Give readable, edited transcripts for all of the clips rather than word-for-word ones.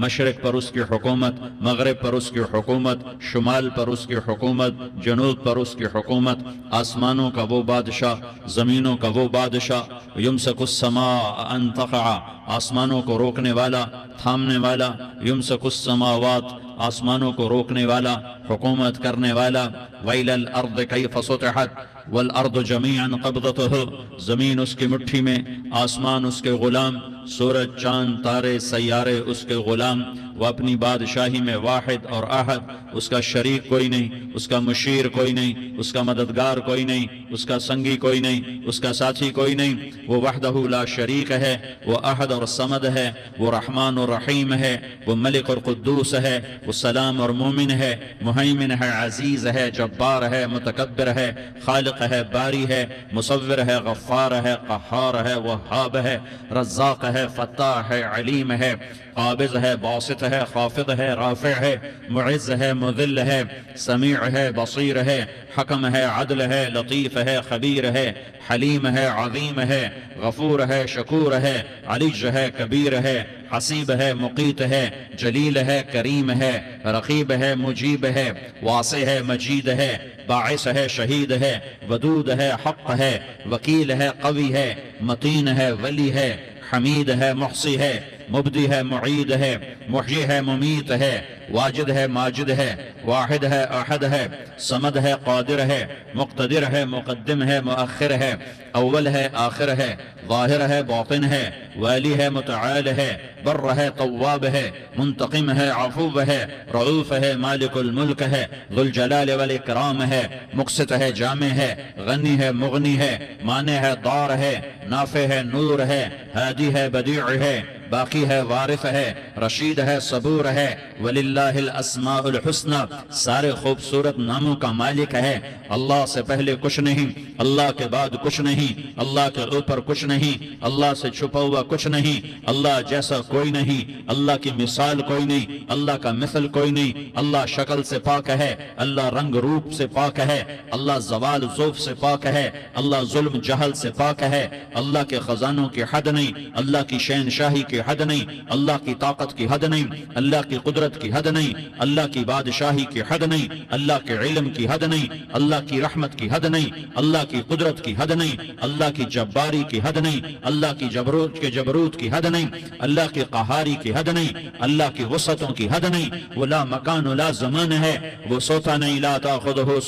مشرق پر اس کی حکومت، مغرب پر اس کی حکومت، شمال پر اس کی حکومت، جنوب پر اس کی حکومت، آسمانوں کا وہ بادشاہ، زمینوں کا وہ بادشاہ، یمسک السماء ان تقع، آسمانوں کو روکنے والا، تھامنے والا، یمسک السماوات، آسمانوں کو روکنے والا، حکومت کرنے والا، وَإِلَى الْأَرْضِ كَيْفَ سُطِحَتْ وَالْأَرْضُ جَمِيعًا قَبْضَتُهُ، زمین اس کی مٹھی میں، آسمان اس کے غلام، سورج چاند تارے سیارے اس کے غلام، وہ اپنی بادشاہی میں واحد اور احد، اس کا شریک کوئی نہیں، اس کا مشیر کوئی نہیں، اس کا مددگار کوئی نہیں، اس کا سنگی کوئی نہیں، اس کا ساتھی کوئی نہیں، وہ وحدہ لا شریک ہے، وہ احد اور صمد ہے، وہ رحمان اور رحیم ہے، وہ ملک اور قدوس ہے، وہ سلام اور مومن ہے، مہیمن ہے، عزیز ہے، جبار ہے، متکبر ہے، خالق ہے، باری ہے، مصور ہے، غفار ہے، قہار ہے، وہاب ہے، رزاق ہے، فتاح ہے، علیم ہے، قابض ہے، باسط ہے، خافض ہے، رافع ہے، معز ہے، مذل ہے، سمیع ہے، بصیر ہے، حکم ہے، عدل ہے، لطیف ہے، خبیر ہے، حلیم ہے، عظیم ہے، غفور ہے، شکور ہے، علیج ہے، کبیر ہے، حسیب ہے، مقیت ہے، جلیل ہے، کریم ہے، رقیب ہے، مجیب ہے، واسع ہے، مجید ہے، باعث ہے، شہید ہے، ودود ہے، حق ہے، وکیل ہے، قوی ہے، متین ہے، ولی ہے، حمید ہے، محصی ہے، مبدی ہے، معید ہے، محیی ہے، ممیت ہے، واجد ہے، ماجد ہے، واحد ہے، احد ہے، صمد ہے، قادر ہے، مقتدر ہے، مقدم ہے، مؤخر ہے، اول ہے، آخر ہے، ظاہر ہے، باطن ہے، والی ہے، متعال ہے، بر ہے، تواب ہے، منتقم ہے، عفو ہے، رعوف ہے، مالک الملک ہے، ذو الجلال والاکرام ہے، مقسط ہے، جامع ہے، غنی ہے، مغنی ہے، مانع ہے، ضار ہے، نافع ہے، نور ہے، ہادی ہے، بدیع ہے، باقی ہے، وارث ہے، رشید ہے، صبور ہے، وَلِلَّهِ الْأَسْمَاءُ الْحُسْنَى، سارے خوبصورت ناموں کا مالک ہے، اللہ سے پہلے کچھ نہیں، اللہ کے بعد کچھ نہیں، اللہ کے اوپر کچھ نہیں، اللہ سے چھپا ہوا کچھ نہیں، اللہ جیسا کوئی نہیں، اللہ کی مثال کوئی نہیں، اللہ کا مثل کوئی نہیں، اللہ شکل سے پاک ہے، اللہ رنگ روپ سے پاک ہے، اللہ زوال ذوف سے پاک ہے، اللہ ظلم جہل سے پاک ہے، اللہ کے خزانوں کی حد نہیں، اللہ کی شہنشاہی کی حد نہیں، اللہ کی طاقت کی حد نہیں، اللہ کی قدرت کی حد نہیں، اللہ کی بادشاہی کی حد نہیں، اللہ کے علم کی حد نہیں، اللہ کی رحمت کی حد نہیں، اللہ کی قدرت کی حد نہیں، اللہ کی جباری کی حد نہیں، اللہ کی جبروت کی حد نہیں، اللہ کی قہاری کی حد نہیں، اللہ کی وسعتوں کی حد نہیں، وہ لا مکان لا زمان ہے، وہ سوتا نہیں، لا تاخذہ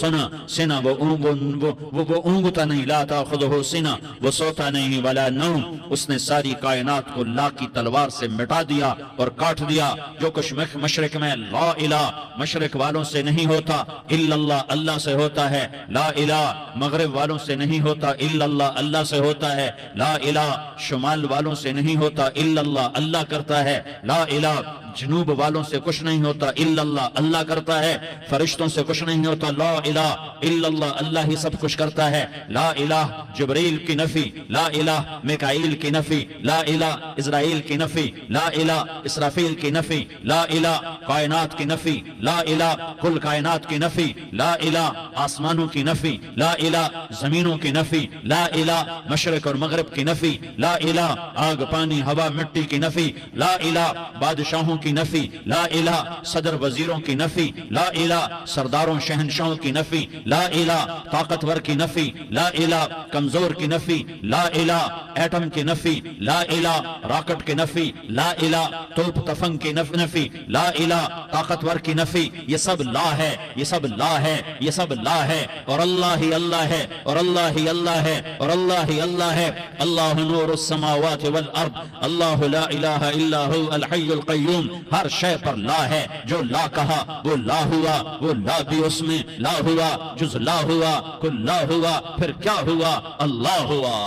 سنہ، وہ اونگتا نہیں، لا تاخذہ سنہ، وہ سوتا نہیں، ولا نوم، اس نے ساری کائنات کو لا کی تلوار سے مٹا دیا اور کاٹ دیا، جو کچھ مشرق میں لا الہ مشرق والوں سے نہیں ہوتا الا اللہ، اللہ سے ہوتا ہے، لا الہ مغرب والوں سے نہیں ہوتا الا اللہ، اللہ سے ہوتا ہے، لا الہ شمال والوں سے نہیں ہوتا الا اللہ، اللہ کرتا ہے، لا الہ جنوب والوں سے کچھ نہیں ہوتا الا اللہ، اللہ کرتا ہے، فرشتوں سے کچھ نہیں ہوتا، لا الہ الا اللہ، اللہ ہی سب کچھ کرتا ہے، لا الہ جبریل کی نفی، لا الہ میکائیل کی نفی، لا الہ اسرائیل کی نفی، لا الہ اسرافیل کی نفی، لا الہ کائنات کی نفی، لا الہ کل کائنات کی نفی، لا الہ آسمانوں کی نفی، لا الہ زمینوں کی نفی، لا الہ مشرق اور مغرب کی نفی، لا الہ آگ پانی ہوا مٹی کی نفی، لا الہ بادشاہوں کی نفی، لا الہ صدر وزیروں کی نفی، لا الہ سرداروں شہنشاہوں کی نفی، لا الہ طاقتور کی نفی، لا الہ کمزور کی نفی، لا الہ ایٹم کی نفی، لا الہ راکٹ کی نفی، لا الہ توپ تفنگ کی نفی، لا الہ طاقتور کی نفی، یہ سب لا ہے، یہ سب لا ہے، یہ سب لا ہے، اور اللہ ہی اللہ ہے، اور اللہ ہی اللہ ہے، اور اللہ ہی اللہ ہے، اللہ نور السماوات والارض، اللہ لا الہ الا هو الحی القیوم، ہر شے پر لا ہے، جو لا کہا وہ لا ہوا، وہ لا بھی اس میں لا ہوا، جز لا ہوا کل لا ہوا، پھر کیا ہوا؟ اللہ ہوا۔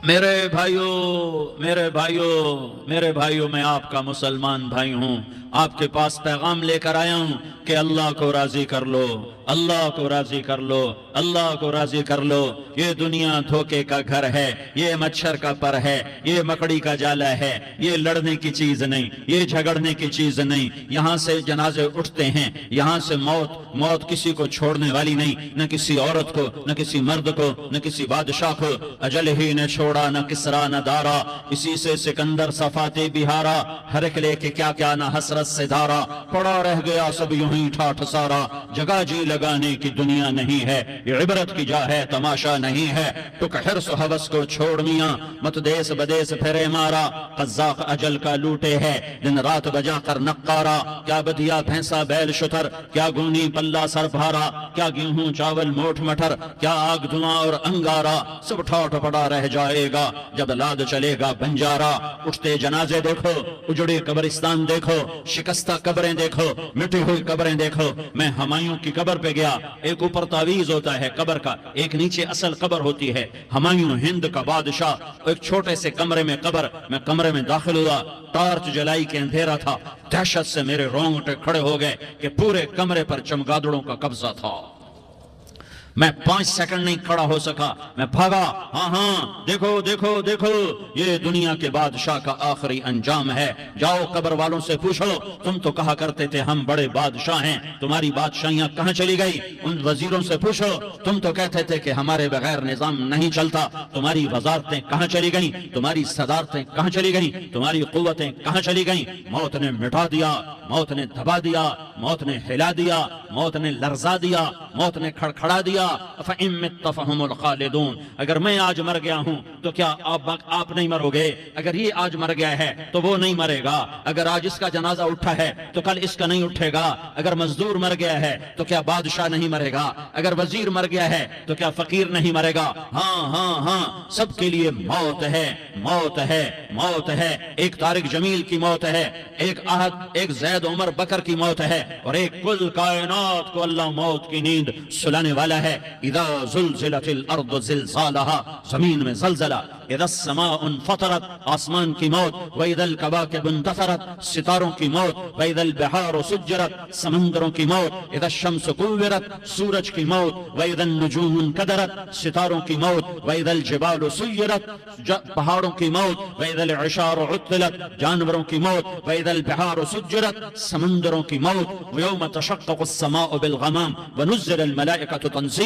میرے بھائیوں میں آپ کا مسلمان بھائی ہوں، آپ کے پاس پیغام لے کر آیا ہوں کہ اللہ کو راضی کر لو، اللہ کو راضی کر لو، اللہ کو راضی کر لو۔ یہ دنیا دھوکے کا گھر ہے، یہ مچھر کا پر ہے، یہ مکڑی کا جالا ہے، یہ لڑنے کی چیز نہیں، یہ جھگڑنے کی چیز نہیں۔ یہاں سے جنازے اٹھتے ہیں، یہاں سے موت کسی کو چھوڑنے والی نہیں، نہ کسی عورت کو، نہ کسی مرد کو، نہ کسی بادشاہ کو، اجل ہی نے چھوڑ چھوڑا نہ کسرا نہ دارا، اسی سے سکندر صفاتے بہارا، ہر ایک لے کے کیا کیا نہ حسرت سے دھارا، پڑا رہ گیا سب یوں ہی ٹھاٹھ سارا، جگہ جی لگانے کی دنیا نہیں ہے، یہ عبرت کی جا ہے تماشا نہیں ہے، ٹک حرص و حوث کو چھوڑ میاں، مت دیس بدیس پھرے مارا، قزاق اجل کا لوٹے ہے دن رات بجا کر نقارا، کیا بدیا بھینسا بیل شتر، کیا گونی پلہ سر بھارا، کیا گیہوں چاول موٹھ مٹر، کیا آگ دھواں اور انگارا، سب ٹھاٹھ پڑا رہ جائے گا جب لاد چلے گا بنجارا، اٹھتے جنازے دیکھو، اجڑے قبرستان دیکھو، شکستہ قبریں دیکھو، مٹی ہوئی قبریں دیکھو۔ میں ہمایوں کی قبر پہ گیا، ایک اوپر تعویذ ہوتا ہے قبر کا، ایک نیچے اصل قبر ہوتی ہے، ہمایوں ہند کا بادشاہ، ایک چھوٹے سے کمرے میں قبر، میں کمرے میں داخل ہوا، ٹارچ جلائی کے اندھیرا تھا، دہشت سے میرے رونگٹے کھڑے ہو گئے کہ پورے کمرے پر چمگادڑوں کا قبضہ تھا، میں 5 سیکنڈ نہیں کھڑا ہو سکا، میں بھاگا، ہاں دیکھو دیکھو دیکھو، یہ دنیا کے بادشاہ کا آخری انجام ہے، جاؤ قبر والوں سے پوچھو، تم تو کہا کرتے تھے ہم بڑے بادشاہ ہیں، تمہاری بادشاہیاں کہاں چلی گئی؟ ان وزیروں سے پوچھو، تم تو کہتے تھے کہ ہمارے بغیر نظام نہیں چلتا، تمہاری وزارتیں کہاں چلی گئیں؟ تمہاری صدارتیں کہاں چلی گئیں؟ تمہاری قوتیں کہاں چلی گئیں؟ موت نے مٹا دیا، موت نے دبا دیا، موت نے ہلا دیا، موت نے لرزا دیا، موت نے کھڑکھڑا دیا۔ فَإِن مِتَّ فَهُمُ الْخَالِدُونَ، اگر میں آج مر گیا ہوں تو کیا آپ نہیں مرو گے؟ اگر یہ آج مر گیا ہے تو وہ نہیں مرے گا، اگر آج اس کا جنازہ اٹھا ہے تو کل اس کا نہیں اٹھے گا، اگر مزدور مر گیا ہے تو کیا بادشاہ نہیں مرے گا، اگر وزیر مر گیا ہے تو کیا فقیر نہیں مرے گا؟ ہاں ہاں ہاں، سب کے لیے موت ہے، موت ہے، موت ہے۔ ایک طارق جمیل کی موت ہے، ایک احد، ایک زید عمر بکر کی موت ہے، اور ایک کل کائنات کو اللہ موت کی نیند سلانے والا ہے۔ اذا زلزلت الارض زلزالها، زمین میں زلزلہ، اذا السماء انفطرت، آسمان کی موت، واذا الكواكب انتثرت، ستاروں کی موت، واذا البحار سجرت، سمندروں کی موت، اذا الشمس كورت، سورج کی موت، واذا النجوم انكدرت، ستاروں کی موت، واذا الجبال سيرت، پہاڑوں کی موت، واذا العشار عطلت، جانوروں کی موت، واذا البحار سجرت، سمندروں کی موت، ويوم تشقق السماء بالغمام ونزل الملائكة تنزيلا،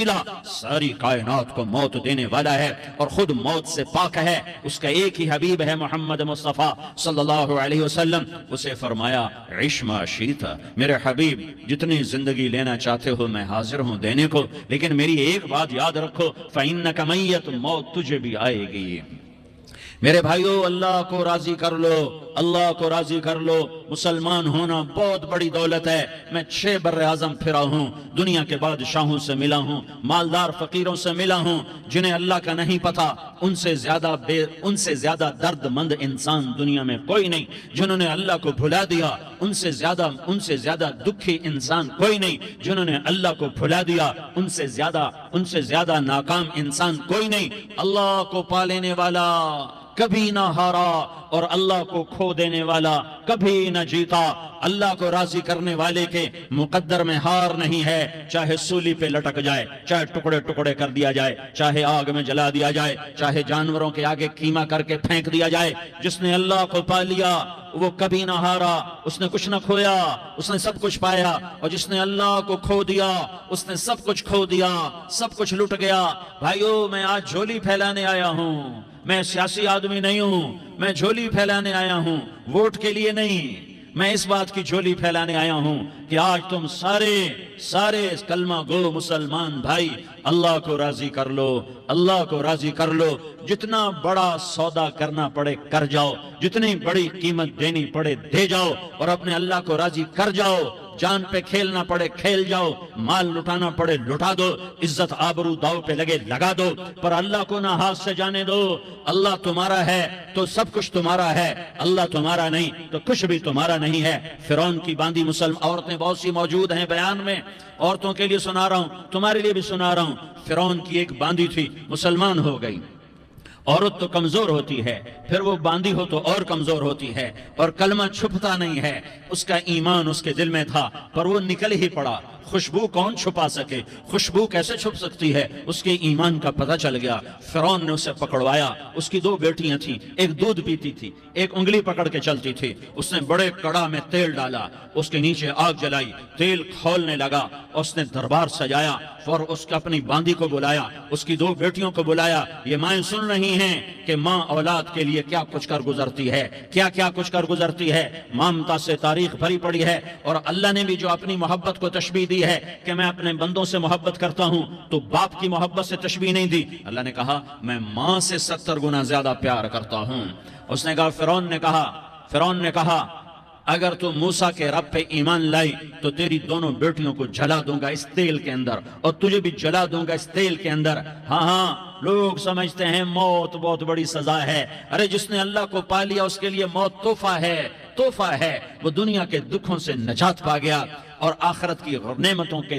ساری کائنات کو موت دینے والا ہے اور خود موت سے پاک ہے، اس کا ایک ہی حبیب ہے محمد مصطفیٰ صلی اللہ علیہ وسلم، اسے فرمایا عش ما شئت، میرے حبیب جتنی زندگی لینا چاہتے ہو میں حاضر ہوں دینے کو، لیکن میری ایک بات یاد رکھو، فإنک میت، موت تجھے بھی آئے گی۔ میرے بھائیو، اللہ کو راضی کر لو، اللہ کو راضی کر لو، مسلمان ہونا بہت بڑی دولت ہے۔ میں 6 بر اعظم پھرا ہوں، دنیا کے بادشاہوں سے ملا ہوں، مالدار فقیروں سے ملا ہوں، جنہیں اللہ کا نہیں پتا، ان سے زیادہ درد مند انسان دنیا میں کوئی نہیں، جنہوں نے اللہ کو بھلا دیا، ان سے زیادہ دکھی انسان کوئی نہیں، جنہوں نے اللہ کو بھلا دیا، ان سے زیادہ ناکام انسان کوئی نہیں۔ اللہ کو پا لینے والا کبھی نہ ہارا اور اللہ کو کھو دینے والا کبھی نہ جیتا۔ اللہ کو راضی کرنے والے کے مقدر میں ہار نہیں ہے، چاہے سولی پہ لٹک جائے، چاہے ٹکڑے ٹکڑے کر دیا جائے، چاہے آگ میں جلا دیا جائے، چاہے جانوروں کے آگے قیمہ کر کے پھینک دیا جائے، جس نے اللہ کو پا لیا وہ کبھی نہ ہارا، اس نے کچھ نہ کھویا، اس نے سب کچھ پایا، اور جس نے اللہ کو کھو دیا اس نے سب کچھ کھو دیا، سب کچھ لٹ گیا۔ بھائیو، میں آج جھولی پھیلانے آیا ہوں، میں سیاسی آدمی نہیں ہوں، میں جھولی پھیلانے آیا ہوں، ووٹ کے لیے نہیں، میں اس بات کی جھولی پھیلانے آیا ہوں کہ آج تم سارے کلمہ گو مسلمان بھائی اللہ کو راضی کر لو، اللہ کو راضی کر لو، جتنا بڑا سودا کرنا پڑے کر جاؤ، جتنی بڑی قیمت دینی پڑے دے جاؤ، اور اپنے اللہ کو راضی کر جاؤ، جان پہ کھیلنا پڑے کھیل جاؤ، مال لٹانا پڑے لٹا دو، عزت آبرو داؤ پہ لگے لگا دو، پر اللہ کو نہ ہاتھ سے جانے دو۔ اللہ تمہارا ہے تو سب کچھ تمہارا ہے، اللہ تمہارا نہیں تو کچھ بھی تمہارا نہیں ہے۔ فرعون کی باندھی عورتیں بہت سی موجود ہیں بیان میں، عورتوں کے لیے سنا رہا ہوں، تمہارے لیے بھی سنا رہا ہوں۔ فرعون کی ایک باندھی تھی، مسلمان ہو گئی۔ عورت تو کمزور ہوتی ہے، پھر وہ باندھی ہو تو اور کمزور ہوتی ہے، اور کلمہ چھپتا نہیں ہے، اس کا ایمان اس کے دل میں تھا، پر وہ نکل ہی پڑا، خوشبو کون چھپا سکے، خوشبو کیسے چھپ سکتی ہے؟ اس کے ایمان کا پتہ چل گیا۔ فرعون نے اسے پکڑوایا، اس کی 2 بیٹیاں تھیں، ایک دودھ پیتی تھی، ایک انگلی پکڑ کے چلتی تھی۔ اس نے بڑے کڑا میں تیل ڈالا، اس کے نیچے آگ جلائی، تیل کھولنے لگا، اس نے دربار سجایا اور اس کا اپنی باندی کو بلایا، اس کی 2 بیٹیوں کو بلایا۔ یہ مائیں سن رہی ہیں کہ ماں اولاد کے لیے کیا کچھ کر گزرتی ہے، کیا کچھ کر گزرتی ہے۔ ممتا سے تاریخ بھری پڑی ہے، اور اللہ نے بھی جو اپنی محبت کو تشبیہ دی ہے کہ میں اپنے بندوں سے محبت کرتا ہوں، تو باپ کی محبت سے تشبیہ نہیں دی۔ اللہ نے کہا میں ماں سے 70 گنا زیادہ پیار کرتا ہوں۔ اس نے کہا، فرعون نے کہا اگر تو موسیٰ کے رب پہ ایمان لائی تو تیری دونوں بیٹیوں کو جلا دوں گا اس تیل کے اندر، اور تجھے بھی جلا دوں گا اس تیل کے اندر۔ ہاں لوگ سمجھتے ہیں موت بہت بڑی سزا ہے۔ ارے جس نے اللہ کو پا لیا اس کے لیے موت تحفہ ہے۔ وہ دنیا کے دکھوں سے نجات پا گیا اور آخرت کی نعمتوں کے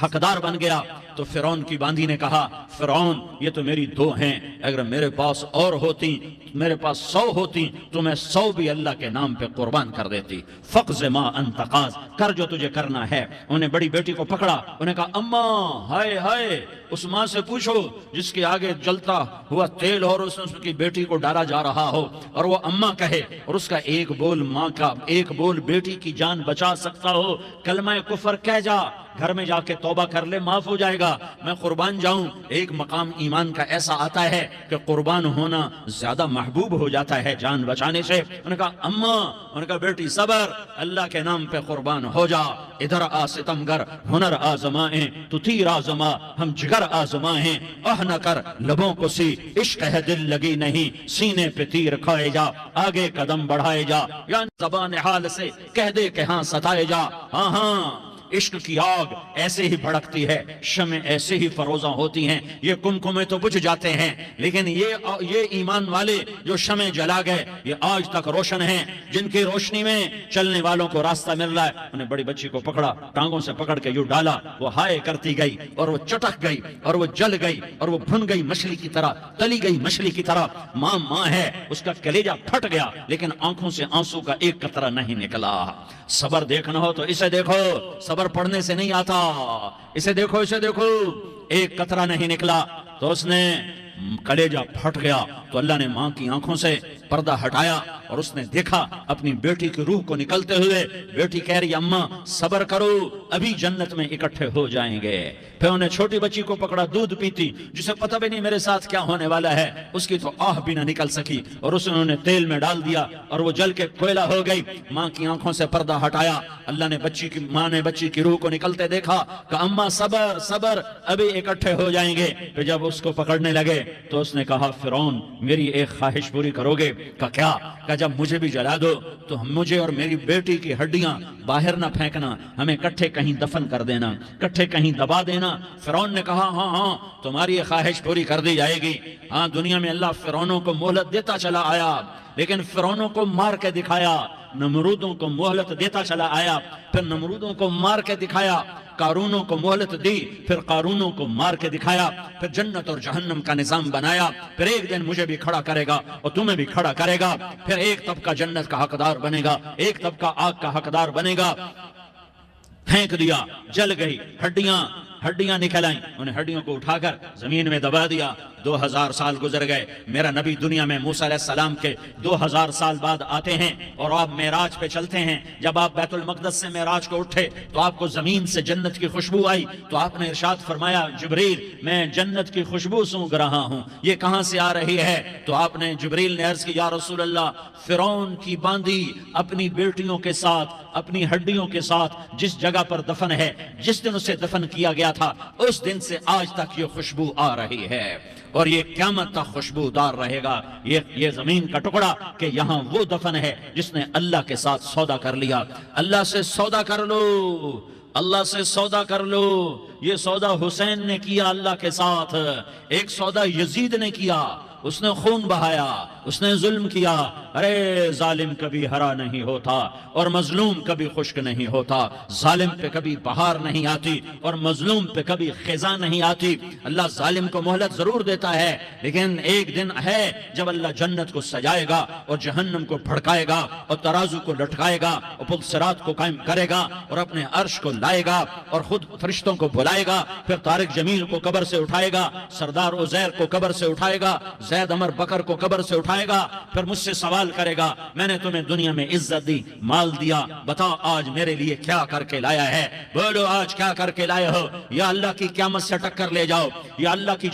حقدار بن گیا۔ تو فرعون کی باندی نے کہا، فرعون یہ تو میری 2 ہیں، اگر میرے پاس اور ہوتی، میرے پاس 100 ہوتی تو میں 100 بھی اللہ کے نام پہ قربان کر دیتی۔ فقض ما انت قاض، کر جو تجھے کرنا ہے۔ انہیں بڑی بیٹی کو پکڑا، انہیں کہا اماں ہائے اس ماں سے پوچھو جس کے آگے جلتا ہوا تیل اور اس کی بیٹی کو ڈالا جا رہا ہو، اور وہ اماں کہے، اور اس کا ایک بول ماں کا، ایک بول بیٹی کی جان بچا سکتا ہو، کلمہ کفر کہہ جا، گھر میں جا کے توبہ کر لے، معاف ہو جائے گا، میں قربان جاؤں۔ ایک مقام ایمان کا ایسا آتا ہے کہ قربان ہونا زیادہ محبوب ہو جاتا ہے جان بچانے سے۔ انہوں نے کہا اماں، انہوں نے کہا بیٹی صبر، اللہ کے نام پہ قربان ہو جا۔ ادھر آ ستمگر، ہنر آزمائیں تو تیر آزما، ہم جگر آزمائیں، نہ کر لبوں کو سی، عشق ہے دل لگی نہیں، سینے پہ تیر کھائے جا، آگے قدم بڑھائے جا، یا زبان حال سے کہہ دے کہ ہاں ستائے جا۔ ہاں عشق کی آگ ایسے ہی بھڑکتی ہے، شمع ایسے ہی فروزاں ہوتی ہیں، یہ کمکمے تو بجھ جاتے ہیں، لیکن یہ ایمان والے جو شمع جلا گئے یہ آج تک روشن ہیں، جن کی روشنی میں چلنے والوں کو راستہ مل رہا ہے۔ انہیں بڑی بچی کو پکڑا، ٹانگوں سے پکڑ کے یوں ڈالا، وہ ہائے کرتی گئی اور وہ چٹک گئی اور وہ جل گئی اور وہ بھن گئی مچھلی کی طرح، تلی گئی مچھلی کی طرح۔ ماں ہے، اس کا کلیجہ پھٹ گیا لیکن آنکھوں سے آنسو کا ایک قطرہ نہیں نکلا۔ صبر دیکھنا ہو تو اسے دیکھو، صبر پڑھنے سے نہیں آتا، اسے دیکھو ایک قطرہ نہیں نکلا تو اس نے کلیجہ پھٹ گیا۔ تو اللہ نے ماں کی آنکھوں سے پردہ ہٹایا اور اس نے دیکھا اپنی بیٹی کی روح کو نکلتے ہوئے۔ بیٹی کہہ رہی اماں صبر کرو، ابھی جنت میں اکٹھے ہو جائیں گے۔ پھر انہیں چھوٹی بچی کو پکڑا، دودھ پیتی، جسے پتہ بھی نہیں میرے ساتھ کیا ہونے والا ہے، اس کی تو آہ بھی نہ نکل سکی، اور اس نے تیل میں ڈال دیا اور وہ جل کے کوئلہ ہو گئی۔ ماں کی آنکھوں سے پردہ ہٹایا، اللہ نے ماں نے بچی کی روح کو نکلتے دیکھا کہ اماں صبر ابھی اکٹھے ہو جائیں گے۔ پھر جب اس کو پکڑنے لگے تو اس نے کہا فرعون میری ایک خواہش پوری کرو گے؟ کہا کیا؟ کہا جب مجھے بھی جلا دو تو مجھے اور میری بیٹی کی ہڈیاں باہر نہ پھینکنا، ہمیں کٹھے کہیں دفن کر دینا، کٹھے کہیں دبا دینا۔ فرعون نے کہا ہاں تمہاری یہ خواہش پوری کر دی جائے گی۔ ہاں دنیا میں اللہ فرعونوں کو مہلت دیتا چلا آیا، لیکن فرعونوں کو مار کے دکھایا، نمرودوں کو مہلت دیتا چلا آیا، پھر نمرودوں کو مار کے دکھایا، قارونوں کو مہلت دی، پھر قارونوں کو مار کے دکھایا، پھر جنت اور جہنم کا نظام بنایا۔ پھر ایک دن مجھے بھی کھڑا کرے گا اور تمہیں بھی کھڑا کرے گا، پھر ایک طبقہ جنت کا حقدار بنے گا، ایک طبقہ آگ کا حقدار بنے گا۔ پھینک دیا، جل گئی، ہڈیاں نکل آئیں، انہیں ہڈیوں کو اٹھا کر زمین میں دبا دیا۔ 2000 سال گزر گئے، میرا نبی دنیا میں موسیٰ علیہ السلام کے 2000 سال بعد آتے ہیں اور آپ معراج پہ چلتے ہیں۔ جب آپ بیت المقدس سے معراج کو اٹھے تو آپ کو زمین سے جنت کی خوشبو آئی، تو آپ نے ارشاد فرمایا جبریل میں جنت کی خوشبو سونگ رہا ہوں، یہ کہاں سے آ رہی ہے؟ تو آپ نے جبریل نے عرض کی یا رسول اللہ فرعون کی باندی اپنی بیٹیوں کے ساتھ، اپنی ہڈیوں کے ساتھ جس جگہ پر دفن ہے، جس دن اسے دفن کیا گیا تھا اس دن سے آج تک یہ خوشبو آ رہی ہے، اور یہ قیامت تک خوشبودار رہے گا۔ یہ زمین کا ٹکڑا کہ یہاں وہ دفن ہے جس نے اللہ کے ساتھ سودا کر لیا۔ اللہ سے سودا کر لو، اللہ سے سودا کر لو۔ یہ سودا حسین نے کیا اللہ کے ساتھ، ایک سودا یزید نے کیا، اس نے خون بہایا، اس نے ظلم کیا۔ ارے ظالم کبھی ہرا نہیں ہوتا اور مظلوم کبھی خشک نہیں ہوتا، ظالم پہ کبھی بہار نہیں آتی اور مظلوم پہ کبھی خزاں نہیں آتی۔ اللہ ظالم کو مہلت ضرور دیتا ہے، لیکن ایک دن ہے جب اللہ جنت کو سجائے گا اور جہنم کو بھڑکائے گا اور ترازو کو لٹکائے گا اور پل صراط کو قائم کرے گا اور اپنے عرش کو لائے گا اور خود فرشتوں کو بلائے گا، پھر طارق جمیل کو قبر سے اٹھائے گا، سردار عزیر کو قبر سے اٹھائے گا، زید عمر بکر کو قبر سے اٹھائے گا، پھر مجھ سے سوال کرے گا میں نے تمہیں دنیا میں عزت دی، مال دیا، بتاؤ آج میرے لیے کیا کر کے لایا ہے؟ بولو آج کیا کر کے لائے ہو؟ یا اللہ کی قیامت سے ٹکر لے جاؤ، یا اللہ کی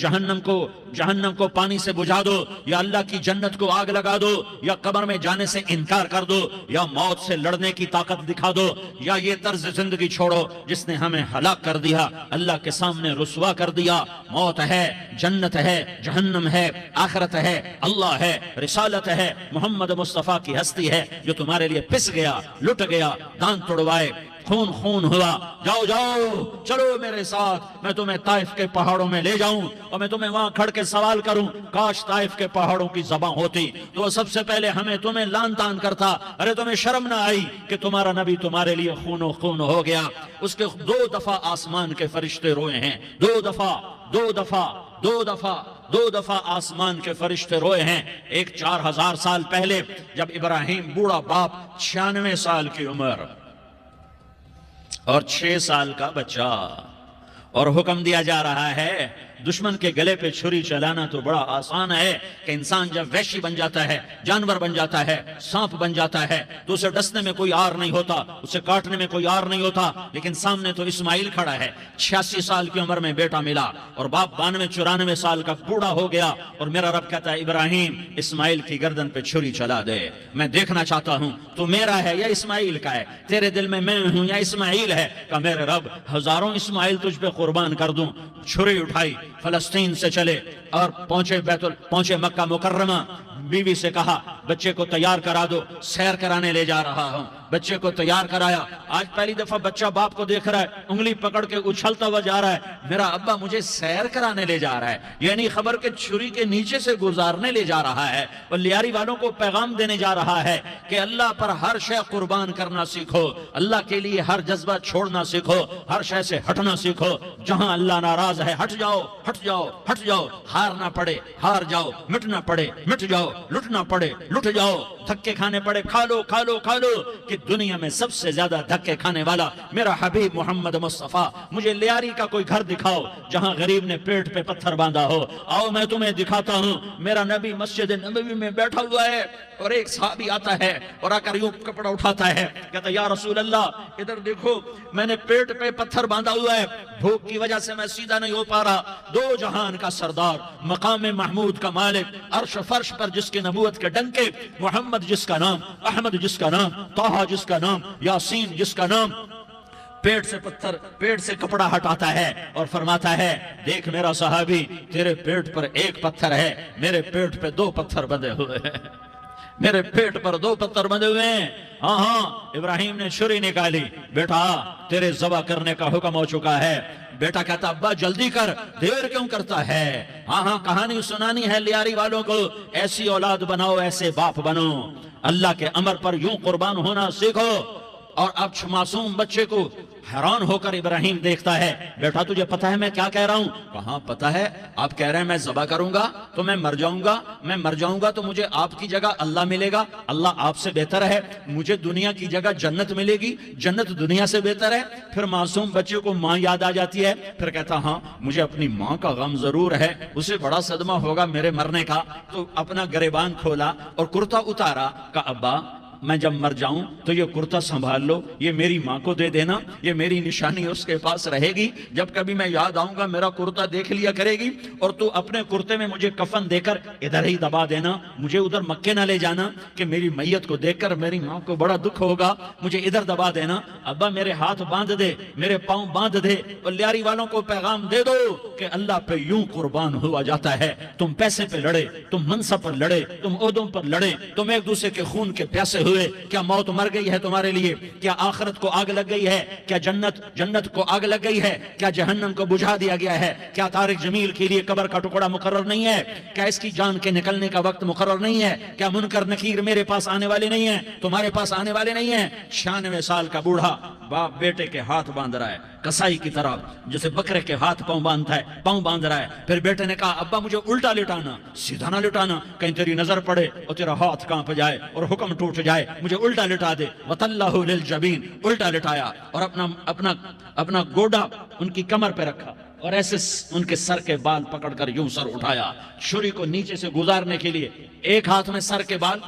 جہنم کو پانی سے بجھا دو، یا اللہ کی جنت کو آگ لگا دو، یا قبر میں جانے سے انکار کر دو، یا موت سے لڑنے کی طاقت دکھا دو، یا یہ طرز زندگی چھوڑو جس نے ہمیں ہلاک کر دیا، اللہ کے سامنے رسوا کر دیا۔ موت ہے، جنت ہے، جہنم ہے، آخرت ہے، اللہ ہے، رسالت ہے، محمد مصطفیٰ کی ہستی ہے جو تمہارے لیے پس گیا، لٹ گیا، دان توڑوائے، خون خون ہوا۔ جاؤ جاؤ چلو میرے ساتھ، میں تمہیں طائف کے پہاڑوں میں لے جاؤں اور میں تمہیں وہاں کھڑ کے سوال کروں، کاش طائف کے پہاڑوں کی زبان ہوتی تو وہ سب سے پہلے تمہیں لان تان کرتا۔ ارے تمہیں شرم نہ آئی کہ تمہارا نبی تمہارے لیے خون و خون ہو گیا؟ اس کے 2 دفعہ آسمان کے فرشتے روئے ہیں، 2 دفعہ آسمان کے فرشتے روئے ہیں۔ ایک 4000 سال پہلے جب ابراہیم بوڑھا باپ، 96 سال کی عمر اور 6 سال کا بچہ، اور حکم دیا جا رہا ہے دشمن کے گلے پہ چھری چلانا تو بڑا آسان ہے کہ انسان جب وحشی بن جاتا ہے، جانور بن جاتا ہے، سانپ بن جاتا ہے تو اسے ڈسنے میں کوئی آر نہیں ہوتا، اسے کاٹنے میں کوئی آر نہیں ہوتا، لیکن سامنے تو اسماعیل کھڑا ہے، 86 سال کی عمر میں بیٹا ملا اور باپ 92-94 سال کا بوڑھا ہو گیا، اور میرا رب کہتا ہے ابراہیم اسماعیل کی گردن پہ چھری چلا دے، میں دیکھنا چاہتا ہوں تو میرا ہے یا اسماعیل کا ہے، تیرے دل میں میں ہوں یا اسماعیل ہے؟ کہ میرے رب ہزاروں اسماعیل تجھ پہ قربان کر دوں۔ چھری اٹھائی، فلسطین سے چلے اور پہنچے مکہ مکرمہ، بیوی سے کہا بچے کو تیار کرا دو، سیر کرانے لے جا رہا ہوں۔ بچے کو تیار کرایا، آج پہلی دفعہ بچہ باپ کو دیکھ رہا ہے، انگلی پکڑ کے اچھلتا ہوا جا رہا ہے، میرا ابا مجھے سیر کرانے لے جا رہا ہے، یعنی خبر کے چھری کے نیچے سے گزارنے لے جا رہا ہے، اور لیاری والوں کو پیغام دینے جا رہا ہے کہ اللہ پر ہر شے قربان کرنا سیکھو، اللہ کے لیے ہر جذبہ چھوڑنا سیکھو، ہر شے سے ہٹنا سیکھو، جہاں اللہ ناراض ہے ہٹ جاؤ، ہٹ جاؤ، ہٹ جاؤ، ہارنا پڑے ہار جاؤ، مٹنا پڑے مٹ جاؤ، لٹنا پڑے لٹ جاؤ، دھکے کھانے پڑے کھا لو کھا لو کھا لو، کہ دنیا میں سب سے زیادہ دھکے کھانے والا میرا حبیب محمد مصطفیٰ۔ مجھے لیاری کا کوئی گھر دکھاؤ جہاں غریب نے پیٹ پہ پتھر باندھا ہو، آؤ میں تمہیں دکھاتا ہوں۔ میرا نبی مسجد نبوی میں بیٹھا ہوا ہے اور ایک صحابی آتا ہے اور آ کر یوں کپڑا اٹھاتا ہے، کہتا ہے یا رسول اللہ ادھر دیکھو، میں نے پیٹ پہ پتھر باندھا ہوا ہے، بھوک کی وجہ سے میں سیدھا نہیں ہو پا رہا۔ 2 جہان کا سردار، مقام محمود کا مالک، عرش فرش پر جس کے نبوت کے ڈنکے، محمد جس کا نام، احمد جس کا نام، طٰہٰ جس کا نام، یاسین جس کا نام، پیٹ سے کپڑا ہٹاتا ہے اور فرماتا ہے دیکھ میرا صحابی، تیرے پیٹ پر 1 پتھر ہے، میرے پیٹ پہ 2 پتھر بندھے ہوئے ہیں، میرے پیٹ پر 2 پتھر بندھے ہوئے ہیں۔ ہاں ابراہیم نے چھری نکالی، بیٹا تیرے ذبح کرنے کا حکم ہو چکا ہے۔ بیٹا کہتا ابا جلدی کر، دیر کیوں کرتا ہے؟ ہاں کہانی سنانی ہے لیاری والوں کو، ایسی اولاد بناؤ، ایسے باپ بنو، اللہ کے امر پر یوں قربان ہونا سیکھو۔ اور اب معصوم بچے کو حیران ہو کر ابراہیم دیکھتا ہے، بیٹا تجھے پتا ہے میں کیا کہہ رہا ہوں؟ کہاں پتا ہے، آپ کہہ رہے ہیں میں ذبح کروں گا تو میں مر جاؤں گا تو مجھے آپ کی جگہ اللہ ملے گا، اللہ آپ سے بہتر ہے، مجھے دنیا کی جگہ جنت ملے گی، جنت دنیا سے بہتر ہے۔ پھر معصوم بچے کو ماں یاد آ جاتی ہے، پھر کہتا ہاں مجھے اپنی ماں کا غم ضرور ہے، اسے بڑا صدمہ ہوگا میرے مرنے کا، تو اپنا گریبان کھولا اور کرتا اتارا، کہا ابا میں جب مر جاؤں تو یہ کرتا سنبھال لو، یہ میری ماں کو دے دینا، یہ میری نشانی اس کے پاس رہے گی، جب کبھی میں یاد آؤں گا میرا کرتا دیکھ لیا کرے گی، اور تو اپنے کرتے میں مجھے کفن دے کر ادھر ہی دبا دینا، مجھے ادھر مکے نہ لے جانا کہ میری میت کو دیکھ کر میری ماں کو بڑا دکھ ہوگا، مجھے ادھر دبا دینا۔ ابا میرے ہاتھ باندھ دے، میرے پاؤں باندھ دے، اور لیاری والوں کو پیغام دے دو کہ اللہ پہ یوں قربان ہوا جاتا ہے۔ تم پیسے پہ لڑے، تم منصب پر لڑے، تم عہدوں پر لڑے، تم ایک دوسرے کے خون کے پیاسے ہوئے، ہوئے، کیا موت مر گئی ہے تمہارے لیے؟ کیا آخرت کو آگ لگ گئی ہے؟ کیا جنت کو آگ لگ گئی ہے؟ کیا جہنم کو بجھا دیا گیا ہے؟ کیا طارق جمیل کے لیے قبر کا ٹکڑا مقرر نہیں ہے؟ کیا اس کی جان کے نکلنے کا وقت مقرر نہیں ہے؟ کیا منکر نکیر میرے پاس آنے والے نہیں ہیں، تمہارے پاس آنے والے نہیں ہیں؟ 96 سال کا بوڑھا باپ بیٹے کے ہاتھ باندھ رہا ہے کسائی کی طرح، جسے بکرے کے ہاتھ پاؤں باندھ رہا ہے۔ پھر بیٹے نے کہا ابا مجھے الٹا لٹانا، سیدھا نہ لٹانا، کہیں تیری نظر پڑے اور تیرا ہاتھ کانپ جائے اور حکم ٹوٹ جائے، مجھے الٹا لٹا دے۔ وَتَلَّهُ لِلْجَبِينِ، الٹا لٹایا اور اپنا گوڈا ان کی کمر پہ رکھا اور ایسے ان کے سر کے بال پکڑ کر یوں سر اٹھایا، چھری کو نیچے سے گزارنے کے لیے، ایک ہاتھ میں سر کے بال،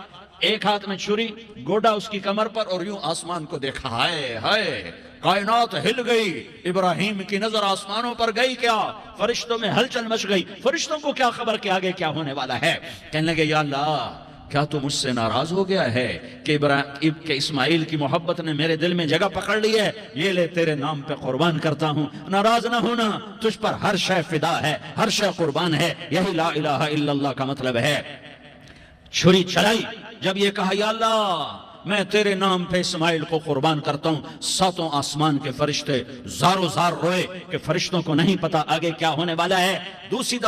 ایک ہاتھ میں چھری، گوڈا اس کی کمر پر، اور یوں آسمان کو دیکھا۔ ہائے ہائے، کائنات ہل گئی، ابراہیم کی نظر آسمانوں پر گئی، کیا فرشتوں میں ہلچل مچ گئی۔ فرشتوں کو کیا خبر کہ آگے کیا ہونے والا ہے؟ کہنے لگے یا اللہ، کیا تو مجھ سے ناراض ہو گیا ہے کہ اسماعیل کی محبت نے میرے دل میں جگہ پکڑ لی ہے؟ یہ لے تیرے نام پہ قربان کرتا ہوں۔ ناراض نہ ہونا، تجھ پر ہر شے فدا ہے، ہر شے قربان ہے، یہی لا الہ الا اللہ کا مطلب ہے۔ چھری چلائی، جب یہ کہا یا اللہ میں تیرے نام پہ اسماعیل کو قربان کرتا ہوں، ساتوں آسمان کے فرشتے زارو زار روئے کہ فرشتوں کو نہیں پتا آگے کیا ہونے والا ہے۔ دوسری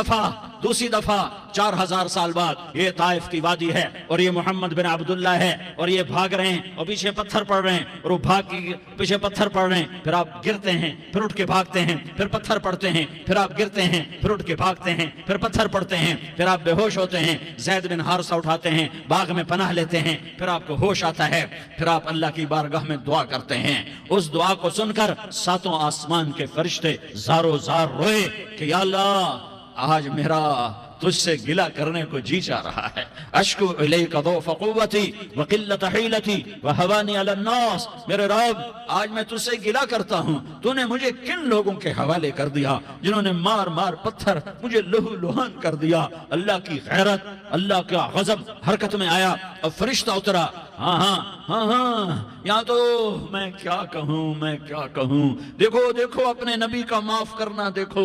دفعہ 4000 سال بعد یہ طائف کی وادی ہے اور یہ محمد بن عبداللہ ہے اور یہ بھاگ رہے ہیں اور پیچھے پتھر پڑ رہے ہیں، اور وہ بھاگ کے پیچھے پتھر پڑ رہے ہیں، پھر آپ گرتے ہیں، پھر اٹھ کے بھاگتے ہیں، پھر پتھر پڑتے ہیں، پھر آپ گرتے ہیں، پھر اٹھ کے بھاگتے ہیں، پھر پتھر پڑتے ہیں، پھر آپ بے ہوش ہوتے ہیں، زید بن حارثہ اٹھاتے ہیں، باغ میں پناہ لیتے ہیں، پھر آپ کو ہوش آتا ہے، پھر آپ اللہ کی بارگاہ میں دعا کرتے ہیں۔ اس دعا کو سن کر ساتوں آسمان کے فرشتے زارو زار روئے کہ یا اللہ آج میرا تجھ سے گلہ کرنے کو جی چاہ رہا ہے۔ اشکو الیک ضعف قوتی وقلت حیلتی وہوانی علی الناس، میرے رب آج میں تجھ سے گلہ کرتا ہوں، تو نے مجھے کن لوگوں کے حوالے کر دیا جنہوں نے مار مار پتھر مجھے لہو لہان کر دیا۔ اللہ کی غیرت، اللہ کا غضب حرکت میں آیا اور فرشتہ اترا۔ ہاں یہاں تو میں کیا کہوں، دیکھو اپنے نبی کا معاف کرنا، دیکھو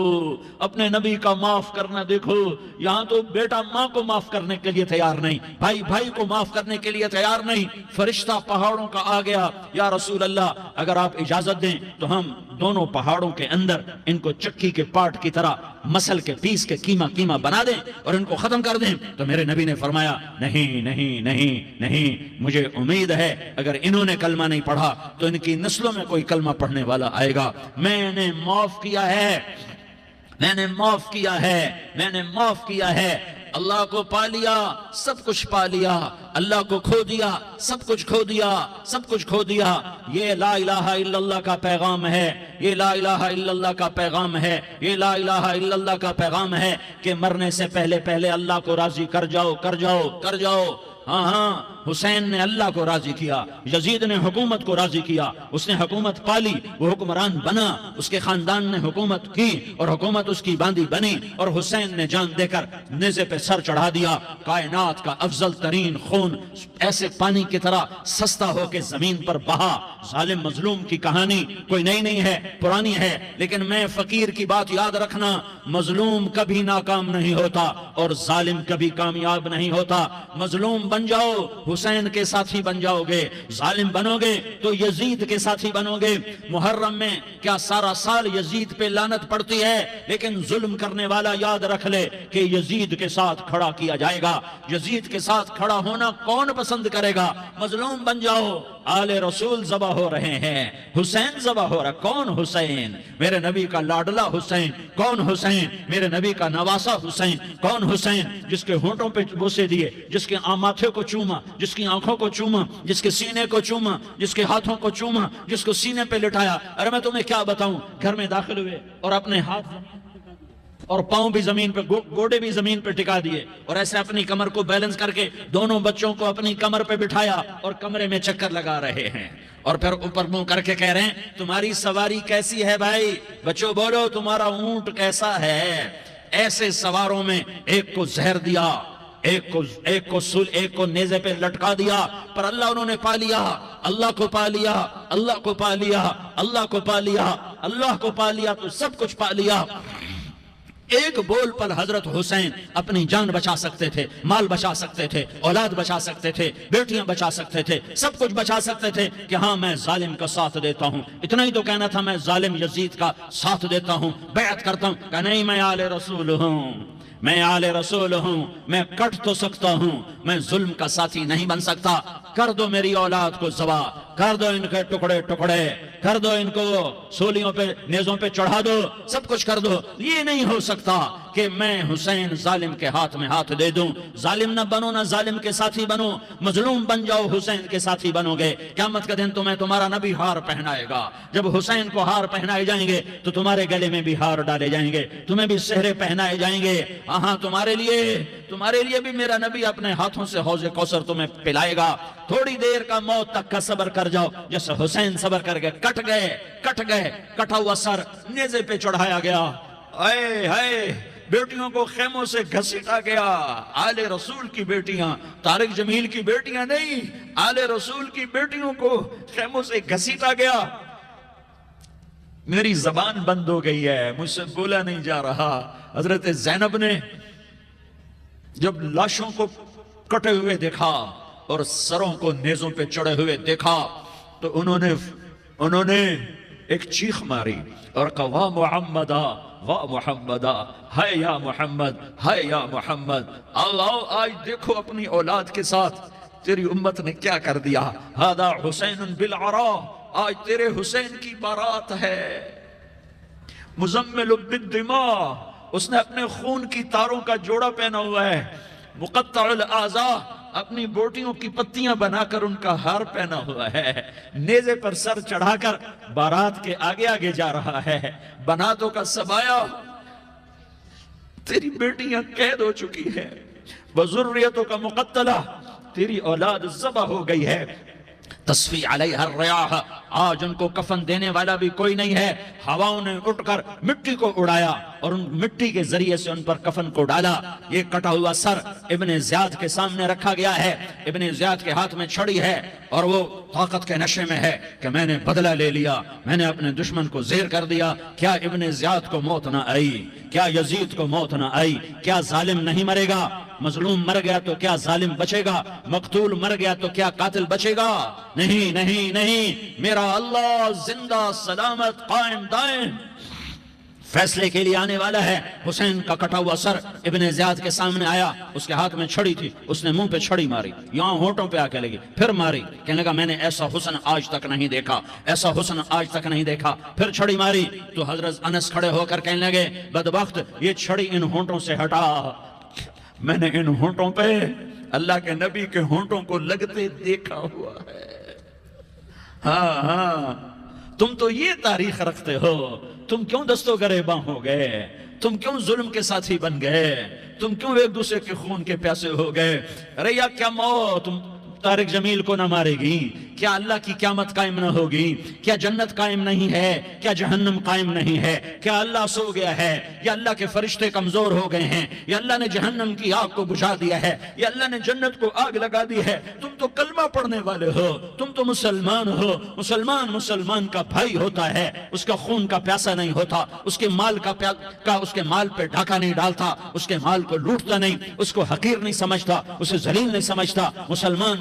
اپنے نبی کا معاف کرنا، دیکھو یہاں تو بیٹا ماں کو معاف کرنے کے لیے تیار نہیں، بھائی کو معاف کرنے کے لیے تیار نہیں۔ فرشتہ پہاڑوں کا آ گیا، یا رسول اللہ اگر آپ اجازت دیں تو ہم دونوں پہاڑوں کے اندر ان کو چکی کے پاٹ کی طرح مسل کے پیس کے کیما بنا دیں اور ان کو ختم کر دیں۔ تو میرے نبی نے فرمایا نہیں، مجھے امید ہے اگر انہوں نے کلمہ نہیں پڑھا تو ان کی نسلوں میں کوئی کلمہ پڑھنے والا آئے گا۔ میں نے معاف کیا ہے، اللہ کو پا لیا، سب کچھ پا لیا، اللہ کو کھو دیا، سب کچھ کھو دیا۔ یہ لا الہ الا اللہ کا پیغام ہے، یہ لا الہ الا اللہ کا پیغام ہے، یہ لا الہ الا اللہ کا پیغام ہے کہ مرنے سے پہلے اللہ کو راضی کر جاؤ۔ ہاں حسین نے اللہ کو راضی کیا، یزید نے حکومت کو راضی کیا، اس نے حکومت پالی، وہ حکمران بنا، اس کے خاندان نے حکومت کی اور حکومت اس کی باندھی بنی، اور حسین نے جان دے کر نیزے پہ سر چڑھا دیا۔ کائنات کا افضل ترین خون ایسے پانی کی طرح سستا ہو کے زمین پر بہا۔ ظالم مظلوم کی کہانی کوئی نئی نہیں ہے، پرانی ہے، لیکن میں فقیر کی بات یاد رکھنا، مظلوم کبھی ناکام نہیں ہوتا اور ظالم کبھی کامیاب نہیں ہوتا۔ مظلوم بن جاؤ، حسین کے ساتھی بن جاؤ گے، ظالم بنو گے تو یزید کے ساتھی بنو گے۔ محرم میں کیا سارا سال یزید پہ لعنت پڑتی ہے، لیکن ظلم کرنے والا یاد رکھ لے کہ یزید کے ساتھ کھڑا کیا جائے گا۔ یزید کے ساتھ کھڑا ہونا کون پسند کرے گا؟ مظلوم بن جاؤ۔ آل رسول ذبح ہو رہے ہیں، حسین ذبح ہو رہا، کون حسین؟ میرے نبی کا لاڈلا حسین۔ کون حسین؟ میرے نبی کا نواسا حسین۔ کون حسین؟ جس کے ہونٹوں پہ بوسے دیے، جس کے ماتھے کو چوما، جس کی آنکھوں کو چوما، جس کے سینے کو چوما، جس کے ہاتھوں کو چوما، جس کو سینے پہ لٹایا۔ ارے میں تمہیں کیا بتاؤں، گھر میں داخل ہوئے اور اپنے ہاتھ اور پاؤں بھی زمین پہ، گوڑے بھی زمین پہ ٹکا دیے، اور ایسے اپنی کمر کو بیلنس کر کے دونوں بچوں کو اپنی کمر پہ بٹھایا اور کمرے میں چکر لگا رہے ہیں، اور پھر اوپر منہ کر کے کہہ رہے ہیں تمہاری سواری کیسی ہے بھائی؟ بچوں بولو تمہارا اونٹ کیسا ہے؟ ایسے سواروں میں ایک کو زہر دیا، ایک کو نیزے پہ لٹکا دیا، پر اللہ انہوں نے پا لیا، اللہ کو پا لیا، اللہ کو پا لیا، اللہ کو پا لیا، اللہ کو پا لیا تو سب کچھ پا لیا۔ ایک بول پر حضرت حسین اپنی جان بچا سکتے تھے، مال بچا سکتے تھے، اولاد بچا سکتے تھے، بیٹیاں بچا سکتے تھے، سب کچھ بچا سکتے تھے کہ ہاں میں ظالم کا ساتھ دیتا ہوں۔ اتنا ہی تو کہنا تھا میں ظالم یزید کا ساتھ دیتا ہوں، بیعت کرتا ہوں، کہ نہیں میں آل رسول ہوں، میں آل رسول ہوں، میں کٹ تو سکتا ہوں، میں ظلم کا ساتھی نہیں بن سکتا۔ کر دو میری اولاد کو ذبح، کر دو ان کے ٹکڑے ٹکڑے، کر دو ان کو سولیوں پہ نیزوں پہ چڑھا دو، سب کچھ کر دو۔ یہ نہیں ہو سکتا کہ میں حسین ظالم کے ہاتھ میں ہاتھ دے دوں۔ ظالم نہ بنو، نہ ظالم کے ساتھی بنو، مظلوم بن جاؤ، حسین کے ساتھی بنو گے۔ قیامت کے دن تمہیں تمہارا نبی ہار پہنائے گا۔ جب حسین کو ہار پہنائے جائیں گے تو تمہارے گلے میں بھی ہار ڈالے جائیں گے، تمہیں بھی سہرے پہنائے جائیں گے۔ ہاں تمہارے لیے بھی میرا نبی اپنے ہاتھوں سے حوض کوثر تمہیں پلائے گا۔ تھوڑی دیر کا موت تک کا صبر کر جاؤ، جیسے حسین صبر کر گئے، کٹ گئے، کٹا ہوا سر نیزے پہ چڑھایا گیا، اے ہائے بیٹیوں کو خیموں سے گھسیٹا گیا۔ آل رسول کی بیٹیاں، طارق جمیل کی بیٹیاں نہیں، آل رسول کی بیٹیوں کو خیموں سے گھسیٹا گیا۔ میری زبان بند ہو گئی ہے، مجھ سے بولا نہیں جا رہا۔ حضرت زینب نے جب لاشوں کو کٹے ہوئے دیکھا اور سروں کو نیزوں پہ چڑھے ہوئے دیکھا تو انہوں نے ایک چیخ ماری اور کہا واہ محمدہ، واہ محمدہ، ہائے یا محمد، ہائے یا محمد۔ اللہ آج دیکھو اپنی اولاد کے ساتھ تیری امت نے کیا کر دیا۔ ہذا حسین بالعراء، آج تیرے حسین کی بارات ہے۔ مزمل بالدماء، اس نے اپنے خون کی تاروں کا جوڑا پہنا ہوا ہے۔ مقطع الاعضاء، اپنی بوٹیوں کی پتیاں بنا کر ان کا ہار پہنا ہوا ہے۔ نیزے پر سر چڑھا کر بارات کے آگے آگے جا رہا ہے۔ بناتوں کا سبایا، تیری بیٹیاں قید ہو چکی ہیں، وذریتوں کا مقتلہ، تیری اولاد ذبح ہو گئی ہے۔ تصفی علیہ الریاح، آج ان کو کفن دینے والا بھی کوئی نہیں ہے۔ ہواؤں نے اٹھ کر مٹی کو اڑایا اور ان مٹی کے ذریعے سے ان پر کفن کو ڈالا۔ یہ کٹا ہوا سر ابن زیاد کے سامنے رکھا گیا ہے۔ ابن زیاد کے ہاتھ میں چھڑی ہے اور وہ طاقت کے نشے میں ہے کہ میں نے بدلہ لے لیا، میں نے اپنے دشمن کو زیر کر دیا۔ کیا ابن زیاد کو موت نہ آئی؟ کیا یزید کو موت نہ آئی؟ کیا ظالم نہیں مرے گا؟ مظلوم مر گیا تو کیا ظالم بچے گا؟ مقتول مر گیا تو کیا قاتل بچے گا؟ نہیں نہیں نہیں، میرا اللہ زندہ سلامت قائم دائم فیصلے کے لیے آنے والا ہے۔ حسین کا کٹا ہوا سر ابن زیاد کے سامنے آیا، اس کے ہاتھ میں چھڑی تھی، اس نے منہ پہ چھڑی ماری، یہاں ہونٹوں پہ آ کے لگی، پھر ماری، کہنے لگا میں نے ایسا حسن آج تک نہیں دیکھا، ایسا حسن آج تک نہیں دیکھا، پھر چھڑی ماری تو حضرت انس کھڑے ہو کر کہنے لگے بدبخت یہ چھڑی ان ہونٹوں سے ہٹا، میں نے ان ہونٹوں پہ اللہ کے نبی کے ہونٹوں کو لگتے دیکھا ہوا ہے۔ ہاں تم تو یہ تاریخ رکھتے ہو، تم کیوں دستوں گریباں ہو گئے؟ تم کیوں ظلم کے ساتھی بن گئے؟ تم کیوں ایک دوسرے کے خون کے پیاسے ہو گئے؟ ارے یا کیا موت طارق جمیل کو نہ مارے گی؟ کیا اللہ کی قیامت قائم نہ ہوگی؟ کیا جنت قائم نہیں ہے؟ کیا جہنم قائم نہیں ہے؟ کیا اللہ سو گیا ہے؟ یا اللہ کے فرشتے کمزور ہو گئے ہیں؟ یا اللہ نے جہنم کی آگ کو بجھا دیا ہے؟ یا اللہ نے جنت کو آگ لگا دی ہے؟ تم تو کلمہ پڑھنے والے ہو، تم تو مسلمان ہو۔ مسلمان کا بھائی ہوتا ہے، اس کا خون کا پیاسا نہیں ہوتا، اس کے مال اس کے مال پہ ڈھاکہ نہیں ڈالتا، اس کے مال کو لوٹتا نہیں، اس کو حقیر نہیں سمجھتا، اسے ذلیل نہیں سمجھتا۔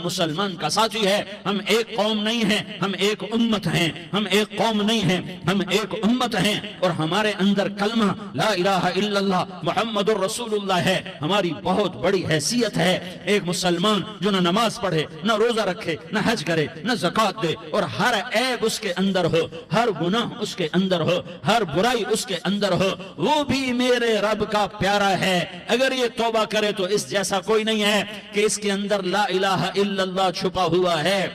مسلمان کا ساتھی ہے۔ ہم ایک قوم نہیں ہیں، ہم ایک امت ہیں، ہم ایک قوم نہیں ہیں، ہم ایک امت ہیں، اور ہمارے اندر کلمہ لا الہ الا اللہ محمد الرسول اللہ ہے، ہماری بہت بڑی حیثیت ہے۔ ایک مسلمان جو نہ نماز پڑھے، نہ روزہ رکھے، نہ حج کرے، نہ زکوٰۃ دے، اور ہر عیب اس کے اندر ہو، ہر گناہ اس کے اندر ہو، ہر برائی اس کے اندر ہو، وہ بھی میرے رب کا پیارا ہے۔ اگر یہ توبہ کرے تو اس جیسا کوئی نہیں ہے کہ اس کے اندر لا الہ الا اللہ چھپا ہوا ہے۔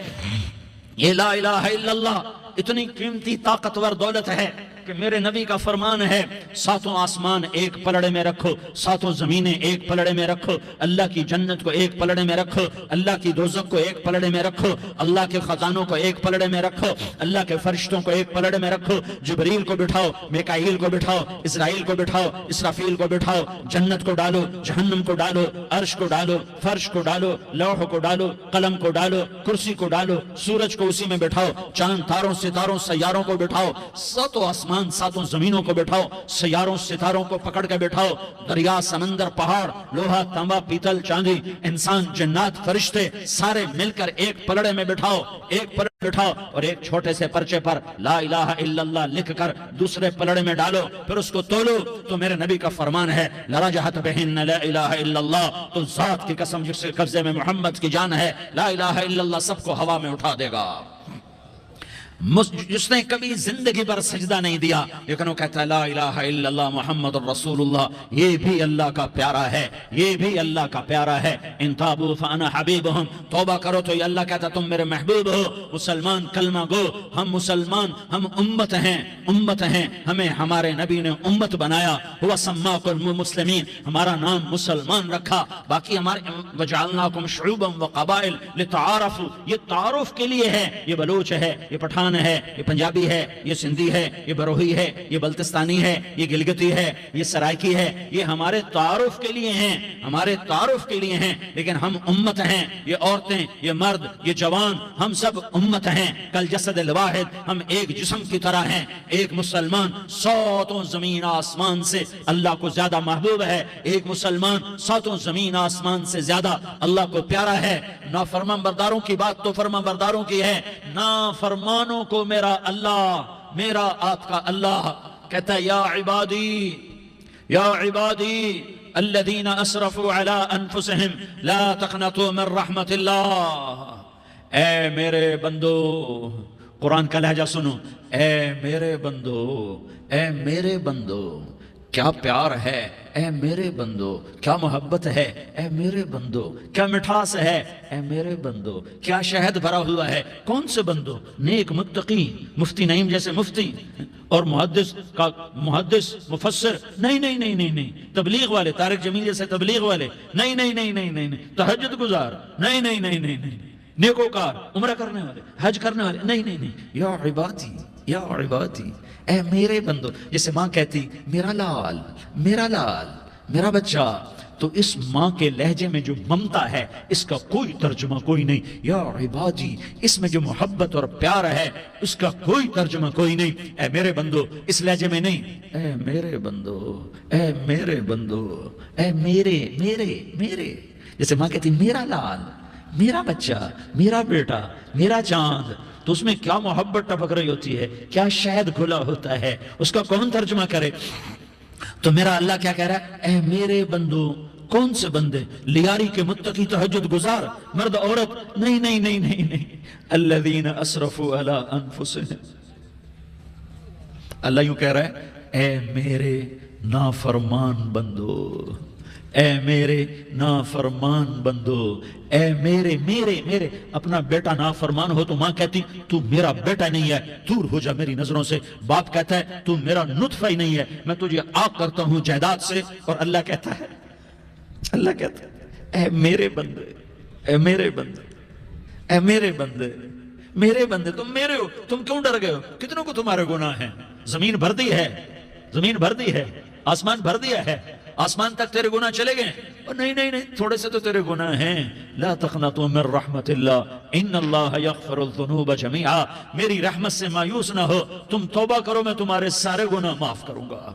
یہ لا الہ الا اللہ اتنی قیمتی طاقتور دولت ہے کہ میرے نبی کا فرمان ہے ساتوں آسمان ایک پلڑے میں رکھو، ساتوں زمینیں ایک پلڑے میں رکھو، اللہ کی جنت کو ایک پلڑے میں رکھو، اللہ کی دوزخ کو ایک پلڑے میں رکھو، اللہ کے خزانوں کو ایک پلڑے میں رکھو، اللہ کے فرشتوں کو ایک پلڑے میں رکھو، جبریل کو بٹھاؤ، میکائیل کو بٹھاؤ، اسرائیل کو بٹھاؤ، اسرافیل کو بٹھاؤ، جنت کو ڈالو، جہنم کو ڈالو، عرش کو ڈالو، فرش کو ڈالو، لوح کو ڈالو، قلم کو ڈالو، کرسی کو ڈالو، سورج کو اسی میں بٹھاؤ، چاند تاروں ستاروں سیاروں کو بٹھاؤ، ساتوں آسمان آسمان ساتوں زمینوں کو بٹھاؤ، سیاروں ستاروں کو پکڑ کے بٹھاؤ، دریا سمندر پہاڑ لوہا تانبا پیتل چاندی انسان جنات فرشتے سارے مل کر ایک پلڑے میں بٹھاؤ، ایک پلڑے بٹھاؤ اور ایک چھوٹے سے پرچے پر لا الہ الا اللہ لکھ کر دوسرے پلڑے میں ڈالو، پھر اس کو تولو تو میرے نبی کا فرمان ہے لرجحت بہن لا الہ الا اللہ، تو ذات کی قسم جس کے قبضے میں محمد کی جان ہے لا الہ الا اللہ سب کو ہوا میں اٹھا دے گا۔ جس نے کبھی زندگی پر سجدہ نہیں دیا لیکن وہ کہتا ہے لا الہ الا اللہ محمد الرسول اللہ، یہ بھی اللہ کا پیارا ہے، یہ بھی اللہ کا پیارا ہے۔ ان تابوا فانا حبیبہم، توبہ کرو تو یہ اللہ کہتا ہے تم میرے محبوب ہو۔ مسلمان کلمہ گو، ہم مسلمان، ہم امت ہیں، ہمیں ہمارے نبی نے امت بنایا، ہوا سماکم المسلمین، ہمارا نام مسلمان رکھا، باقی ہمارے وجعلناکم شعوبا وقبائل لتعارفوا، یہ تعارف کے لیے ہے، یہ بلوچ ہے، یہ پٹھان ہے، یہ پنجابی ہے، یہ سندھی ہے، یہ بروہی ہے، یہ بلتستانی ہے، یہ گلگتی ہے، یہ سرائکی ہے، یہ ہمارے تعارف کے لیے ہیں، ہمارے تعارف کے لیے ہیں، لیکن ہم امت ہیں، یہ عورتیں، یہ مرد، یہ جوان، ہم سب امت ہیں، کل جسد الواحد، ہم ایک جسم کی طرح ہیں۔ ایک مسلمان ساتوں زمین آسمان سے اللہ کو زیادہ محبوب ہے، ایک مسلمان ساتوں زمین آسمان سے زیادہ اللہ کو پیارا ہے۔ نافرمان برداروں کی بات تو فرمان برداروں کی ہے، نافرمانوں کو میرا اللہ، میرا آپ کا اللہ کہتا ہے یا عبادی الذین اسرفوا علی انفسہم لا تقنطوا من رحمت اللہ، اے میرے بندو، قرآن کا لہجہ سنو، اے میرے بندو، اے میرے بندو، کیا پیار ہے، اے میرے بندو، کیا محبت ہے، اے میرے بندو، کیا مٹھاس ہے، اے میرے بندو، کیا شہد بھرا ہوا ہے۔ کون سے بندو؟ نیک متقی، مفتی نعیم جیسے مفتی اور محدث مفسر، نہیں، تبلیغ والے، طارق جمیل جیسے تبلیغ والے، نہیں، تہجد گزار، نہیں، نیکوکار، عمرہ کرنے والے، حج کرنے والے، نہیں، یا عبادی، اے میرے بندو، جیسے ماں کہتی میرا لال، میرا بچہ، تو اس ماں کے لہجے میں جو ممتا ہے اس کا کوئی ترجمہ کوئی نہیں۔ یا عبادی، اس میں جو محبت اور پیار ہے اس کا کوئی ترجمہ کوئی نہیں۔ اے میرے بندو، اس لہجے میں نہیں، اے میرے بندو، اے میرے بندو، اے میرے، جیسے ماں کہتی میرا لال، میرا بچہ، میرا بیٹا، میرا چاند، تو اس میں کیا محبت ٹپک رہی ہوتی ہے، کیا شہد کھلا ہوتا ہے، اس کا کون ترجمہ کرے؟ تو میرا اللہ کیا کہہ رہا ہے، اے میرے بندو، کون سے بندے؟ لیاری کے متقی، تہجد گزار، مرد عورت، نہیں، الذین اسرفوا علی انفسہم، اللہ یوں کہہ رہا ہے اے میرے نافرمان بندو، اے میرے نافرمان بندو، اے میرے اپنا بیٹا نافرمان ہو تو ماں کہتی تو میرا بیٹا نہیں ہے، دور ہو جا میری نظروں سے۔ باپ کہتا ہے تو میرا نطفہ ہی نہیں ہے، میں تجھے آگ کرتا ہوں جائیداد سے۔ اور اللہ کہتا ہے اے میرے بندے، اے میرے بندے، اے میرے بندے، میرے بندے، تم میرے ہو، تم کیوں ڈر گئے ہو؟ کتنوں کو تمہارے گناہ ہیں؟ زمین بھر دی ہے، آسمان بھر دیا ہے، آسمان تک تیرے گناہ چلے گئے؟ اور نہیں، تھوڑے سے تو تیرے گناہ ہیں۔ لا تقنطوا من رحمت اللہ ان اللہ یغفر الذنوب جميعا، میری رحمت سے مایوس نہ ہو، تم توبہ کرو میں تمہارے سارے گناہ معاف کروں گا۔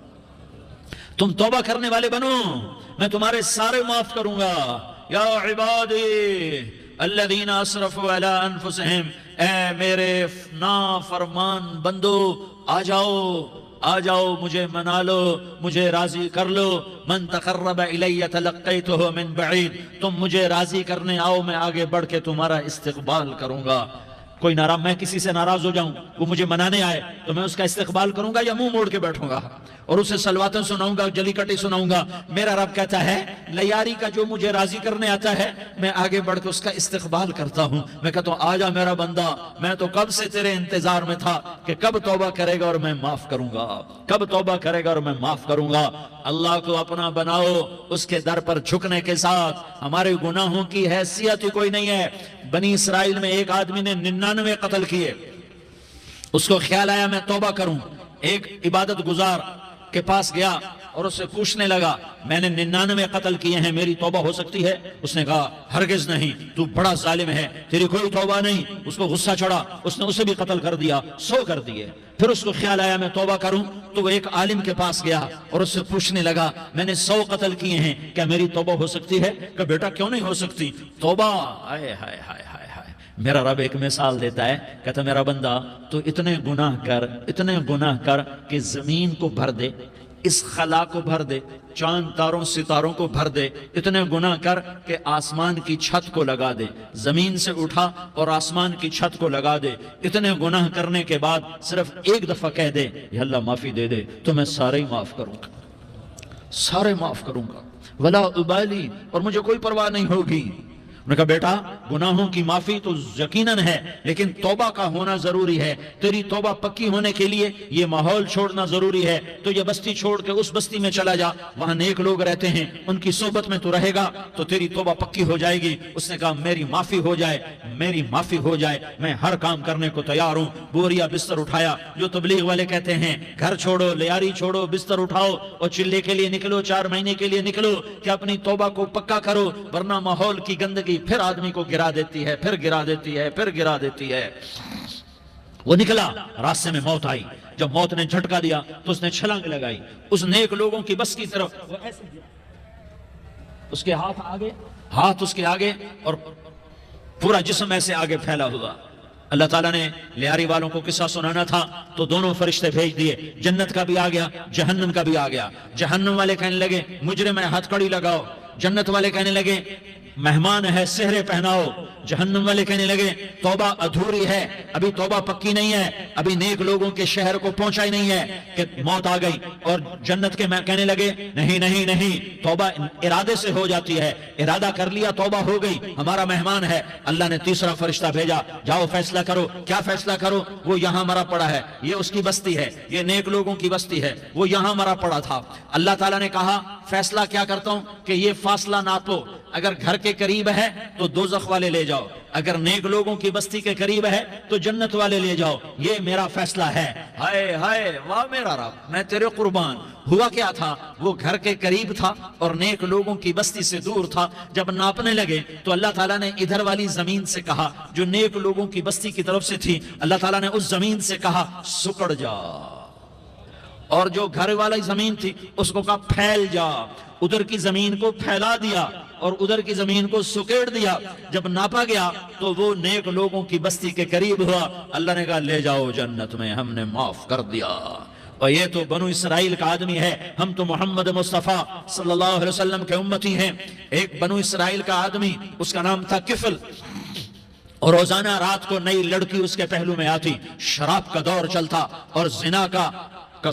تم توبہ کرنے والے بنو، میں تمہارے سارے معاف کروں گا۔ یا عبادی الذین اسرفوا علی انفسہم، اے میرے نافرمان بندو، آ جاؤ مجھے منا لو، مجھے راضی کر لو۔ من تقرب الی تلقیتہ من بعید، تم مجھے راضی کرنے آؤ، میں آگے بڑھ کے تمہارا استقبال کروں گا۔ کوئی ناراض، میں کسی سے ناراض ہو جاؤں، وہ مجھے منانے آئے تو میں اس کا استقبال کروں گا یا منہ موڑ کے بیٹھوں گا اور اسے سلواتیں سناؤں گا، جلی کٹی سناؤں گا؟ میرا رب کہتا ہے لیاری کا جو مجھے راضی کرنے آتا ہے میں آگے بڑھ کے اس کا استقبال کرتا ہوں۔ میں کہتا ہوں آجا میرا بندہ، میں تو کب سے تیرے انتظار میں تھا کہ کب توبہ کرے گا اور میں معاف کروں گا، کب توبہ کرے گا اور میں معاف کروں گا۔ اللہ کو اپنا بناؤ، اس کے در پر جھکنے کے ساتھ۔ ہمارے گناہوں کی حیثیت ہی کوئی نہیں ہے۔ بنی اسرائیل میں ایک آدمی نے 99 قتل کیے، اس کو خیال آیا میں توبہ کروں، ایک عبادت گزار کے پاس گیا، اور اس سے پوچھنے لگا میں نے 99 قتل کیے ہیں، میری توبہ ہو سکتی ہے؟ اس نے کہا ہرگز نہیں، تو بڑا ظالم ہے، تیری کوئی توبہ نہیں۔ اس کو غصہ چڑھا، اس نے اسے بھی قتل کر دیا، 100 کر دیے۔ پھر اس کو خیال آیا میں توبہ کروں، تو وہ ایک عالم کے پاس گیا اور اس سے پوچھنے لگا میں نے 100 قتل کیے ہیں، کیا میری توبہ ہو سکتی ہے؟ کہ بیٹا کیوں نہیں ہو سکتی توبہ؟ ہائے ہائے ہائے ہائے ہائے، میرا رب ایک مثال دیتا ہے، کہتا میرا بندہ تو اتنے گناہ کر کہ زمین کو بھر دے، اس خلا کو بھر دے، چاند تاروں ستاروں کو بھر دے، اتنے گناہ کر کہ آسمان کی چھت کو لگا دے، زمین سے اٹھا اور آسمان کی چھت کو لگا دے، اتنے گناہ کرنے کے بعد صرف ایک دفعہ کہہ دے یا اللہ معافی دے دے تو میں سارے ہی معاف کروں گا، سارے معاف کروں گا، ولا ابالی، اور مجھے کوئی پرواہ نہیں ہوگی۔ انہوں نے کہا بیٹا گناہوں کی معافی تو یقیناً ہے، لیکن توبہ کا ہونا ضروری ہے، تیری توبہ پکی ہونے کے لیے یہ ماحول چھوڑنا ضروری ہے، تو یہ بستی چھوڑ کے اس بستی میں چلا جا، وہاں نیک لوگ رہتے ہیں، ان کی صحبت میں تو رہے گا تو تیری توبہ پکی ہو جائے گی۔ اس نے کہا میری معافی ہو جائے، میری معافی ہو جائے، میں ہر کام کرنے کو تیار ہوں۔ بوریا بستر اٹھایا، جو تبلیغ والے کہتے ہیں گھر چھوڑو، لیاری چھوڑو، بستر اٹھاؤ اور چلے کے لیے نکلو، 4 مہینے کے لیے نکلو کہ اپنی توبہ کو پکا کرو، ورنہ ماحول کی گندگی پھر آدمی کو گرا دیتی ہے، پھر گرا دیتی ہے۔ وہ نکلا، راستے میں موت آئی، جب موت نے جھٹکا دیا تو اس نے چھلانگ لگائی اس نیک لوگوں کی بس کی طرف، وہ ایسے اس کے ہاتھ اس کے آگے اور پورا جسم ایسے آگے پھیلا ہوا۔ اللہ تعالیٰ نے لیاری والوں کو قصہ سنانا تھا تو دونوں فرشتے بھیج دیے، جنت کا بھی آ گیا، جہنم کا بھی آ گیا۔ جہنم والے کہنے لگے مجرم ہے ہتھ کڑی لگاؤ، جنت والے کہنے لگے مہمان ہے سہرے پہناؤ، جہنم والے کہنے لگے توبہ ادھوری ہے، ابھی توبہ پکی نہیں ہے، ابھی نیک لوگوں کے شہر کو پہنچا ہی نہیں ہے کہ موت آ گئی۔ اور جنت کے کہنے لگے نہیں، توبہ ارادے سے ہو جاتی ہے، ارادہ کر لیا توبہ ہو گئی، ہمارا مہمان ہے۔ اللہ نے تیسرا فرشتہ بھیجا، جاؤ فیصلہ کرو، کیا فیصلہ کرو؟ وہ یہاں مرا پڑا ہے، یہ اس کی بستی ہے، یہ نیک لوگوں کی بستی ہے، وہ یہاں مرا پڑا تھا۔ اللہ تعالیٰ نے کہا فیصلہ کیا کرتا ہوں کہ یہ فاصلہ ناپو، اگر گھر کے قریب ہے تو دوزخ والے لے جاؤ، اگر نیک لوگوں کی بستی کے قریب ہے تو جنت والے لے جاؤ، یہ میرا فیصلہ ہے۔ ہائے ہائے واہ میرا رب، میں تیرے قربان۔ ہوا کیا تھا؟ وہ گھر کے قریب تھا اور نیک لوگوں کی بستی سے دور تھا۔ جب ناپنے لگے تو اللہ تعالیٰ نے ادھر والی زمین سے کہا جو نیک لوگوں کی بستی کی طرف سے تھی، اللہ تعالیٰ نے اس زمین سے کہا سکڑ جا، اور جو گھر والی زمین تھی اس کو کہا پھیل جا، ادھر کی زمین کو پھیلا دیا اور ادھر کی زمین کو سکیڑ دیا۔ جب ناپا گیا تو وہ نیک لوگوں کی بستی کے قریب ہوا، اللہ نے کہا لے جاؤ جنت میں، ہم نے معاف کر دیا۔ اور یہ تو بنو اسرائیل کا آدمی ہے، ہم تو محمد مصطفیٰ صلی اللہ علیہ وسلم کے امتی ہیں۔ ایک بنو اسرائیل کا آدمی، اس کا نام تھا کفل، اور روزانہ رات کو نئی لڑکی اس کے پہلو میں آتی، شراب کا دور چلتا اور زنا کا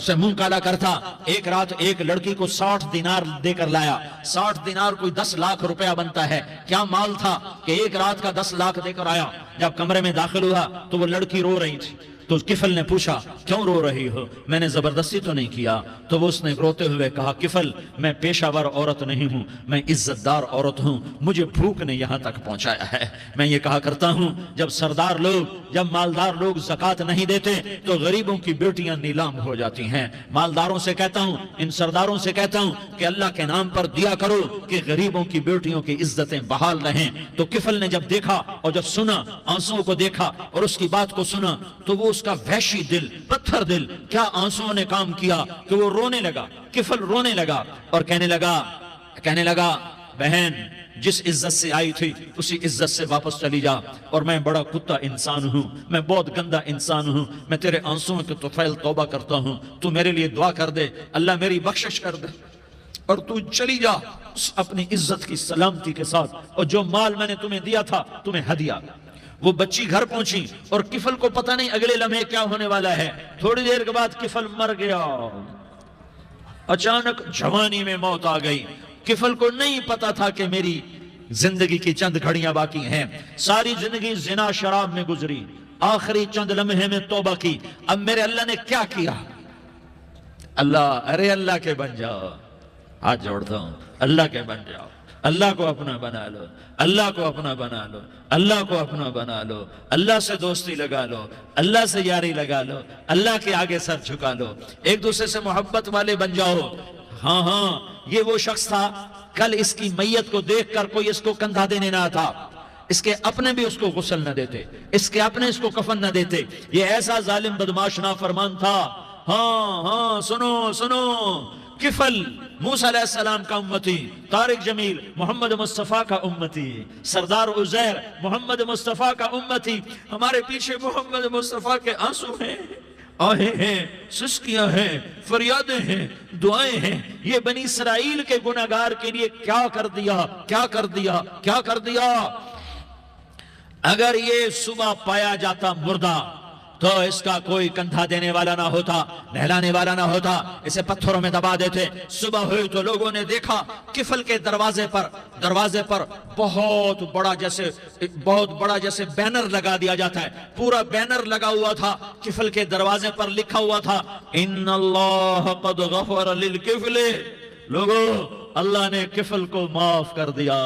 سے منہ کالا کرتا۔ ایک رات ایک لڑکی کو 60 دینار دے کر لایا، 60 دینار کوئی 10 لاکھ روپیہ بنتا ہے۔ کیا مال تھا کہ ایک رات کا 10 لاکھ دے کر آیا۔ جب کمرے میں داخل ہوا تو وہ لڑکی رو رہی تھی، تو کفل نے پوچھا کیوں رو رہی ہو؟ میں نے زبردستی تو نہیں کیا۔ تو وہ اس نے روتے ہوئے کہا کفل میں پیشہ ور عورت نہیں ہوں، میں عزت دار عورت ہوں، مجھے بھوک نے یہاں تک پہنچایا ہے۔ میں یہ کہا کرتا ہوں جب سردار لوگ، جب مالدار لوگ زکوٰۃ نہیں دیتے تو غریبوں کی بیٹیاں نیلام ہو جاتی ہیں۔ مالداروں سے کہتا ہوں، ان سرداروں سے کہتا ہوں کہ اللہ کے نام پر دیا کرو کہ غریبوں کی بیٹیوں کی عزتیں بحال رہیں۔ تو کفل نے جب دیکھا اور جب سنا، آنسوؤں کو دیکھا اور اس کی بات کو سنا، تو وہ اس کا وحشی دل، پتھر دل، کیا آنسوؤں نے کام کیا کہ وہ رونے لگا۔ کفل رونے لگا اور کہنے لگا بہن جس عزت سے آئی تھی اسی عزت سے واپس چلی جا، اور میں بڑا کتا انسان ہوں، میں بہت گندا انسان ہوں، میں تیرے آنسوؤں کے طفیل توبہ کرتا ہوں، تو میرے لیے دعا کر دے، اللہ میری بخشش کر دے، اور تو چلی جا اپنی عزت کی سلامتی کے ساتھ، اور جو مال میں نے تمہیں دیا تھا تمہیں ہدیہ۔ وہ بچی گھر پہنچی اور کفل کو پتہ نہیں اگلے لمحے کیا ہونے والا ہے۔ تھوڑی دیر کے بعد کفل مر گیا، اچانک جوانی میں موت آ گئی۔ کفل کو نہیں پتا تھا کہ میری زندگی کی چند گھڑیاں باقی ہیں، ساری زندگی زنا شراب میں گزری، آخری چند لمحے میں توبہ کی۔ اب میرے اللہ نے کیا کیا؟ اللہ کے بن جاؤ، ہاتھ جوڑتا ہوں، اللہ کے بن جاؤ، اللہ کو اپنا بنا لو، اللہ کو اپنا بنا لو، اللہ کو اپنا بنا لو، اللہ سے دوستی لگا لو، اللہ سے یاری لگا لو، اللہ کے آگے سر جھکا لو، ایک دوسرے سے محبت والے بن جاؤ، ہاں ہاں یہ وہ شخص تھا کل اس کی میت کو دیکھ کر کوئی اس کو کندھا دینے نہ تھا، اس کے اپنے بھی اس کو غسل نہ دیتے، اس کے اپنے اس کو کفن نہ دیتے، یہ ایسا ظالم بدماش نافرمان تھا۔ ہاں ہاں سنو سنو، کفل موسیٰ علیہ السلام کا امتی، طارق جمیل محمد مصطفیٰ کا امتی، سردار عزیر محمد مصطفیٰ کا امتی، ہمارے پیچھے محمد مصطفیٰ کے آنسو ہیں، آہیں ہیں، سسکیاں ہیں، فریادیں ہیں، دعائیں ہیں۔ یہ بنی اسرائیل کے گناہگار کے لیے کیا کر دیا، کیا کر دیا، کیا کر دیا۔ اگر یہ صبح پایا جاتا مردہ تو اس کا کوئی کندھا دینے والا نہ ہوتا، نہلانے والا نہ ہوتا، اسے پتھروں میں دبا دیتے۔ صبح ہوئی تو لوگوں نے دیکھا کفل کے دروازے پر بہت بڑا جیسے بینر لگا دیا جاتا ہے، پورا بینر لگا ہوا تھا، کفل کے دروازے پر لکھا ہوا تھا ان اللہ قد غفر للکفل، لوگو اللہ نے کفل کو معاف کر دیا۔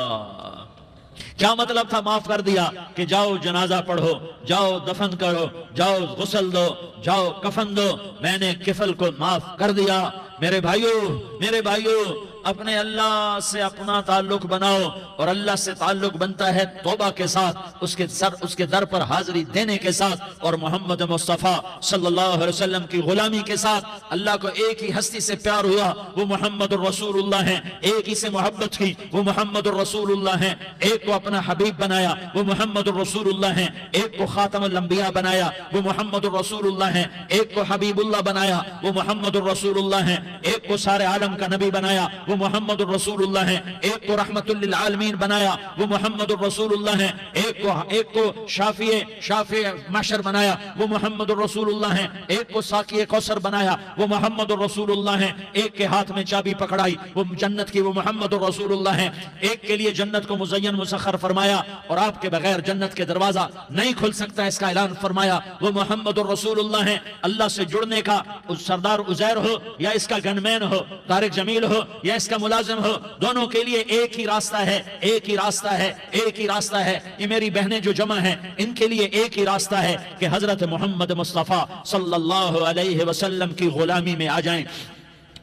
کیا مطلب تھا معاف کر دیا؟ کہ جاؤ جنازہ پڑھو، جاؤ دفن کرو، جاؤ غسل دو، جاؤ کفن دو، میں نے کفل کو معاف کر دیا۔ میرے بھائیو اپنے اللہ سے اپنا تعلق بناؤ، اور اللہ سے تعلق بنتا ہے توبہ کے ساتھ، اس کے در پر حاضری دینے کے ساتھ، اور محمد مصطفیٰ صلی اللہ علیہ وسلم کی غلامی کے ساتھ۔ اللہ کو ایک ہی ہستی سے پیار ہوا، وہ محمد الرسول اللہ ہیں، ایک ہی سے محبت کی، وہ محمد الرسول اللہ ہیں، ایک کو اپنا حبیب بنایا، وہ محمد الرسول اللہ ہیں، ایک کو خاتم الانبیاء بنایا، وہ محمد الرسول اللہ ہیں، ایک کو حبیب اللہ بنایا، وہ محمد الرسول اللہ ہیں، ایک کو سارے عالم کا نبی بنایا، وہ محمد الرسول اللہ ہیں، ایک کو رحمت للعالمین بنایا، وہ محمد الرسول اللہ ہیں، ایک کو شافع محشر بنایا، وہ محمد الرسول اللہ ہیں، ایک کو ساقی کوثر بنایا، وہ محمد الرسول اللہ ہیں، ایک کے ہاتھ میں چابی پکڑائی وہ جنت کی، وہ محمد الرسول اللہ ہیں، ایک کے لیے جنت کو مزین مسخر فرمایا اور آپ کے بغیر جنت کے دروازہ نہیں کھل سکتا اس کا اعلان فرمایا، وہ محمد الرسول اللہ ہیں۔ اللہ سے جڑنے کا سردار عزیر ہو یا اس کا گنمین ہو، طارق جمیل ہو یا اس کا ملازم ہو، دونوں کے لیے ایک ہی راستہ ہے، ایک ہی راستہ ہے، ایک ہی راستہ ہے۔ یہ میری بہنیں جو جمع ہیں ان کے لیے ایک ہی راستہ ہے کہ حضرت محمد مصطفیٰ صلی اللہ علیہ وسلم کی غلامی میں آ جائیں،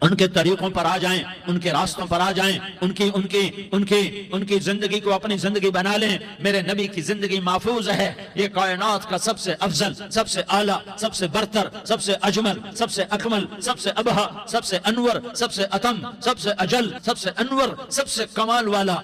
ان کے طریقوں پر آ جائیں، ان کے راستوں پر آ جائیں، ان کی زندگی کو اپنی زندگی بنا لیں۔ میرے نبی کی زندگی محفوظ ہے، یہ کائنات کا سب سے افضل، سب سے اعلیٰ، سب سے برتر، سب سے اجمل، سب سے اکمل، سب سے ابہا، سب سے انور، سب سے اتم، سب سے اجل، سب سے انور، سب سے کمال والا،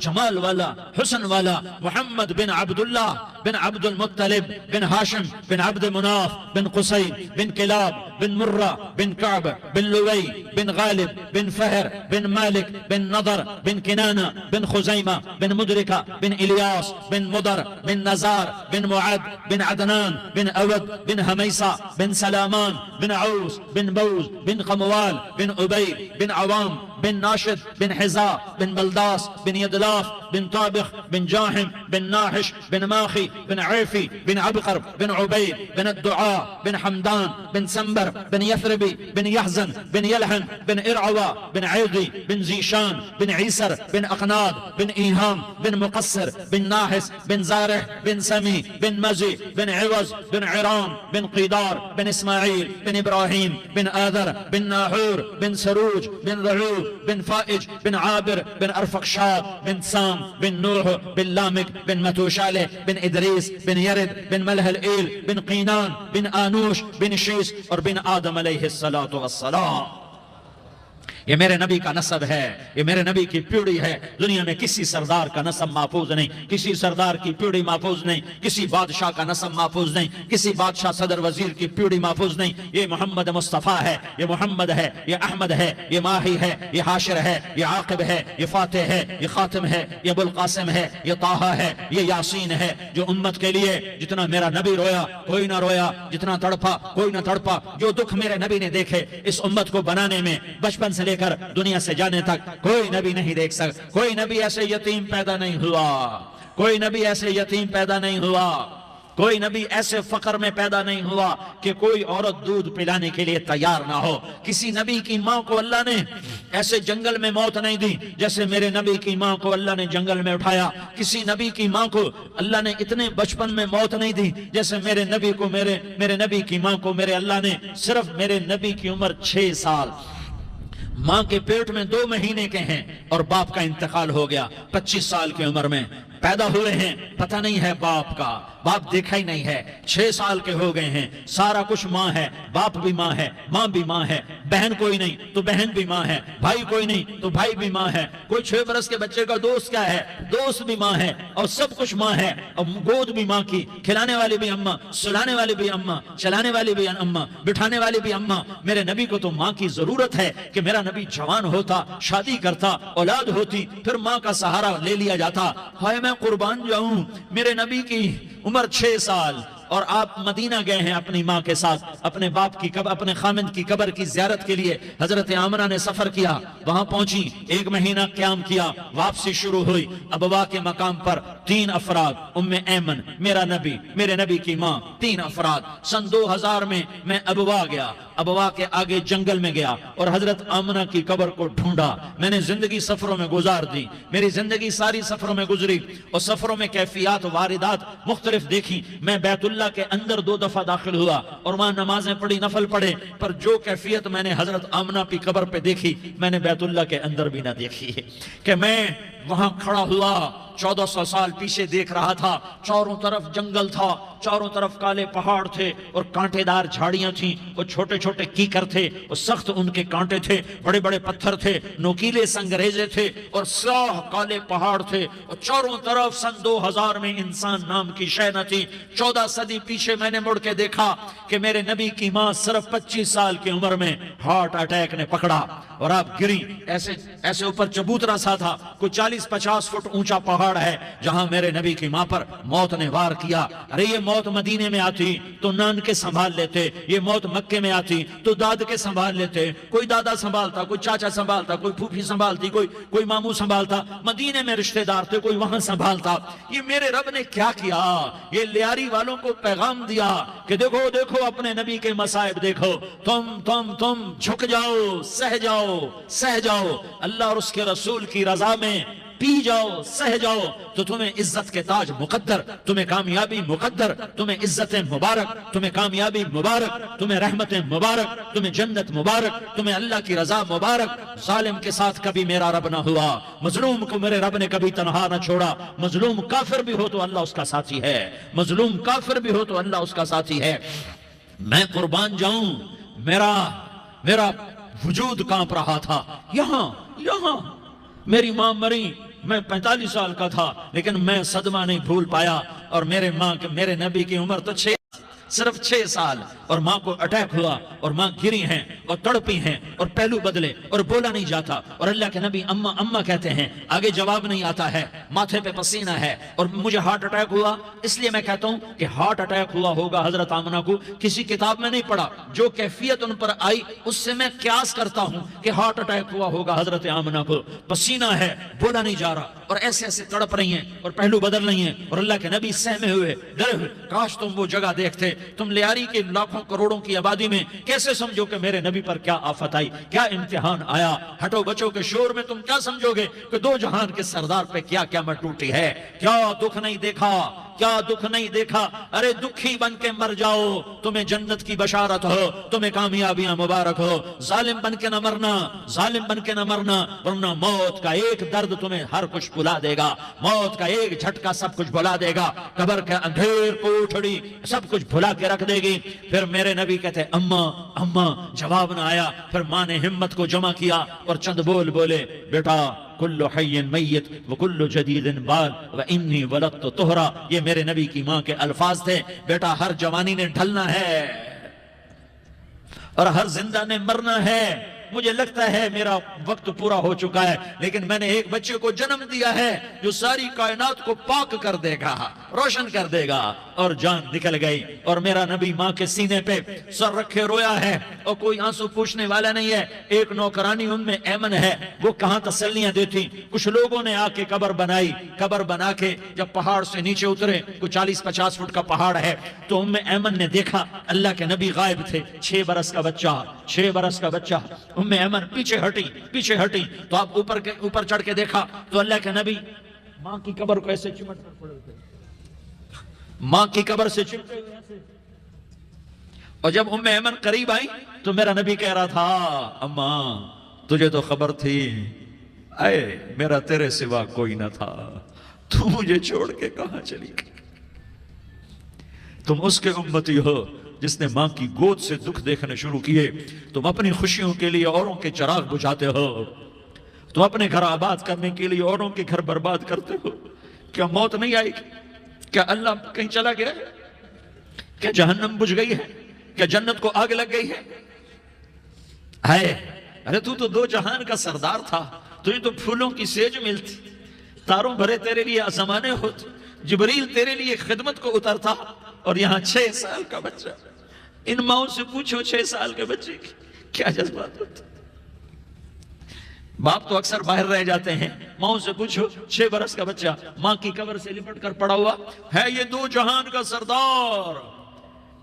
جمال والا، حسن والا، محمد بن عبداللہ بن عبد المطلب بن ہاشم بن عبد مناف بن قصی بن کلاب بن مرہ بن کعب بن لوی بن غالب بن فہر بن مالک بن نضر بن کنانہ بن خزیمہ بن مدرکہ بن الیاس بن مدر بن نزار بن معد بن عدنان بن اود بن حمیسہ بن سلامان بن عوس بن بوز بن قموال بن عبید بن عوام بن ناشد بن حزاء بن بلداس بن يدلاف بن طابخ بن جاحم بن ناحش بن ماخي بن عيفي بن عبقر بن عبيد بن الدعاء بن حمدان بن سنبر بن يثربي بن يحزن بن يلحن بن إرعوى بن عيضي بن زيشان بن عيسر بن أقناد بن إيهام بن مقصر بن ناحس بن زارح بن سمي بن مزي بن عوز بن عرام بن قيدار بن إسماعيل بن إبراهيم بن آذر بن ناحور بن سروج بن رعوب بن فائج بن عابر بن أرفقشاد بن سام بن نوح بن لامك بن متوشالة بن إدريس بن يرد بن ملح الإيل بن قينان بن آنوش بن شيس اور بن آدم علیہ السلام۔ یہ میرے نبی کا نسب ہے، یہ میرے نبی کی پیڑھی ہے۔ دنیا میں کسی سردار کا نسب محفوظ نہیں، کسی سردار کی پیڑھی محفوظ نہیں، کسی بادشاہ کا نسب محفوظ نہیں، کسی بادشاہ صدر وزیر کی پیڑھی محفوظ نہیں۔ یہ محمد مصطفیٰ ہے، یہ محمد ہے، یہ احمد ہے، یہ ماہی ہے، یہ حاشر ہے، یہ عاقب ہے، یہ فاتح ہے، یہ خاتم ہے، یہ ابو القاسم ہے، یہ طٰہٰ ہے، یہ یاسین ہے۔ جو امت کے لیے جتنا میرا نبی رویا کوئی نہ رویا، جتنا تڑپا کوئی نہ تڑپا، جو دکھ میرے نبی نے دیکھے اس امت کو بنانے میں، بچپن سے لے کر دنیا سے جانے تک کوئی نبی نہیں دیکھ سکتا۔ کوئی نبی ایسے یتیم پیدا نہیں ہوا، کوئی نبی ایسے یتیم پیدا نہیں ہوا، کوئی نبی ایسے فقر میں پیدا نہیں ہوا کہ کوئی عورت دودھ پلانے کے لیے تیار نہ ہو۔ کسی نبی کی ماں کو اللہ نے ایسے جنگل میں موت نہیں دی جیسے میرے نبی کی ماں کو اللہ نے جنگل میں اٹھایا۔ کسی نبی کی ماں کو اللہ نے اتنے بچپن میں موت نہیں دی جیسے میرے نبی کو، میرے نبی کی ماں کو میرے اللہ نے صرف میرے نبی کی عمر 6 سال ماں کے پیٹ میں 2 مہینے کے ہیں اور باپ کا انتقال ہو گیا 25 سال کی عمر میں پیدا ہوئے ہیں، پتہ نہیں ہے باپ کا، باپ دیکھا ہی نہیں ہے، 6 سال کے ہو گئے ہیں، سارا کچھ ماں ہے، باپ بھی ماں ہے، ماں بھی ماں ہے، بہن کوئی نہیں تو بہن بھی ماں ہے، بھائی کوئی نہیں تو بھائی بھی ماں ہے، کوئی 6 برس کے بچے کا دوست کیا ہے، دوست بھی ماں ہے، اور سب کچھ ماں ہے، اور گود بھی ماں کی، کھلانے والی بھی اماں، سلانے والی بھی اماں، چلانے والی بھی اماں، بٹھانے والی بھی اماں۔ میرے نبی کو تو ماں کی ضرورت ہے کہ میرا نبی جوان ہوتا، شادی کرتا، اولاد ہوتی، پھر ماں کا سہارا لے لیا جاتا۔ ہائے میں قربان جاؤں، میرے نبی کی عمر 6 سال اور آپ مدینہ گئے ہیں اپنی ماں کے ساتھ، اپنے باپ کی اپنے خامند کی قبر کی زیارت کے لیے حضرت آمنہ نے سفر کیا، وہاں پہنچی، 1 مہینہ قیام کیا، واپسی شروع ہوئی، ابوا کے مقام پر 3 افراد، ام ایمن، میرا نبی، میرے نبی کی ماں، 3 افراد۔ سن 2000 میں میں ابوا گیا، ابوا کے آگے جنگل میں گیا اور حضرت آمنہ کی قبر کو ڈھونڈا۔ میں نے زندگی سفروں میں گزار دی، میری زندگی ساری سفروں میں گزری، اور سفروں میں کیفیات واردات مختلف دیکھی۔ میں بیت اللہ کے اندر 2 دفعہ داخل ہوا اور وہاں نمازیں پڑھی، نفل پڑھے، پر جو کیفیت میں نے حضرت آمنہ کی قبر پہ دیکھی میں نے بیت اللہ کے اندر بھی نہ دیکھی ہے، کہ میں وہاں کھڑا ہوا 1400 سال پیچھے دیکھ رہا تھا، چاروں طرف جنگل تھا، چاروں طرف کالے پہاڑ تھے اور کانٹے دار جھاڑیاں تھیں، اور چھوٹے چھوٹے کیکر تھے اور سخت ان کے کانٹے تھے، بڑے بڑے پتھر تھے، نوکیلے سنگریزے تھے اور سیاہ کالے پہاڑ تھے، اور چاروں طرف سن 2000 میں انسان نام کی شے نہ تھی۔ 14 صدی پیچھے میں نے مڑ کے دیکھا کہ میرے نبی کی ماں صرف 25 سال کی عمر میں ہارٹ اٹیک نے پکڑا اور آپ گری، ایسے اوپر چبوترا سا تھا، کوئی 40-50 فٹ اونچا پہاڑ ہے جہاں میرے نبی کی ماں پر موت نے وار کیا۔ ارے یہ موت مدینے میں آتی تو نان کے سنبھال لیتے، یہ موت مکے میں آتی تو داد کے سنبھال لیتے، کوئی دادا سنبھالتا، کوئی چاچا سنبھالتا، کوئی پھوپھی سنبھالتی، کوئی ماموں سنبھالتا، مدینے میں رشتہ دار تھے، کوئی وہاں سنبھالتا۔ یہ میرے رب نے کیا کیا؟ یہ لیاری والوں کو پیغام دیا کہ دیکھو دیکھو اپنے نبی کے مصائب دیکھو، تم جھک جاؤ، سہ جاؤ، اللہ اور اس کے رسول کی رضا میں پی جاؤ، سہ جاؤ، تو تمہیں عزت کے تاج مقدر، تمہیں کامیابی مقدر، تمہیں عزت مبارک، تمہیں کامیابی مبارک، تمہیں رحمت مبارک، تمہیں جنت مبارک، تمہیں اللہ کی رضا مبارک۔ ظالم کے ساتھ کبھی میرا رب نہ ہوا، مظلوم کو میرے رب نے کبھی تنہا نہ چھوڑا، مظلوم کافر بھی ہو تو اللہ اس کا ساتھی ہے، مظلوم کافر بھی ہو تو اللہ اس کا ساتھی ہے۔ میں قربان جاؤں، میرا وجود کانپ رہا تھا، یہاں میری ماں مری، میں 45 سال کا تھا، لیکن میں صدمہ نہیں بھول پایا، اور میرے نبی کی عمر تو صرف 6 سال، اور ماں کو اٹیک ہوا اور ماں گری ہیں اور تڑپی ہیں اور پہلو بدلے اور بولا نہیں جاتا، اور اللہ کے نبی اماں اماں کہتے ہیں، آگے جواب نہیں آتا ہے، ماتھے پہ پسینہ ہے، اور مجھے ہارٹ اٹیک ہوا۔ اس لیے میں کہتا ہوں کہ ہارٹ اٹیک ہوا ہوگا حضرت آمنہ کو، کسی کتاب میں نہیں پڑھا، جو کیفیت ان پر آئی اس سے میں قیاس کرتا ہوں کہ ہارٹ اٹیک ہوا ہوگا حضرت آمنہ کو، پسینہ ہے، بولا نہیں جا رہا، اور ایسے تڑپ رہی ہیں اور پہلو بدل رہی ہیں، اور اللہ کے نبی سہمے ہوئے، ڈرے ہوئے۔ کاش تم وہ جگہ دیکھتے، تم لیاری کے لاکھوں کروڑوں کی آبادی میں کیسے سمجھو کہ میرے نبی پر کیا آفت آئی، کیا امتحان آیا۔ ہٹو بچوں کے شور میں تم کیا سمجھو گے کہ 2 جہان کے سردار پہ کیا قیامت ٹوٹی ہے، کیا دکھ نہیں دیکھا، کیا دکھ نہیں دیکھا۔ ارے دکھی بن کے مر جاؤ، تمہیں جنت کی بشارت ہو، تمہیں کامیابیاں مبارک ہو۔ ظالم بن کے نہ مرنا، ورنہ موت کا ایک درد تمہیں ہر کچھ بھلا دے گا، موت کا ایک جھٹکا سب کچھ بھلا دے گا، قبر کے اندھیر کوٹھڑی سب کچھ بھلا کے رکھ دے گی۔ پھر میرے نبی کہتے اماں، جواب نہ آیا۔ پھر ماں نے ہمت کو جمع کیا اور چند بولے، بیٹا کل حی میت وکل جدید بال وانی ولدت طہرا، یہ میرے نبی کی ماں کے الفاظ تھے۔ بیٹا ہر جوانی نے ڈھلنا ہے اور ہر زندہ نے مرنا ہے، مجھے لگتا ہے میرا وقت پورا ہو چکا ہے، لیکن میں نے ایک بچے کو جنم دیا ہے جو ساری کائنات کو پاک کر دے گا، روشن کر دے گا۔ اور جان نکل گئی، اور میرا نبی ماں کے سینے پہ سر رکھے رویا ہے، اور کوئی آنسو پوچھنے والا نہیں ہے۔ ایک نوکرانی ام ایمن ہے، وہ کہاں تسلیاں دیتی۔ کچھ لوگوں نے آ کے قبر بنائی، قبر بنا کے جب پہاڑ سے نیچے اترے، کوئی 40-50 فٹ کا پہاڑ ہے، تو ام ایمن نے دیکھا اللہ کے نبی غائب تھے، 6 برس کا بچہ۔ ام ایمن پیچھے ہٹی تو آپ اوپر چڑھ کے دیکھا تو اللہ کے نبی ماں کی قبر کو ایسے چمٹ کر پڑے تھے، ماں کی قبر سے چمٹے ہوئے ایسے۔ اور جب ام ایمن قریب آئی تو میرا نبی کہہ رہا تھا، اماں تجھے تو خبر تھی اے میرا تیرے سوا کوئی نہ تھا، تو مجھے چھوڑ کے کہاں چلی گئی؟ تم اس کے امتی ہو جس نے ماں کی گود سے دکھ دیکھنے شروع کیے، تم اپنی خوشیوں کے لیے اوروں کے چراغ بجھاتے ہو، تم اپنے گھر آباد کرنے کے لیے اوروں کے گھر برباد کرتے ہو۔ کیا موت نہیں آئے گی؟ کیا اللہ کہیں چلا گیا ہے؟ کیا جہنم بجھ گئی ہے؟ کیا جنت کو آگ لگ گئی ہے؟ ارے تو دو جہان کا سردار تھا، تجھے تو پھولوں کی سیج ملتی، تاروں بھرے تیرے لیے آسمانے ہوتے، جبریل تیرے لیے خدمت کو اترتا، اور یہاں 6 سال کا بچہ۔ ان ماؤں سے پوچھو 6 سال کے بچے کی کیا جذبات ہوتے؟ باپ تو اکثر باہر رہ جاتے ہیں، ماؤں سے پوچھو 6 برس کا بچہ ماں کی قبر سے لپٹ کر پڑا ہوا ہے۔ یہ دو جہان کا سردار،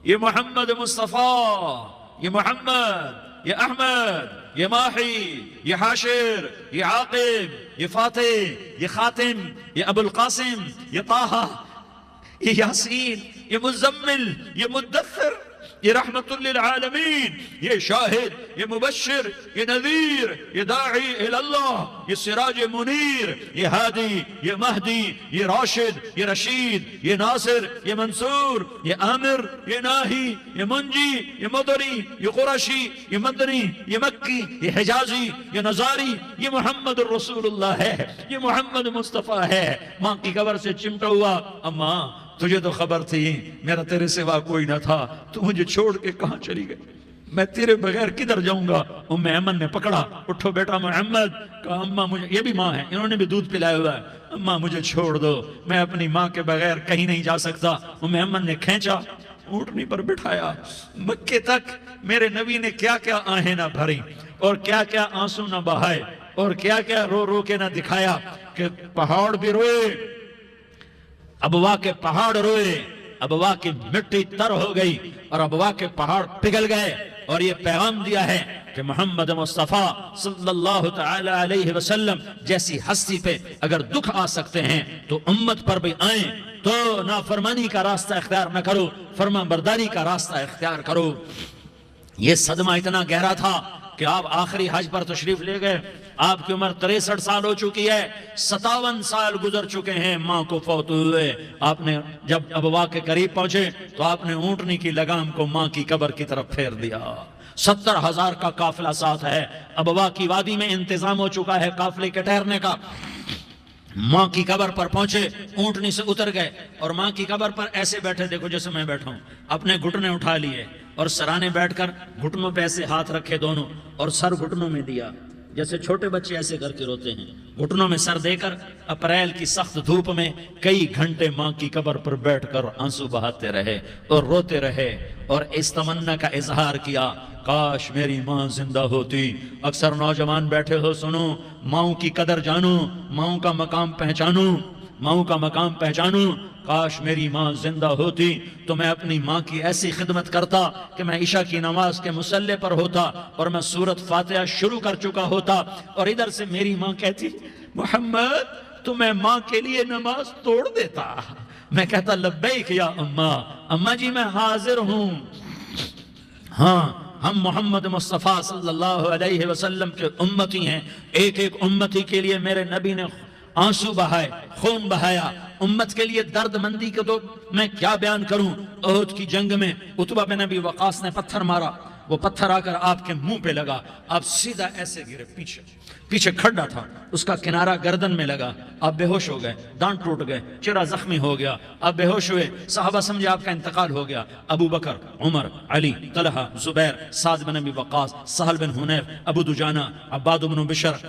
یہ محمد مصطفیٰ، یہ محمد، یہ احمد، یہ ماہی، یہ حاشر، یہ عاقب، یہ فاتح، یہ خاتم، یہ ابو القاسم، یہ طٰہٰ، یہ یاسین، یہ مزمل، یہ مدثر، یہ رحمت للعالمین، یہ شاہد، یہ مبشر، یہ نذیر، یہ داعی اللہ، یہ سراج منیر، یہ ہادی، یہ مہدی، یہ راشد، یہ رشید، یہ ناصر، یہ منصور، یہ عامر، یہ ناہی، یہ منجی، یہ مدری، یہ قرشی، یہ مدنی، یہ مکی، یہ حجازی، یہ نظاری، یہ محمد الرسول اللہ ہے، یہ محمد مصطفیٰ ہے۔ ماں کی قبر سے چمٹا ہوا، اماں تجھے تو خبر تھی میرا تیرے سوا کوئی نہ تھا، تو مجھے چھوڑ کے کہاں چلی گئی؟ میں تیرے بغیر کدھر جاؤں گا؟ ام ایمن نے پکڑا، اٹھو بیٹا محمد، کہا اماں مجھے، یہ بھی ماں ہے، انہوں نے بھی دودھ پلایا ہوا ہے، اماں مجھے چھوڑ دو، میں اپنی ماں کے بغیر کہیں نہیں جا سکتا۔ ام ایمن نے کھینچا، اونٹنی پر بٹھایا، مکے تک میرے نبی نے کیا کیا آہیں نہ بھری، اور کیا کیا آنسو نہ بہائے، اور کیا کیا رو رو کے نہ دکھایا کہ پہاڑ بھی روئے، ابوا کے پہاڑ روئے، ابوا کی مٹی تر ہو گئی اور ابوا کے پہاڑ پگھل گئے، اور یہ پیغام دیا ہے کہ محمد مصطفیٰ صلی اللہ تعالی علیہ وسلم جیسی ہستی پہ اگر دکھ آ سکتے ہیں تو امت پر بھی آئیں، تو نافرمانی کا راستہ اختیار نہ کرو، فرما برداری کا راستہ اختیار کرو۔ یہ صدمہ اتنا گہرا تھا کہ آپ آخری حج پر تشریف لے گئے، آپ کی عمر 63 سال ہو چکی ہے، 57 سال گزر چکے ہیں ماں کو فوت ہوئے۔ آپ نے جب ابوا کے قریب پہنچے تو آپ نے اونٹنی کی لگام کو ماں کی قبر کی طرف پھیر دیا۔ 70,000 کا قافلہ ساتھ ہے، ابوا کی وادی میں انتظام ہو چکا ہے قافلے کے ٹھہرنے کا۔ ماں کی قبر پر پہنچے، اونٹنی سے اتر گئے اور ماں کی قبر پر ایسے بیٹھے، دیکھو جیسے میں بیٹھا ہوں، اپنے گھٹنے اٹھا لیے اور سرانے بیٹھ کر گھٹنوں پہ ایسے ہاتھ رکھے دونوں، اور سر گھٹنوں میں دیا، جیسے چھوٹے بچے ایسے کر کے روتے ہیں، گھٹنوں میں سر دے کر اپریل کی سخت دھوپ میں کئی گھنٹے ماں کی قبر پر بیٹھ کر آنسو بہاتے رہے اور روتے رہے، اور اس تمنا کا اظہار کیا، کاش میری ماں زندہ ہوتی۔ اکثر نوجوان بیٹھے ہو، سنو، ماؤں کی قدر جانو، ماؤں کا مقام پہچانو، ماؤں کا مقام پہچانو۔ کاش میری ماں زندہ ہوتی تو میں اپنی ماں کی ایسی خدمت کرتا کہ میں عشاء کی نماز کے مصلی پر ہوتا اور میں سورۃ فاتحہ شروع کر چکا ہوتا، اور ادھر سے میری ماں کہتی محمد تو میں ماں کے لیے نماز توڑ دیتا، میں کہتا لبیک یا اماں، اماں جی میں حاضر ہوں۔ ہاں، ہم محمد مصطفیٰ صلی اللہ علیہ وسلم کے امتی ہیں، ایک ایک امتی کے لیے میرے نبی نے آنسو بہائے، خون بہایا، امت کے لیے درد مندی کو تو میں کیا بیان کروں۔ احد کی جنگ میں عتبہ بن ابی وقاص نے پتھر مارا، وہ پتھر آ کر آپ کے منہ پہ لگا، آپ سیدھا ایسے گرے، پیچھے کھڈا تھا، اس کا کنارہ گردن میں لگا، آپ بے ہوش ہو گئے، دانت ٹوٹ گئے، چہرہ زخمی ہو گیا، آپ بے ہوش ہوئے، صحابہ سمجھے آپ کا انتقال ہو گیا۔ ابو بکر، عمر، علی، طلحہ، زبیر، سعد بن ابی وقاص، سہل بن حنیف، ابو دجانہ، عباد بن بشر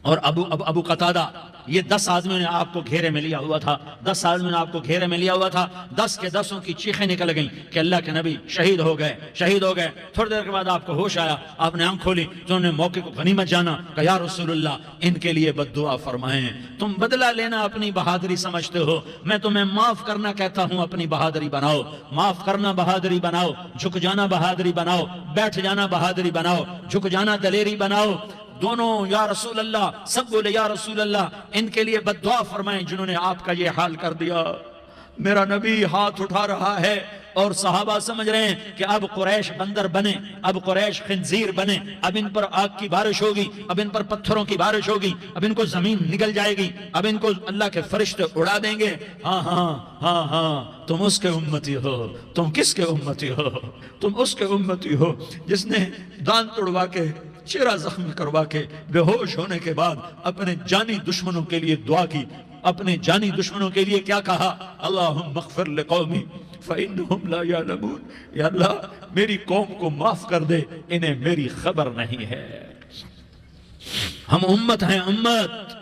اور ابو قتادہ، یہ 10 آدمیوں نے آپ کو گھیرے میں لیا ہوا تھا، 10 آدمیوں نے آپ کو گھیرے میں لیا ہوا تھا، 10 کے 10 کی چیخیں نکل گئیں کہ اللہ کے نبی شہید ہو گئے، شہید ہو گئے۔ تھوڑی دیر کے بعد آپ کو ہوش آیا، آپ نے آنکھ کھولی تو انہوں نے موقع کو غنیمت جانا کہ یا رسول اللہ ان کے لیے بد دعا فرمائیں، تم بدلہ لینا اپنی بہادری سمجھتے ہو، میں تمہیں معاف کرنا کہتا ہوں، اپنی بہادری بناؤ، معاف کرنا بہادری بناؤ، جھک جانا بہادری بناؤ، بیٹھ جانا بہادری بناؤ، جھک جانا دلیری بناؤ۔ دونوں یا رسول اللہ، سب بولے یا رسول اللہ ان کے لیے بد دعا فرمائیں جنہوں نے آپ کا یہ حال کر دیا۔ میرا نبی ہاتھ اٹھا رہا ہے، اور صحابہ سمجھ رہے ہیں کہ اب قریش بندر بنے، اب قریش خنزیر بنے، اب ان پر آگ کی بارش ہوگی، اب ان پر پتھروں کی بارش ہوگی، اب ان کو زمین نگل جائے گی، اب ان کو اللہ کے فرشتے اڑا دیں گے۔ ہاں ہاں ہاں ہاں، تم اس کے امتی ہو۔ تم کس کے امتی ہو؟ تم اس کے امتی ہو جس نے دان توڑوا کے، چہرہ زخمی کروا کے، بے ہوش ہونے کے بعد اپنے جانی دشمنوں کے لیے دعا کی، اپنے جانی دشمنوں کے لیے کیا کہا؟ اللہم اغفر لقومی فإنہم لا یعلمون، یا اللہ میری قوم کو معاف کر دے، انہیں میری خبر نہیں ہے۔ ہم امت ہیں، امت،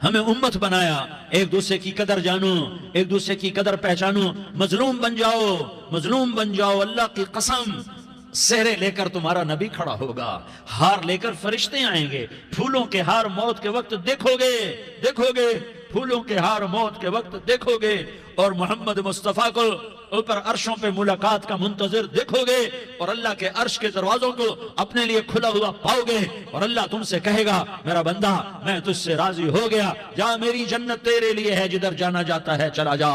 ہمیں امت بنایا۔ ایک دوسرے کی قدر جانو، ایک دوسرے کی قدر پہچانو، مظلوم بن جاؤ، مظلوم بن جاؤ۔ اللہ کی قسم، سہرے لے کر تمہارا نبی کھڑا ہوگا، ہار لے کر فرشتے آئیں گے، پھولوں کے ہار موت کے وقت دیکھو گے، دیکھو گے، پھولوں کے ہار موت کے وقت دیکھو گے، اور محمد مصطفیٰ کو اوپر عرشوں پہ ملاقات کا منتظر دیکھو گے، اور اللہ کے عرش کے دروازوں کو اپنے لیے کھلا ہوا پاؤ گے، اور اللہ تم سے کہے گا میرا بندہ میں تجھ سے راضی ہو گیا، جا میری جنت تیرے لیے ہے، جدھر جانا جاتا ہے چلا جا۔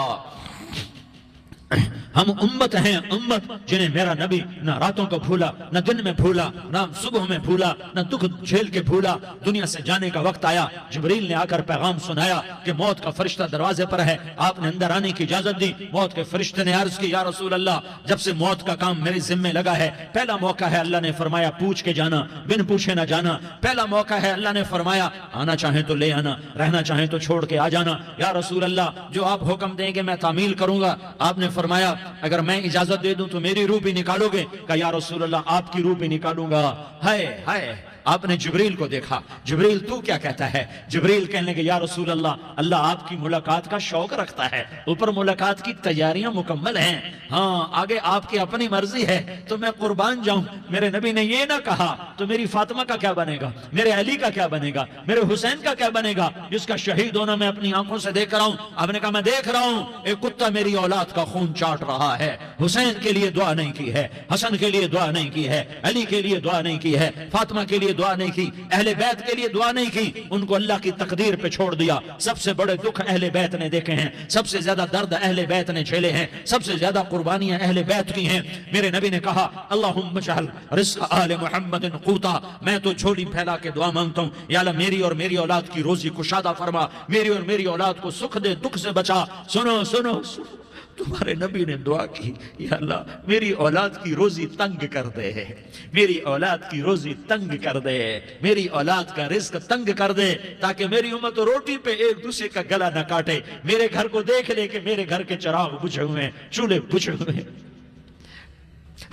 ہم امت ہیں، امت جنہیں میرا نبی نہ راتوں کو بھولا، نہ دن میں بھولا، نہ صبح میں بھولا، نہ دکھ جھیل کے بھولا۔ دنیا سے جانے کا وقت آیا، جبریل نے آ کر پیغام سنایا کہ موت کا فرشتہ دروازے پر ہے، آپ نے اندر آنے کی اجازت دی۔ موت کے فرشتے نے عرض کی یا رسول اللہ، جب سے موت کا کام میرے ذمہ لگا ہے، پہلا موقع ہے اللہ نے فرمایا پوچھ کے جانا، بن پوچھے نہ جانا۔ پہلا موقع ہے اللہ نے فرمایا آنا چاہیں تو لے آنا، رہنا چاہیں تو چھوڑ کے آ جانا۔ یا رسول اللہ جو آپ حکم دیں گے میں تعمیل کروں گا۔ آپ نے فرمایا اگر میں اجازت دے دوں تو میری روح بھی نکالو گے؟ کہا یا رسول اللہ آپ کی روح بھی نکالوں گا۔ ہائے ہائے، آپ نے جبریل کو دیکھا، جبریل تو کیا کہتا ہے؟ جبریل کہنے لگے یا رسول اللہ، اللہ آپ کی ملاقات کا شوق رکھتا ہے، اوپر ملاقات کی تیاریاں مکمل ہیں، ہاں آگے آپ کی اپنی مرضی ہے تو میں قربان جاؤں۔ میرے نبی نے یہ نہ کہا تو میری فاطمہ کا کیا بنے گا، میرے علی کا کیا بنے گا، میرے حسین کا کیا بنے گا جس کا شہید ہونا میں اپنی آنکھوں سے دیکھ رہا ہوں۔ آپ نے کہا میں دیکھ رہا ہوں، ایک کتا میری اولاد کا خون چاٹ رہا ہے۔ حسین کے لیے دعا نہیں کی ہے، حسن کے لیے دعا نہیں کی ہے، علی کے لیے دعا نہیں کی ہے، فاطمہ کے لیے دعا نہیں کی، اہل بیت کے لیے دعا نہیں کی، ان کو اللہ کی تقدیر پہ چھوڑ دیا۔ سب سے بڑے دکھ اہل بیت نے دیکھے ہیں، سب سے زیادہ درد اہل بیت نے جھیلے ہیں، سب سے زیادہ قربانیاں اہل بیت کی ہیں۔ میرے نبی نے کہا اللہم اجعل رزق آل محمد قوتا، میں تو جھولی پھیلا کے دعا مانگتا ہوں یا اللہ میری اور میری اولاد کی روزی کشادہ فرما، میری اور میری اولاد کو سکھ دے، دکھ سے بچا۔ سنو سنو سنو، تمہارے نبی نے دعا کی یا اللہ میری اولاد کی روزی تنگ کر دے، میری اولاد کی روزی تنگ کر دے، میری اولاد کا رزق تنگ کر دے، تاکہ میری امت روٹی پہ ایک دوسرے کا گلا نہ کاٹے، میرے گھر کو دیکھ لے کہ میرے گھر کے چراغ بجھے ہوئے ہیں، چولہے بجھے ہوئے ہیں۔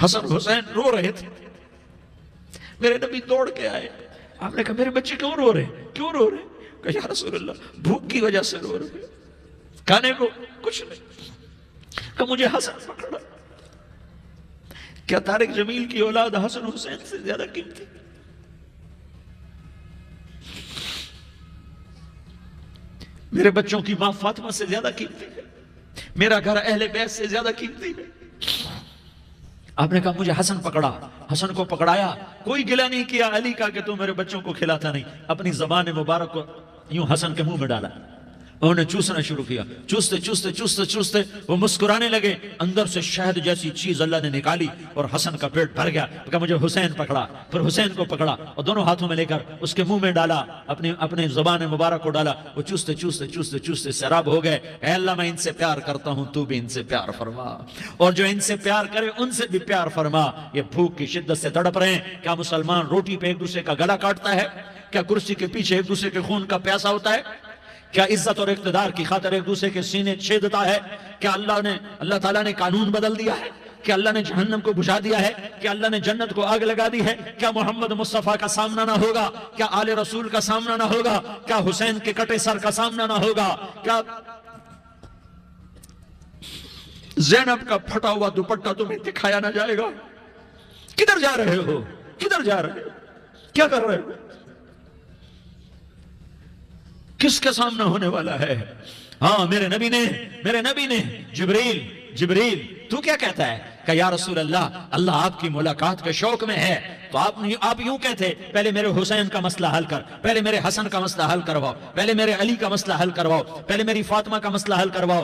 حسن حسین رو رہے تھے، میرے نبی دوڑ کے آئے، آپ نے کہا میرے بچے کیوں رو رہے، کیوں رو رہے؟ کہا یا رسول اللہ بھوک کی وجہ سے رو رہے، کھانے کو کچھ نہیں۔ کہ مجھے حسن پکڑا۔ کیا طارق جمیل کی اولاد حسن حسین سے زیادہ قیمتی؟ میرے بچوں کی ماں فاطمہ سے زیادہ قیمتی ہے، میرا گھر اہل بیت سے زیادہ قیمتی ہے۔ آپ نے کہا مجھے حسن پکڑا، حسن کو پکڑایا، کوئی گلہ نہیں کیا علی کا کہ تو میرے بچوں کو کھلاتا نہیں، اپنی زبان مبارک کو یوں حسن کے منہ میں ڈالا، انہوں نے چوسنا شروع کیا، چوستے چوستے چوستے چوستے وہ مسکرانے لگے، اندر سے شہد جیسی چیز اللہ نے نکالی اور حسن کا پیٹ بھر گیا۔ کہا مجھے حسین پکڑا، پھر حسین کو پکڑا اور دونوں ہاتھوں میں لے کر اس کے منہ میں ڈالا، اپنے زبان مبارک کو ڈالا، وہ چوستے چوستے چوستے چوستے سیراب ہو گئے۔ اے اللہ میں ان سے پیار کرتا ہوں، تو بھی ان سے پیار فرما، اور جو ان سے پیار کرے ان سے بھی پیار فرما۔ یہ بھوک کی شدت سے تڑپ رہے ہیں، کیا مسلمان روٹی پہ ایک دوسرے کا گلا کاٹتا ہے؟ کیا کرسی کے پیچھے ایک دوسرے کے خون کا پیاسا ہوتا ہے؟ کیا عزت اور اقتدار کی خاطر ایک دوسرے کے سینے چھیدتا ہے؟ کیا اللہ تعالیٰ نے قانون بدل دیا ہے؟ کیا اللہ نے جہنم کو بجھا دیا ہے؟ کیا اللہ نے جنت کو آگ لگا دی ہے؟ کیا محمد مصطفیٰ کا سامنا نہ ہوگا؟ کیا آل رسول کا سامنا نہ ہوگا؟ کیا حسین کے کٹے سر کا سامنا نہ ہوگا؟ کیا زینب کا پھٹا ہوا دوپٹہ تمہیں دکھایا نہ جائے گا؟ کدھر جا رہے ہو؟ کدھر جا رہے ہو؟ کیا کر رہے ہو؟ کس کا سامنا ہونے والا ہے؟ ہاں میرے نبی نے جبریل تو کیا کہتا ہے؟ کہ یا رسول اللہ، اللہ آپ کی ملاقات کے شوق میں ہے، تو آپ یوں کہتے پہلے میرے حسین کا مسئلہ حل کر، پہلے میرے حسن کا مسئلہ حل کرواؤ، پہلے میرے علی کا مسئلہ حل کرواؤ، پہلے میری فاطمہ کا مسئلہ حل کرواؤ۔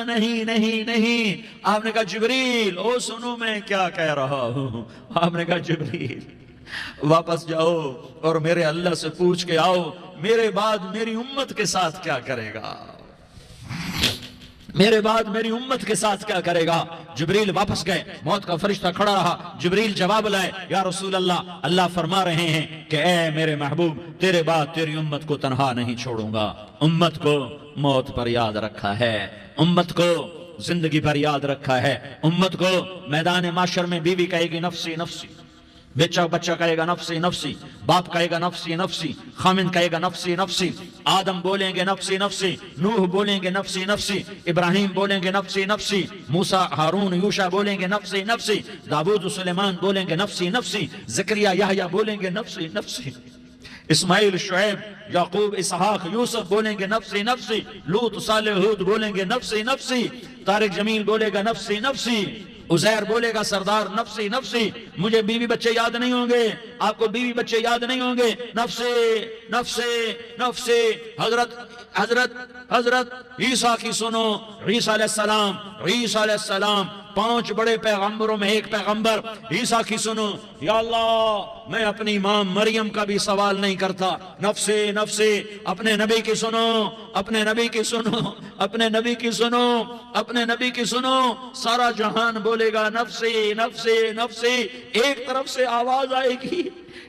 نہیں نہیں نہیں، آپ نے کہا جبریل او سنو میں کیا کہہ رہا ہوں۔ آپ نے کہا جبریل واپس جاؤ اور میرے اللہ سے پوچھ کے آؤ میرے بعد میری امت کے ساتھ کیا کرے گا، میرے بعد میری امت کے ساتھ کیا کرے گا۔ جبریل واپس گئے، موت کا فرشتہ کھڑا رہا، جبریل جواب لائے، یا رسول اللہ، اللہ فرما رہے ہیں کہ اے میرے محبوب تیرے بعد تیری امت کو تنہا نہیں چھوڑوں گا۔ امت کو موت پر یاد رکھا ہے، امت کو زندگی پر یاد رکھا ہے، امت کو میدان معاشر میں بیوی کہے گی نفسی نفسی، بچہ کہے گا نفسی نفسی، باپ کہے گا نفسی نفسی، خامن کہے گا نفسی نفسی، آدم بولیں گے نفسی نفسی، نوح بولیں گے نفسی نفسی، ابراہیم بولیں گے نفسی نفسی، موسیٰ ہارون یوشع بولیں گے نفسی نفسی، داؤد سلیمان بولیں گے نفسی نفسی، زکریا یحییٰ بولیں گے نفسی نفسی، اسماعیل شعیب یعقوب اسحاق یوسف بولیں گے نفسی نفسی، لوط صالح ہود بولیں گے نفسی نفسی، طارق جمیل بولے گا نفسی نفسی، عزیر بولے گا سردار نفسی نفسی، مجھے بیوی بچے یاد نہیں ہوں گے، آپ کو بیوی بچے یاد نہیں ہوں گے، نفسی نفسی نفسی۔ حضرت عیسیٰ کی سنو، عیسیٰ علیہ السلام 5 بڑے پیغمبروں میں ایک پیغمبر، عیسیٰ کی سنو، یا اللہ میں اپنی ماں مریم کا بھی سوال نہیں کرتا، نفسی نفسی۔ اپنے نبی کی سنو، اپنے نبی کی سنو، اپنے نبی کی سنو، اپنے نبی کی سنو، سارا جہان بولے گا نفسی نفسی نفسی۔ ایک طرف سے آواز آئے گی،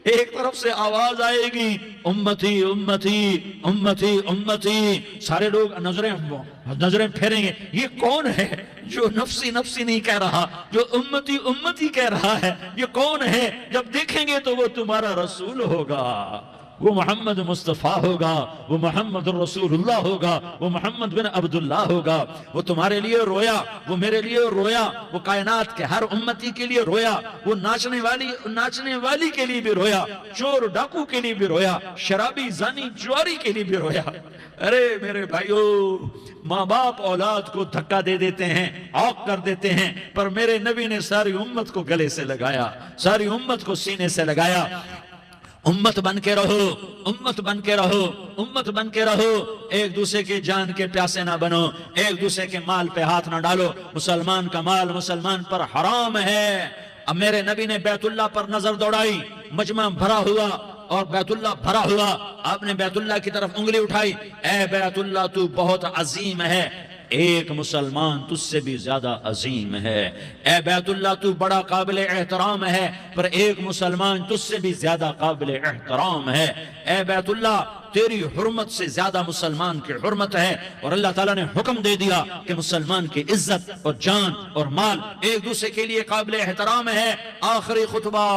ایک طرف سے آواز آئے گی، امتی امتی امتی امتی۔ سارے لوگ نظریں پھیریں گے، یہ کون ہے جو نفسی نفسی نہیں کہہ رہا، جو امتی امتی کہہ رہا ہے، یہ کون ہے؟ جب دیکھیں گے تو وہ تمہارا رسول ہوگا، وہ محمد مصطفیٰ ہوگا، وہ محمد رسول اللہ ہوگا، وہ محمد بن عبداللہ ہوگا۔ وہ تمہارے لیے رویا، وہ میرے لیے رویا، وہ کائنات کے ہر امتی کے لیے رویا، وہ ناچنے والی کے لیے بھی رویا، چور ڈاکو کے لیے بھی رویا، شرابی زانی جواری کے لیے بھی رویا۔ ارے میرے بھائیو، ماں باپ اولاد کو دھکا دے دیتے ہیں، عوق کر دیتے ہیں، پر میرے نبی نے ساری امت کو گلے سے لگایا، ساری امت کو سینے سے لگایا۔ امت بن کے رہو، امت بن کے رہو، امت بن کے رہو، ایک دوسرے کے جان کے پیاسے نہ بنو، ایک دوسرے کے مال پہ ہاتھ نہ ڈالو۔ مسلمان کا مال مسلمان پر حرام ہے۔ اب میرے نبی نے بیت اللہ پر نظر دوڑائی، مجمع بھرا ہوا اور بیت اللہ بھرا ہوا، آپ نے بیت اللہ کی طرف انگلی اٹھائی، اے بیت اللہ تو بہت عظیم ہے، ایک مسلمان تجھ سے بھی زیادہ عظیم ہے، اے بیت اللہ تو بڑا قابل احترام ہے، پر ایک مسلمان تجھ سے بھی زیادہ قابل احترام ہے، اے بیت اللہ تیری حرمت سے زیادہ مسلمان کی حرمت ہے۔ اور اللہ تعالیٰ نے حکم دے دیا کہ مسلمان کی عزت اور جان اور مال ایک دوسرے کے لیے قابل احترام ہے۔ آخری خطبہ،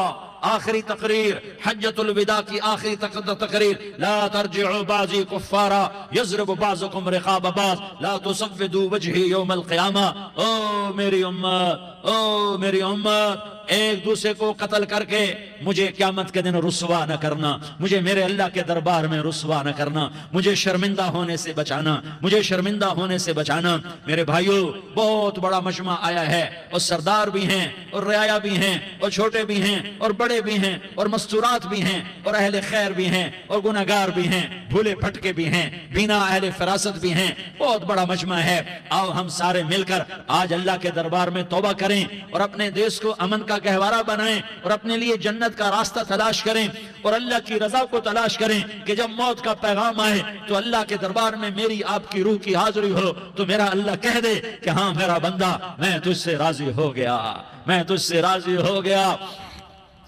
آخری تقریر، حجۃ الوداع کی آخری تقریر، لا ترجعوا بعضی کفارا یضرب بعضکم رقاب بعض لا تصودوا وجہی یوم القیامہ۔ او میری امت، او میری امت، ایک دوسرے کو قتل کر کے مجھے قیامت کے دن رسوا نہ کرنا، مجھے میرے اللہ کے دربار میں رسوا نہ کرنا، مجھے شرمندہ ہونے سے بچانا، مجھے شرمندہ ہونے سے بچانا۔ میرے بھائیو، بہت بڑا مجمع آیا ہے، اور سردار بھی ہیں اور رعایا بھی ہیں اور چھوٹے بھی ہیں اور بڑے بھی ہیں اور مستورات بھی ہیں اور اہل خیر بھی ہیں اور گناہگار بھی ہیں، بھولے بھٹکے بھی ہیں، بینا اہل فراست بھی ہیں، بہت بڑا مجمع ہے۔ آؤ ہم سارے مل کر آج اللہ کے دربار میں توبہ کریں اور اپنے دیش کو امن کا گہوارہ بنائیں اور اپنے لیے جنت کا راستہ تلاش کریں اور اللہ کی رضا کو تلاش کریں کہ جب موت کا پیغام آئے تو اللہ کے دربار میں میری آپ کی روح کی حاضری ہو تو میرا اللہ کہہ دے کہ ہاں میرا بندہ، میں تجھ سے راضی ہو گیا، میں تجھ سے راضی ہو گیا۔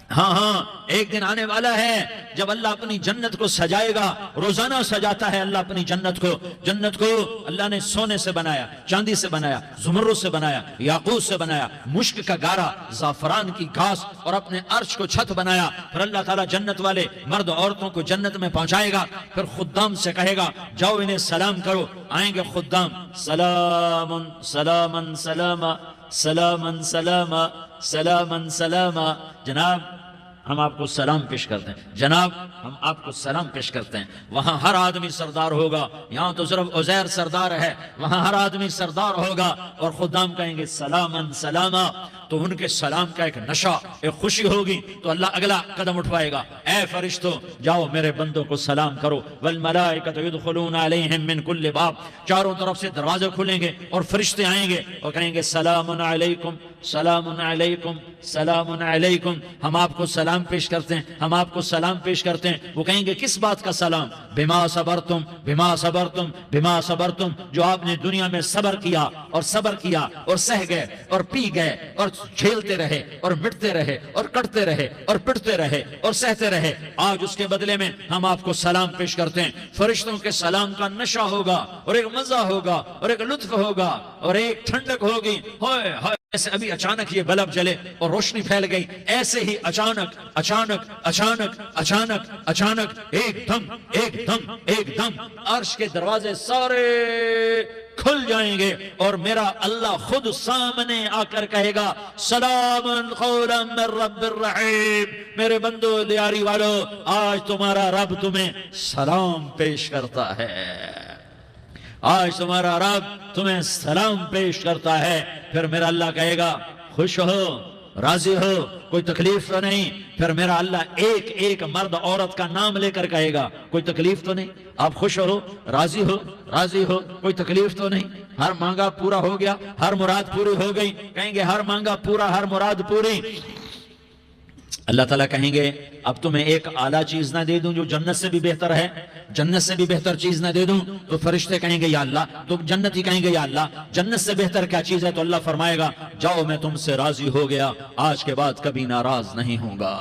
ہاں ایک دن آنے والا ہے جب اللہ اپنی جنت کو سجائے گا، روزانہ سجاتا ہے اللہ اپنی جنت کو۔ جنت کو اللہ نے سونے سے بنایا، چاندی سے بنایا، زمرد سے بنایا، یاقوت سے بنایا، مشک کا گارا، زعفران کی گھاس اور اپنے عرش کو چھت بنایا۔ پھر اللہ تعالیٰ جنت والے مرد عورتوں کو جنت میں پہنچائے گا، پھر خدام سے کہے گا جاؤ انہیں سلام کرو۔ آئیں گے خدام، سلام سلام سلام سلام سلام سلام سلام، جناب ہم آپ کو سلام پیش کرتے ہیں، جناب ہم آپ کو سلام پیش کرتے ہیں۔ وہاں ہر آدمی سردار ہوگا، یہاں تو صرف عزیر سردار ہے، وہاں ہر آدمی سردار ہوگا اور خدام کہیں گے سلاما سلاما۔ تو ان کے سلام کا ایک نشہ، ایک خوشی ہوگی، تو اللہ اگلا قدم اٹھوائے گا، اے فرشتوں جاؤ میرے بندوں کو سلام کرو، والملائکۃ یدخلون علیہم من کل باب، چاروں طرف سے دروازے کھلیں گے اور فرشتے آئیں گے اور کہیں گے سلام علیکم سلام علیکم سلام علیکم، ہم آپ کو سلام پیش کرتے ہیں، ہم آپ کو سلام پیش کرتے ہیں۔ وہ کہیں گے کس بات کا سلام؟ بما صبرتم بما صبرتم بما صبرتم، جو آپ نے دنیا میں صبر کیا اور صبر کیا اور سہ گئے اور پی گئے اور جھیلتے رہے اور مٹتے رہے اور کٹتے رہے اور پٹتے رہے اور سہتے رہے، آج اس کے بدلے میں ہم آپ کو سلام پیش کرتے ہیں۔ فرشتوں کے سلام کا نشہ ہوگا اور ایک مزہ ہوگا اور ایک لطف ہوگا اور ایک ٹھنڈک ہوگی، ہائے ہائے، ایسے ابھی اچانک یہ بلب جلے اور روشنی پھیل گئی، ایسے ہی اچانک اچانک اچانک اچانک اچانک ایک دم عرش کے دروازے سارے کھل جائیں گے اور میرا اللہ خود سامنے آ کر کہے گا سلام قولا من رب الرحیم، میرے بندو دیاری والو، آج تمہارا رب تمہیں سلام پیش کرتا ہے، آج تمہارا رب تمہیں سلام پیش کرتا ہے۔ پھر میرا اللہ کہے گا خوش ہو، راضی ہو، کوئی تکلیف تو نہیں؟ پھر میرا اللہ ایک ایک مرد عورت کا نام لے کر کہے گا کوئی تکلیف تو نہیں؟ آپ خوش ہو، راضی ہو، راضی ہو، کوئی تکلیف تو نہیں؟ ہر مانگا پورا ہو گیا، ہر مراد پوری ہو گئی؟ کہیں گے ہر مانگا پورا، ہر مراد پوری۔ اللہ تعالیٰ کہیں گے اب تمہیں ایک اعلیٰ چیز نہ دے دوں جو جنت سے بھی بہتر ہے، جنت سے بھی بہتر چیز نہ دے دوں؟ تو فرشتے کہیں گے یا اللہ، تو جنتی کہیں گے یا اللہ جنت سے بہتر کیا چیز ہے؟ تو اللہ فرمائے گا جاؤ میں تم سے راضی ہو گیا، آج کے بعد کبھی ناراض نہیں ہوں گا۔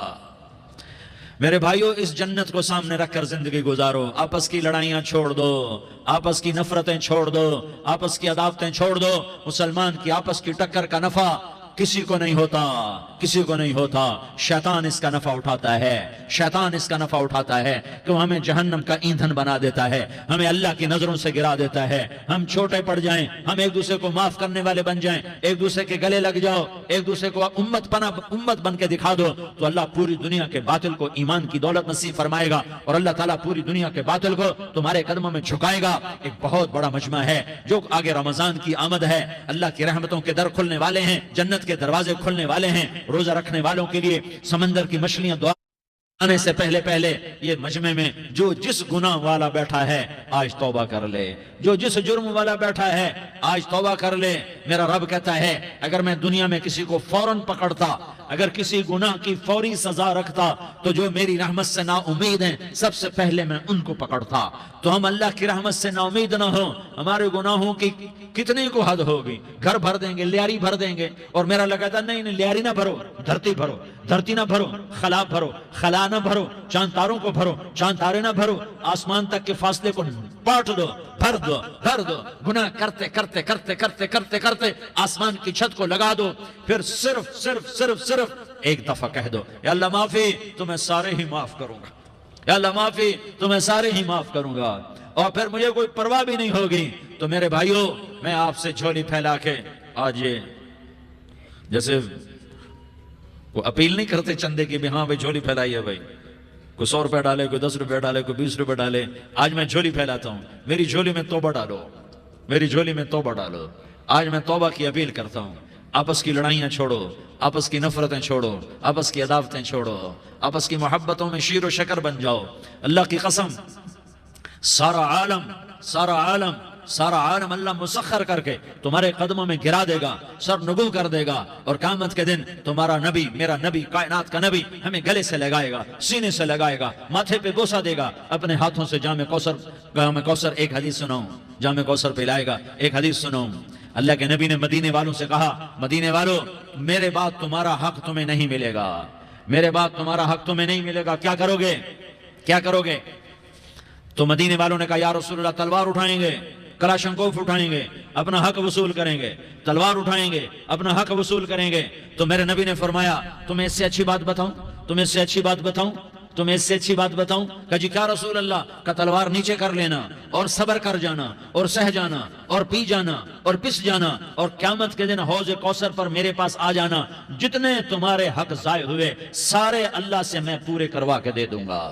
میرے بھائیو، اس جنت کو سامنے رکھ کر زندگی گزارو، آپس کی لڑائیاں چھوڑ دو، آپس کی نفرتیں چھوڑ دو، آپس کی عداوتیں چھوڑ دو۔ مسلمان کی آپس کی ٹکر کا نفع کسی کو نہیں ہوتا، کسی کو نہیں ہوتا، شیطان اس کا نفع اٹھاتا ہے، شیطان اس کا نفع اٹھاتا ہے کہ وہ ہمیں جہنم کا ایندھن بنا دیتا ہے، ہمیں اللہ کی نظروں سے گرا دیتا ہے، ہم چھوٹے پڑ جائیں، ہم ایک دوسرے کو معاف کرنے والے بن جائیں، ایک دوسرے کے گلے لگ جاؤ، ایک دوسرے کو امت بن کے دکھا دو، تو اللہ پوری دنیا کے باطل کو ایمان کی دولت نصیب فرمائے گا اور اللہ تعالیٰ پوری دنیا کے باطل کو تمہارے قدموں میں جھکائے گا۔ ایک بہت بڑا مجمع ہے جو آگے رمضان کی آمد ہے، اللہ کی رحمتوں کے در کھلنے والے ہیں، جنت کے دروازے کھلنے والے ہیں، روزہ رکھنے والوں کے لیے سمندر کی مچھلیاں دعا آنے سے پہلے یہ مجمع میں جو جس گناہ والا بیٹھا ہے آج توبہ کر لے، جو جس جرم والا بیٹھا ہے آج توبہ کر لے۔ میرا رب کہتا ہے اگر میں دنیا میں کسی کو فوراً پکڑتا، اگر کسی گناہ کی فوری سزا رکھتا، تو جو میری رحمت سے نا امید ہیں سب سے پہلے میں ان کو پکڑتا۔ تو ہم اللہ کی رحمت سے نا امید نہ ہوں، ہمارے گناہوں کی کتنی کو حد ہوگی، گھر بھر دیں گے، لیاری بھر دیں گے، اور میرا اللہ کہتا نہیں لیاری نہ بھرو، دھرتی بھرو، دھرتی نہ بھرو، خلا بھرو، خلا نہ بھرو، چاند تاروں کو بھرو، چاند تارے نہ بھرو، آسمان تک کے فاصلے کو پاٹ دو، بھر دو، بھر دو، گناہ کرتے کرتے کرتے کرتے کرتے کرتے آسمان کی چھت کو لگا دو، پھر صرف ایک دفعہ کہہ دو یا اللہ معافی، تمہیں سارے ہی معاف کروں گا، یا اللہ معافی، تمہیں سارے ہی معاف کروں گا، اور پھر مجھے کوئی پرواہ بھی نہیں ہوگی۔ تو میرے بھائیوں، میں آپ سے جھولی پھیلا کے آج یہ جیسے وہ اپیل نہیں کرتے چندے کی بھی ہاں بھائی جھولی پھیلائیے، بھائی کوئی 100 روپے ڈالے، کوئی 10 روپے ڈالے، کوئی 20 روپے ڈالے، آج میں جھولی پھیلاتا ہوں، میری جھولی میں توبہ ڈالو، میری جھولی میں توبہ ڈالو۔ آج میں توبہ کی اپیل کرتا ہوں، آپس کی لڑائیاں چھوڑو، آپس کی نفرتیں چھوڑو، آپس کی عداوتیں چھوڑو، آپس کی محبتوں میں شیر و شکر بن جاؤ۔ اللہ کی قسم، سارا عالم اللہ مسخر کر کے تمہارے قدموں میں گرا دے گا، سر نگو کر دے گا، اور قیامت کے دن تمہارا نبی، میرا نبی، کائنات کا نبی ہمیں گلے سے لگائے گا، سینے سے لگائے گا، ماتھے پہ بوسہ دے گا، اپنے ہاتھوں سے جام کوثر ایک حدیث سناؤں، جام کوثر پلائے گا، ایک حدیث سناؤں۔ اللہ کے نبی نے مدینے والوں سے کہا، مدینے والوں میرے بعد تمہارا حق تمہیں نہیں ملے گا، میرے بعد تمہارا حق تمہیں نہیں ملے گا، کیا کرو گے، کیا کرو گے؟ تو مدینے والوں نے کہا یا رسول اللہ تلوار اٹھائیں گے، کلاشنکوف اٹھائیں گے، اپنا حق وصول کریں گے، تلوار اٹھائیں گے، اپنا حق وصول کریں گے۔ تو میرے نبی نے فرمایا تمہیں اس سے اچھی بات بتاؤں، تمہیں اس سے اچھی بات بتاؤں، تمہیں اس سے اچھی بات بتاؤں؟ کہا جی کیا رسول اللہ؟ کا تلوار نیچے کر لینا اور صبر کر جانا اور سہ جانا اور پی جانا اور پس جانا اور قیامت کے دن حوض کوثر پر میرے پاس آ جانا، جتنے تمہارے حق ضائع ہوئے سارے اللہ سے میں پورے کروا کے دے دوں گا۔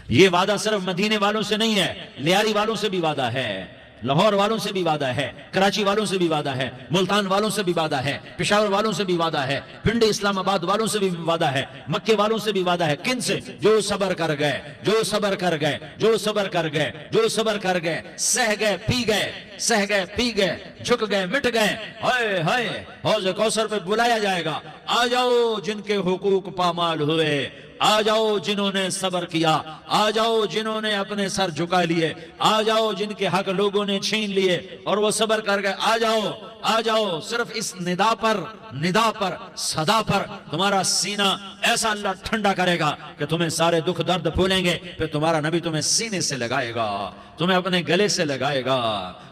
یہ وعدہ صرف مدینے والوں سے نہیں ہے، لیاری والوں سے بھی وعدہ ہے، لاہور والوں سے بھی وعدہ ہے، کراچی والوں سے بھی وعدہ ہے، ملتان والوں سے بھی وعدہ ہے، پشاور والوں سے بھی وعدہ ہے، پنڈی اسلام آباد والوں سے بھی وعدہ ہے، مکے والوں سے بھی وعدہ ہے۔ کن سے؟ جو صبر کر گئے، جو صبر کر گئے، جو صبر کر گئے، جو صبر کر گئے، سہ گئے پی گئے، سہ گئے پی گئے، جھک گئے مٹ گئے، ہائے ہائے حوض کوثر پہ بلایا جائے گا، آ جاؤ جن کے حقوق پامال ہوئے، آ جاؤ جنہوں نے صبر کیا، آ جاؤ جنہوں نے اپنے سر جھکا لیے، آ جاؤ جن کے حق لوگوں نے چھین لیے اور وہ صبر کر گئے، آ جاؤ آ جاؤ۔ صرف اس ندا پر صدا پر تمہارا سینہ ایسا اللہ ٹھنڈا کرے گا کہ تمہیں سارے دکھ درد بھولیں گے، پھر تمہارا نبی تمہیں سینے سے لگائے گا، تمہیں اپنے گلے سے لگائے گا،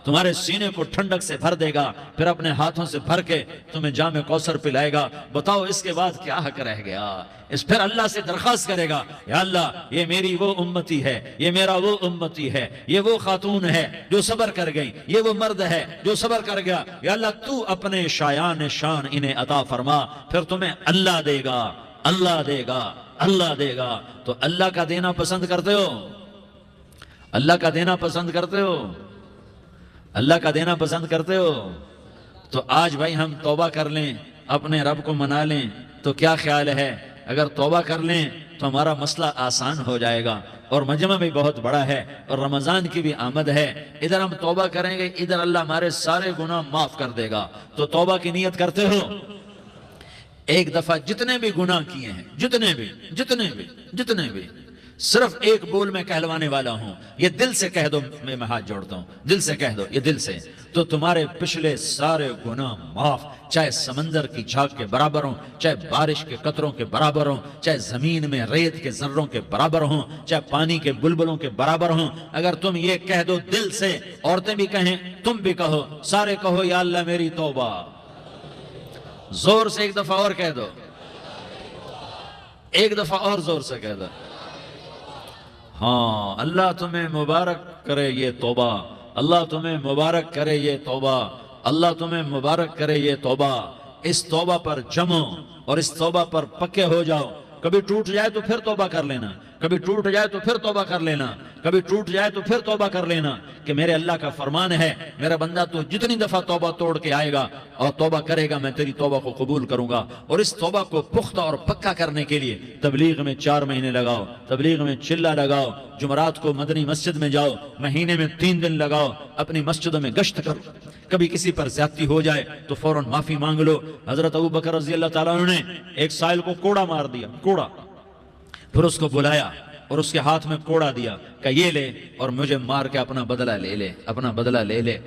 تمہارے سینے کو ٹھنڈک سے بھر دے گا، پھر اپنے ہاتھوں سے بھر کے تمہیں جام کوثر پلائے گا۔ بتاؤ اس کے بعد کیا حق رہ گیا؟ اس پھر اللہ سے درخواست کرے گا، یا اللہ یہ میری وہ امتی ہے، یہ میرا وہ امتی ہے، یہ وہ خاتون ہے جو صبر کر گئی، یہ وہ مرد ہے جو صبر کر گیا، یا اللہ تو اپنے شایان شان انہیں عطا فرما، پھر تمہیں اللہ دے گا، اللہ دے گا، اللہ دے گا۔ تو اللہ کا دینا پسند کرتے ہو؟ اللہ کا دینا پسند کرتے ہو؟ اللہ کا دینا پسند کرتے ہو؟ تو آج بھائی ہم توبہ کر لیں، اپنے رب کو منا لیں، تو کیا خیال ہے اگر توبہ کر لیں تو ہمارا مسئلہ آسان ہو جائے گا، اور مجمع بھی بہت بڑا ہے اور رمضان کی بھی آمد ہے، ادھر ہم توبہ کریں گے، ادھر اللہ ہمارے سارے گناہ معاف کر دے گا۔ تو توبہ کی نیت کرتے ہو؟ ایک دفعہ جتنے بھی گناہ کیے ہیں، جتنے بھی صرف ایک بول میں کہلوانے والا ہوں، یہ دل سے کہہ دو، میں ہاتھ جوڑتا ہوں، دل سے کہہ دو، یہ دل سے، تو تمہارے پچھلے سارے گناہ معاف، چاہے سمندر کی جھاگ کے برابر ہوں، چاہے بارش کے قطروں کے برابر ہوں، چاہے زمین میں ریت کے ذروں کے برابر ہوں، چاہے پانی کے بلبلوں کے برابر ہوں۔ اگر تم یہ کہہ دو دل سے، عورتیں بھی کہیں، تم بھی کہو، سارے کہو یا اللہ میری توبہ، زور سے ایک دفعہ اور کہہ دو، ایک دفعہ اور زور سے کہہ دو۔ ہاں، اللہ تمہیں مبارک کرے یہ توبہ، اللہ تمہیں مبارک کرے یہ توبہ، اللہ تمہیں مبارک کرے یہ توبہ۔ اس توبہ پر جمو اور اس توبہ پر پکے ہو جاؤ۔ کبھی ٹوٹ جائے تو پھر توبہ کر لینا، کبھی ٹوٹ جائے تو پھر توبہ کر لینا، کبھی ٹوٹ جائے تو پھر توبہ کر لینا، کہ میرے اللہ کا فرمان ہے، میرا بندہ تو جتنی دفعہ توبہ توڑ کے آئے گا اور توبہ کرے گا، میں تیری توبہ کو قبول کروں گا۔ اور اس توبہ کو پختہ اور پکا کرنے کے لیے تبلیغ میں 4 مہینے لگاؤ، تبلیغ میں چلہ لگاؤ، جمعرات کو مدنی مسجد میں جاؤ، مہینے میں 3 دن لگاؤ، اپنی مسجدوں میں گشت کرو، کبھی کسی پر زیادتی ہو جائے تو فوراً معافی مانگ لو۔ حضرت ابوبکر رضی اللہ تعالیٰ عنہ نے ایک سائل کو کوڑا مار دیا، کوڑا، پھر اس کو بلایا اور اس کے ہاتھ میں کوڑا دیا کہ یہ لے اور مجھے مار کے اپنا بدلہ لے لے، اپنا بدلہ لے لے۔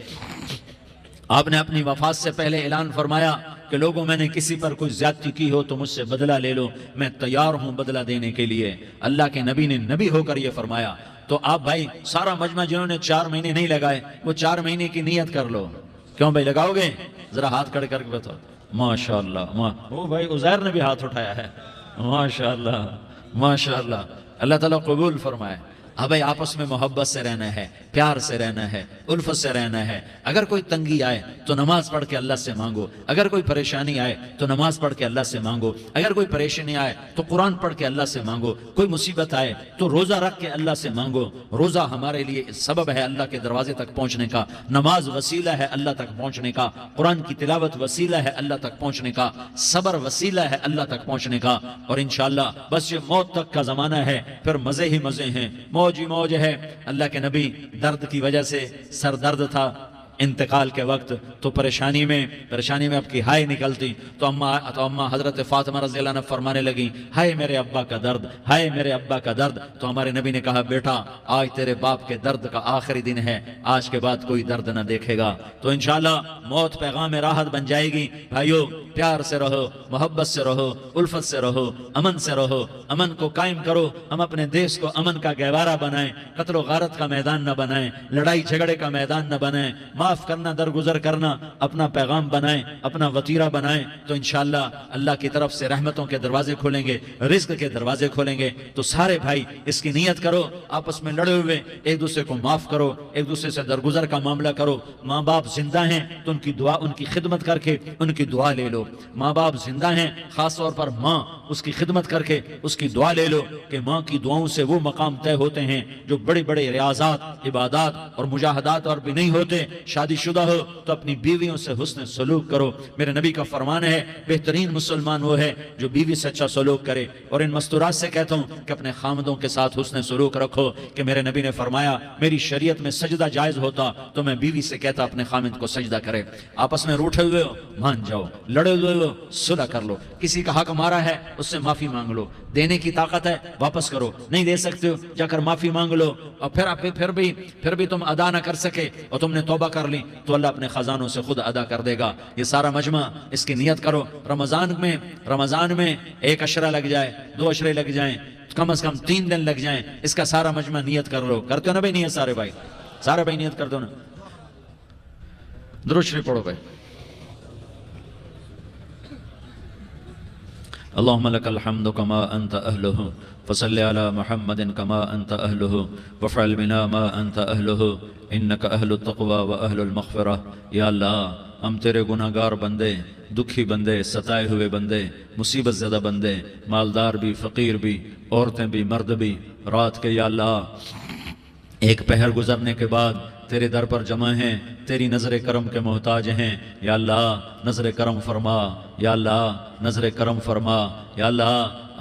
آپ نے اپنی وفات سے پہلے اعلان فرمایا کہ لوگوں میں نے کسی پر کوئی زیادتی کی ہو تو مجھ سے بدلہ لے لو، میں تیار ہوں بدلہ دینے کے لیے۔ اللہ کے نبی نے نبی ہو کر یہ فرمایا۔ تو آپ بھائی سارا مجمع جنہوں نے 4 مہینے نہیں لگائے، وہ 4 مہینے کی نیت کر لو۔ کیوں بھائی لگاؤ گے؟ ذرا ہاتھ کھڑے کر کے بتاؤ۔ ماشاءاللہ، وہ بھائی عزیر نے بھی ہاتھ اٹھایا ہے، ماشاءاللہ ماشاءاللہ، اللہ تعالیٰ قبول فرمائے۔ اب بھائی آپس میں محبت سے رہنا ہے، پیار سے رہنا ہے، الفت سے رہنا ہے۔ اگر کوئی تنگی آئے تو نماز پڑھ کے اللہ سے مانگو، اگر کوئی پریشانی آئے تو نماز پڑھ کے اللہ سے مانگو، اگر کوئی پریشانی آئے تو قرآن پڑھ کے اللہ سے مانگو، کوئی مصیبت آئے تو روزہ رکھ کے اللہ سے مانگو۔ روزہ ہمارے لیے سبب ہے اللہ کے دروازے تک پہنچنے کا، نماز وسیلہ ہے اللہ تک پہنچنے کا، قرآن کی تلاوت وسیلہ ہے اللہ تک پہنچنے کا، صبر وسیلہ ہے اللہ تک پہنچنے کا۔ اور انشاءاللہ بس یہ موت تک کا زمانہ ہے، پھر مزے ہی مزے ہیں، موج ہی موج ہے۔ اللہ کے نبی درد کی وجہ سے سر درد تھا انتقال کے وقت، تو پریشانی میں اب کی ہائے نکلتی تو اماں حضرت فاطمہ رضی اللہ عنہ فرمانے لگی، ہائے میرے ابا کا درد، ہائے میرے ابا کا درد۔ تو ہمارے نبی نے کہا، بیٹا آج تیرے باپ کے درد کا آخری دن ہے، آج کے بعد کوئی درد نہ دیکھے گا۔ تو انشاءاللہ موت پیغام راحت بن جائے گی۔ بھائیو پیار سے رہو، محبت سے رہو، الفت سے رہو، امن سے رہو، امن کو قائم کرو۔ ہم اپنے دیش کو امن کا گہوارہ بنائیں، قتل و غارت کا میدان نہ بنائیں، لڑائی جھگڑے کا میدان نہ بنائیں، معاف کرنا درگزر کرنا اپنا پیغام بنائیں، اپنا وطیرہ بنائیں۔ تو انشاءاللہ اللہ کی طرف سے رحمتوں کے دروازے کھولیں گے، رزق کے دروازے کھولیں گے۔ تو سارے بھائی اس کی نیت کرو، آپس میں لڑے ہوئے ایک دوسرے کو معاف کرو، ایک دوسرے سے درگزر کا معاملہ کرو۔ ماں باپ زندہ ہیں تو ان کی دعا، ان کی خدمت کر کے ان کی دعا لے لو۔ ماں باپ زندہ ہیں، خاص طور پر ماں اس کی خدمت کر کے اس کی دعا لے لو کہ ماں کی دعاؤں سے وہ مقام طے ہوتے ہیں جو بڑے بڑے ریاضات، عبادات اور مجاہدات اور بھی نہیں ہوتے۔ شادی شدہ ہو تو اپنی بیویوں سے حسن سلوک کرو۔ میرے نبی کا فرمان ہے بہترین مسلمان وہ ہے جو بیوی سے اچھا سلوک کرے، اور ان مستورات سے کہتا ہوں کہ اپنے خامدوں کے ساتھ حسن سلوک رکھو، کہ میرے نبی نے فرمایا میری شریعت میں سجدہ جائز ہوتا تو میں بیوی سے کہتا اپنے خامد کو سجدہ کرے۔ آپس میں روٹھے ہوئے ہو مان جاؤ، لڑے ہوئے ہو صلح کر لو، کسی کا حق مارا ہے اس سے معافی مانگ لو، دینے کی طاقت ہے واپس کرو، نہیں دے سکتے ہو جا کر معافی مانگ لو، اور پھر بھی تم ادا نہ کر سکے اور تم نے توبہ کر لی تو اللہ اپنے خزانوں سے خود ادا کر دے گا۔ یہ سارا مجمع اس کی نیت کرو، رمضان میں 1 عشرہ لگ جائے، 2 عشرے لگ جائیں، کم از کم 3 دن لگ جائیں، اس کا سارا مجمع نیت کر لو۔ کرتے ہو نا بھائی نیت؟ سارے بھائی نیت کر دو نا، درود شریف پڑھو بھائی۔ اللهم لك الحمد كما أنت أهله فصل على محمد كما أنت أهله وفعل بنا ما أنت أهله إنك أهل التقوى وأهل المغفرة۔ یا اللہ ہم تیرے گناہ گار بندے، دکھی بندے، ستائے ہوئے بندے، مصیبت زدہ بندے، مالدار بھی، فقیر بھی، عورتیں بھی، مرد بھی، رات کے یا اللہ ایک پہر گزرنے کے بعد تیرے در پر جمع ہیں، تیری نظر کرم کے محتاج ہیں۔ یا اللہ نظر کرم فرما، یا اللہ نظر کرم فرما۔ یا اللہ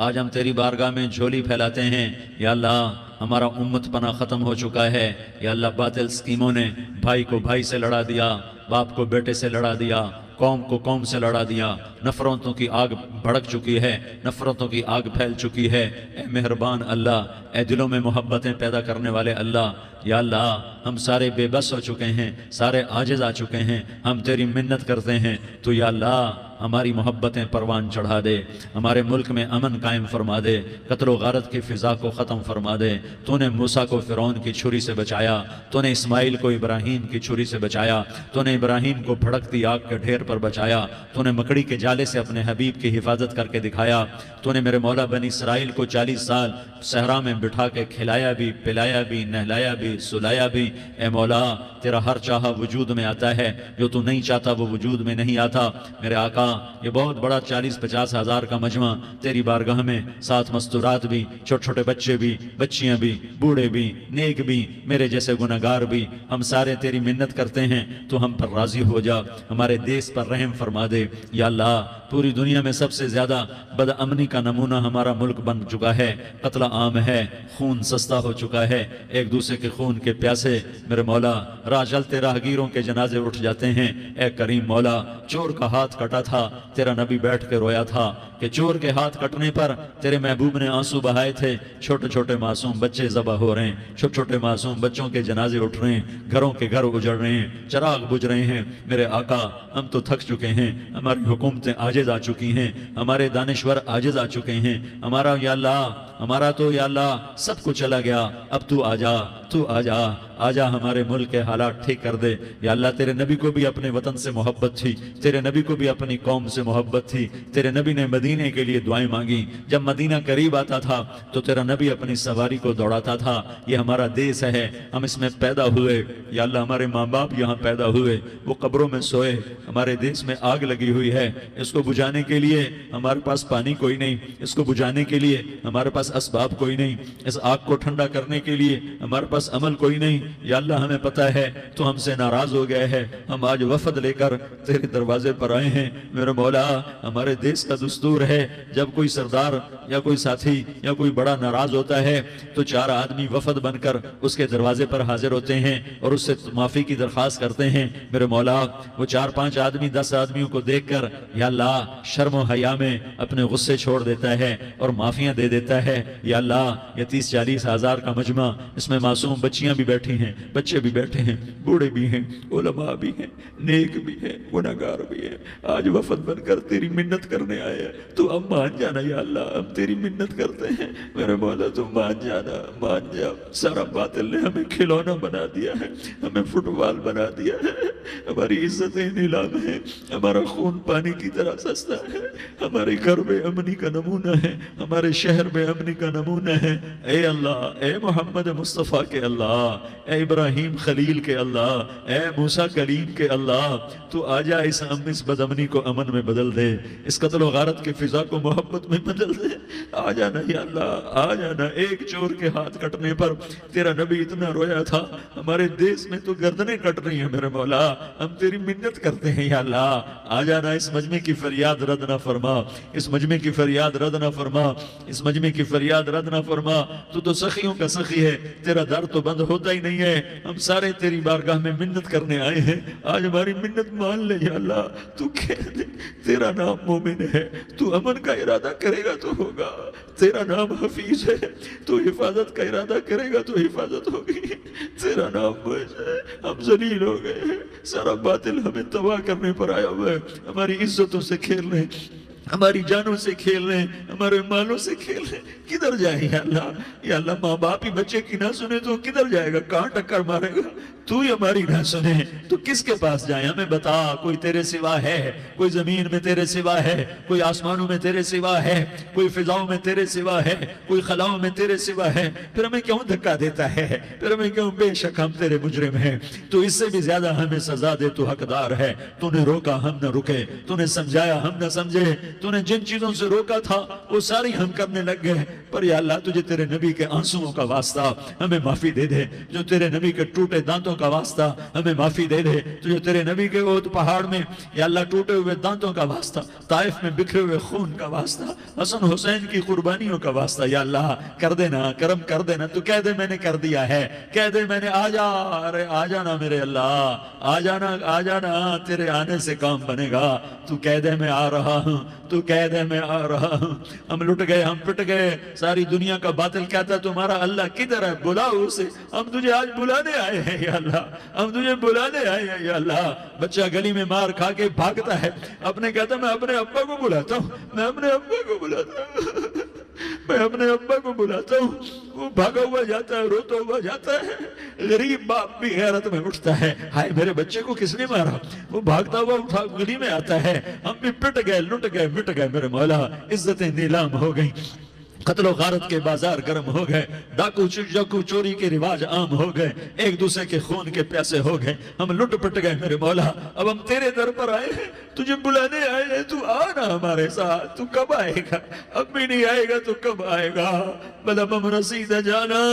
آج ہم تیری بارگاہ میں جھولی پھیلاتے ہیں۔ یا اللہ ہمارا امت پناہ ختم ہو چکا ہے۔ یا اللہ باطل سکیموں نے بھائی کو بھائی سے لڑا دیا، باپ کو بیٹے سے لڑا دیا، قوم کو قوم سے لڑا دیا، نفرتوں کی آگ بھڑک چکی ہے، نفرتوں کی آگ پھیل چکی ہے۔ اے مہربان اللہ، اے دلوں میں محبتیں پیدا کرنے والے اللہ، یا اللہ ہم سارے بے بس ہو چکے ہیں، سارے عاجز آ چکے ہیں، ہم تیری منت کرتے ہیں تو یا اللہ ہماری محبتیں پروان چڑھا دے، ہمارے ملک میں امن قائم فرما دے، قتل و غارت کی فضا کو ختم فرما دے۔ تو نے موسیٰ کو فرعون کی چھری سے بچایا، تو نے اسماعیل کو ابراہیم کی چھری سے بچایا، تو نے ابراہیم کو بھڑکتی آگ کے ڈھیر پر بچایا، تو نے مکڑی کے جالے سے اپنے حبیب کی حفاظت کر کے دکھایا۔ تو نے میرے مولا بنی اسرائیل کو 40 سال صحرا میں بٹھا کے کھلایا بھی، پلایا بھی، نہلایا بھی، سلایا بھی۔ اے مولا تیرا ہر چاہا وجود میں آتا ہے، جو تو نہیں چاہتا وہ وجود میں نہیں آتا۔ میرے آقا یہ بہت بڑا 40-50 ہزار کا مجمع تیری بارگاہ میں، ساتھ مستورات بھی، چھوٹے چھوٹے بچے بھی، بچیاں بھی، بوڑھے بھی، نیک بھی، میرے جیسے گناہگار بھی، ہم سارے تیری منت کرتے ہیں تو ہم پر راضی ہو جا، ہمارے دیس پر رحم فرما دے۔ یا اللہ پوری دنیا میں سب سے زیادہ بد امنی کا نمونہ ہمارا ملک بن چکا ہے، قتل عام ہے، خون سستا ہو چکا ہے، ایک دوسرے کے خون کے پیاسے۔ میرے مولا راہ چلتے راہگیروں کے جنازے اٹھ جاتے ہیں۔ اے کریم مولا چور کا ہاتھ کٹا تھا، تیرا نبی بیٹھ کے رویا تھا کہ چور کے ہاتھ کٹنے پر تیرے محبوب نے آنسو بہائے تھے، چھوٹے چھوٹے معصوم بچے ذبح ہو رہے ہیں، چھوٹے چھوٹے معصوم بچوں کے جنازے اٹھ رہے ہیں، گھروں کے گھر اجڑ رہے ہیں، چراغ بجھ رہے ہیں۔ میرے آقا ہم تو تھک چکے ہیں، ہماری حکومتیں عاجز آ چکی ہیں، ہمارے دانشور عاجز آ چکے ہیں، ہمارا یا اللہ ہمارا تو یا اللہ سب کچھ چلا گیا، اب تو آجا، تو آجا، آجا ہمارے ملک کے حالات ٹھیک کر دے۔ یا اللہ تیرے نبی کو بھی اپنے وطن سے محبت تھی، تیرے نبی کو بھی اپنی قوم سے محبت تھی، تیرے نبی نے مدینے کے لیے دعائیں مانگی، جب مدینہ قریب آتا تھا تو تیرا نبی اپنی سواری کو دوڑاتا تھا۔ یہ ہمارا دیس ہے، ہم اس میں پیدا ہوئے، یا اللہ ہمارے ماں باپ یہاں پیدا ہوئے، وہ قبروں میں سوئے، ہمارے دیس میں آگ لگی ہوئی ہے، اس کو بجھانے کے لیے ہمارے پاس پانی کوئی نہیں، اس کو بجھانے کے لیے ہمارے پاس اسباب کوئی نہیں، اس آگ کو ٹھنڈا کرنے کے لیے ہمارے پاس عمل کوئی نہیں۔ یا اللہ ہمیں پتہ ہے تو ہم سے ناراض ہو گئے ہے، ہم آج وفد لے کر تیرے دروازے پر آئے ہیں۔ میرے مولا ہمارے دیس کا دستور ہے جب کوئی سردار یا کوئی ساتھی یا کوئی بڑا ناراض ہوتا ہے تو 4 آدمی وفد بن کر اس کے دروازے پر حاضر ہوتے ہیں اور اس سے معافی کی درخواست کرتے ہیں۔ میرے مولا وہ 4-5 آدمی 10 آدمیوں کو دیکھ کر یا اللہ شرم و حیا میں اپنے غصے چھوڑ دیتا ہے اور معافیاں دے دیتا ہے۔ یا اللہ یہ 30-40 ہزار کا مجمع، اس میں معصوم بچیاں بھی بیٹھی ہیں، بچے بھی بیٹھے ہیں، بوڑھے بھی ہیں، علماء بھی ہیں، نیک بھی ہیں، گناہگار بھی ہیں، آج وفد بن کر تیری منت کرنے آئے ہیں، تو اب مان جانا یا اللہ، ہم تیری منت کرتے ہیں میرے مولا، تو مان جانا، مان جا۔ سارا باطل نے ہمیں کھلونا بنا دیا ہے، ہمیں فٹ بال بنا دیا ہے، ہماری عزتیں نیلام ہیں، ہمارا خون پانی کی طرح سستا ہے، ہمارے گھر میں امنی کا نمونہ ہے، ہمارے شہر میں امنی کا نمونہ ہے۔ اے اللہ، اے محمد مصطفیٰ کے اللہ، اے ابراہیم خلیل کے اللہ، اے موسیٰ کلیم کے اللہ، تو آجا اس بدامنی کو امن میں بدل دے، اس قتل و غارت کی فضا کو محبت میں بدل دے۔ آ جانا یا اللہ، آ جانا۔ ایک چور کے ہاتھ کٹنے پر تیرا نبی اتنا رویا تھا، ہمارے دیس میں تو گردنیں کٹ رہی ہیں میرے مولا، ہم تیری منت کرتے ہیں یا اللہ، آ جانا۔ اس مجمع کی فریاد رد نہ فرما، اس مجمع کی فریاد رد نہ فرما، اس مجمع کی فریاد رد نہ فرما۔ تو سخیوں کا سخی ہے، تیرا در تو بند ہوتا ہی نہیں ہے، ہم سارے تیری بارگاہ میں منت کرنے آئے ہیں، آج ہماری منت مان لے یا اللہ۔ تو کہہ دے تیرا نام مومن ہے، تو امن کا ارادہ کرے گا تو ہوگا، تیرا نام حفیظ ہے، تو حفاظت کا ارادہ کرے گا تو حفاظت ہوگی، تیرا نام موج ہے۔ ہم ذلیل ہو گئے ہیں، سارا باطل ہمیں تباہ کرنے پر آیا ہوا ہے، ہماری عزتوں سے کھیل رہے ہیں، ہماری جانوں سے کھیل رہے ہیں، ہمارے مالوں سے کھیل رہے ہیں۔ کدھر جائے یا اللہ؟ یا اللہ ماں باپ ہی بچے کی نہ سنے تو کدھر جائے گا؟ کہاں ٹکر مارے گا؟ تو ہی ہماری نہ سنے تو کس کے پاس جائیں؟ ہمیں بتا، کوئی تیرے سوا ہے؟ کوئی زمین میں تیرے سوا ہے؟ کوئی آسمانوں میں تیرے سوا ہے؟ کوئی فضاؤں میں تیرے سوا ہے؟ کوئی خلاؤں میں تیرے سوا ہے؟ پھر ہمیں کیوں دھکا دیتا ہے؟ پھر ہمیں کیوں؟ بے شک ہم تیرے مجرم ہیں، تو اس سے بھی زیادہ ہمیں سزا دے، تو حقدار ہے۔ تو نے روکا ہم نہ رکے، تو نے سمجھایا ہم نہ سمجھے، تو نے جن چیزوں سے روکا تھا وہ ساری ہم کرنے لگ گئے۔ پر یا اللہ تجھے تیرے نبی کے آنسوؤں کا واسطہ ہمیں معافی دے دے، جو تیرے نبی کے ٹوٹے دانتوں کا واسطہ ہمیں معافی دے دے، تجھے تیرے نبی کے احد پہاڑ میں یا اللہ ٹوٹے ہوئے دانتوں کا واسطہ، طائف میں بکھرے ہوئے خون کا واسطہ، حسن حسین کی قربانیوں کا واسطہ یا اللہ کر دینا، کرم کر دینا۔ تو کہہ دے میں نے کر دیا ہے، کہہ دے میں نے، آ جا، ارے آ جانا میرے اللہ، آ جانا، آ جانا، تیرے آنے سے کام بنے گا۔ تو کہہ دے میں آ رہا ہوں، تو کہہ دے میں آ رہا ہوں۔ ہم لٹ گئے، ہم پٹ گئے، ساری دنیا کا باطل کہتا ہے تمہارا اللہ کدھر ہے؟ بلاؤ اسے، ہم تجھے آج بلانے آئے ہیں یا اللہ، ہم تجھے بلانے آئے ہیں یا اللہ۔ بچہ گلی میں مار کھا کے بھاگتا ہے، اپنے کہتا ہے میں اپنے ابا کو بلاتا ہوں، میں اپنے ابا کو بلاتا ہوں، میں اپنے ابا کو بلاتا ہوں۔ وہ بھاگا ہوا جاتا ہے، روتا ہوا جاتا ہے۔ غریب باپ بھی غیرت میں اٹھتا ہے، ہائے میرے بچے کو کس نے مارا؟ وہ بھاگتا ہوا اٹھا گلی میں آتا ہے۔ ہم بھی پٹ گئے، لٹ گئے، مٹ گئے میرے مولا، عزتیں نیلام ہو گئیں، قتل و غارت کے بازار گرم ہو گئے، ڈاکو چوری کے رواج عام ہو گئے، ایک دوسرے کے خون کے پیاسے ہو گئے، ہم لٹ پٹ گئے میرے مولا۔ اب ہم تیرے در پر آئے ہیں، تجھے بلانے آئے ہیں، تو آنا ہمارے ساتھ۔ تو کب آئے گا؟ اب بھی نہیں آئے گا تو کب آئے گا؟ بلبم رسید جانا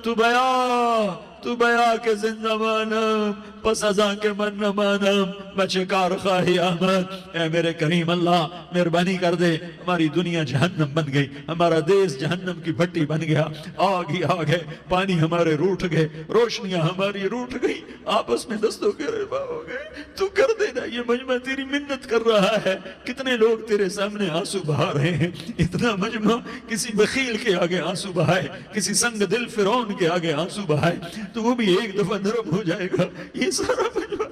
تو بیا کے زندہ مانم، پس ازاں کے من نہ مانم، بچے کار خواہی آمد۔ اے میرے کریم اللہ مہربانی کر دے، ہماری دنیا جہنم بن گئی، ہمارا دیس جہنم کی بھٹی بن گیا، آگ ہی آگ ہے، پانی ہمارے روٹھ گئے، روشنیاں ہماری روٹھ گئی، آپس میں دستوں کے ربا ہو گئے۔ تو کر دینا، یہ مجمع تیری منت کر رہا ہے۔ کتنے لوگ تیرے سامنے آنسو بہا رہے ہیں، اتنا مجمع کسی بخیل کے آگے آنسو بہائے، کسی سنگ دل فرعون کے آگے آنسو بہائے تو وہ بھی ایک دفعہ نرم ہو جائے گا۔ یہ سارا مجمع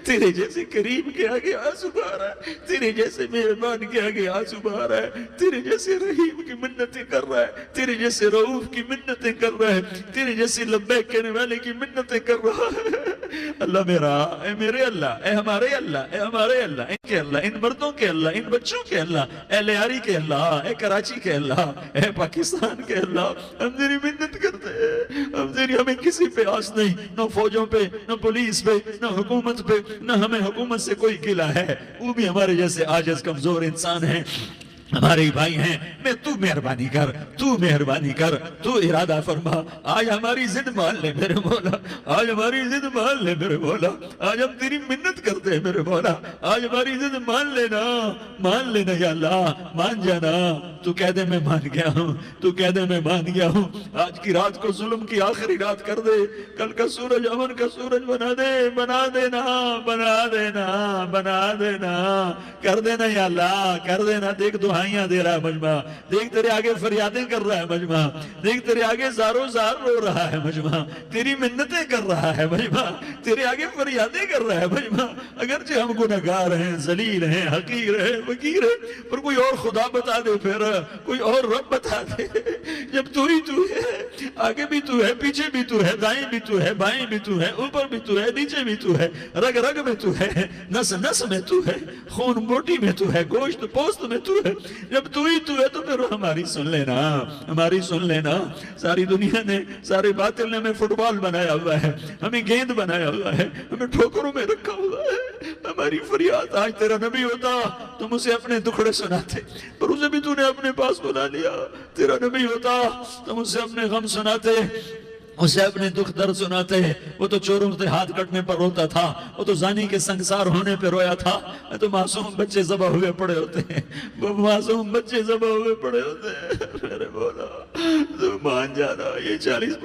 تیرے جیسے کریم کے آگے آنسو بہا رہا ہے، تیرے جیسے مہربان کے آگے آنسو بہا رہا ہے، تیرے جیسے رحیم کی منتیں کر رہا ہے، تیرے جیسے رؤوف کی منتیں کر رہا ہے، تیرے جیسے لبیک کہنے والے کی منتیں کر رہا ہے۔ اللہ میرا، اے میرے اللہ، اے ہمارے اللہ، اے ہمارے اللہ، ان کے اللہ، ان مردوں کے اللہ، ان بچوں کے اللہ، اے لیاری کے اللہ، اے کراچی کے اللہ، اے پاکستان کے اللہ، ہم تیری منت کرتے ہیں، ہمیں کسی پہ آس نہیں، نہ فوجوں پہ، نہ پولیس پہ، نہ حکومت پہ، نہ ہمیں حکومت سے کوئی گلہ ہے، وہ بھی ہمارے جیسے عاجز کمزور انسان ہیں، ہمارے بھائی ہیں۔ میں تو مہربانی کر، تو مہربانی کر، تو ارادہ فرما، آج ہماری ضد مان لے میرے مولا، آج ہماری ضد مان لے میرے مولا، آج ہم تیری منت کرتے ہیں میرے مولا، آج ہماری ضد مان لینا یا اللہ، مان جانا۔ تو کہہ دے میں مان گیا ہوں، تو کہہ دے میں مان گیا ہوں۔ آج کی رات کو ظلم کی آخری رات کر دے، کل کا سورج امن کا سورج بنا دے، بنا دینا، بنا دینا، بنا دینا، کر دینا یا اللہ، کر دینا۔ دیکھ دعائیاں دے رہا ہے مجمع، دیکھ تیرے آگے فریادیں کر رہا ہے مجمع، دیکھ تیرے آگے زارو زار رو رہا ہے مجمع، تیری منتیں کر رہا ہے مجمع، تیرے آگے فریادیں کر رہا ہے مجمع۔ اگرچہ ہم گنہگار ہیں، ذلیل ہیں، حقیر ہیں، فقیر ہیں، پر کوئی اور خدا بتا دے، پھر کوئی اور رب بتا دے جب تو ہی تو ہے، آگے بھی تو ہے، پیچھے بھی تو ہے، دائیں بھی تو ہے، بائیں بھی تو ہے، اوپر بھی تو ہے، نیچے بھی تو ہے، رگ رگ میں تو ہے، نس نس میں تو ہے، خون بوٹی میں تو ہے، گوشت پوست میں تو ہے، جب تو ہی تو ہے تو پھر ہماری سن لینا، ہماری سن لینا۔ ساری دنیا نے، سارے باطل نے ہمیں فٹ بال بنایا ہوا ہے، ہمیں گیند بنایا ہوا ہے، ہمیں ٹھوکروں میں رکھا ہوا ہے۔ ہماری فریاد، آج تیرا نبی ہوتا تم اسے اپنے دکھڑے سناتے، پر اسے بھی تو نے اپنے پاس بلا لیا۔ تیرا نبی ہوتا تم اسے اپنے غم سناتے، اسے اپنے دکھ درد سناتے۔ وہ تو چوروں سے ہاتھ کٹنے پر روتا تھا، وہ تو زانی کے سنگسار ہونے پہ رویا تھا، تو معصوم بچے ذبح ہوئے پڑے ہوتے ہیں، وہ معصوم بچے ذبح ہوئے پڑے ہوتے ہیں۔ میرے مولا تو مان جانا، یہ 40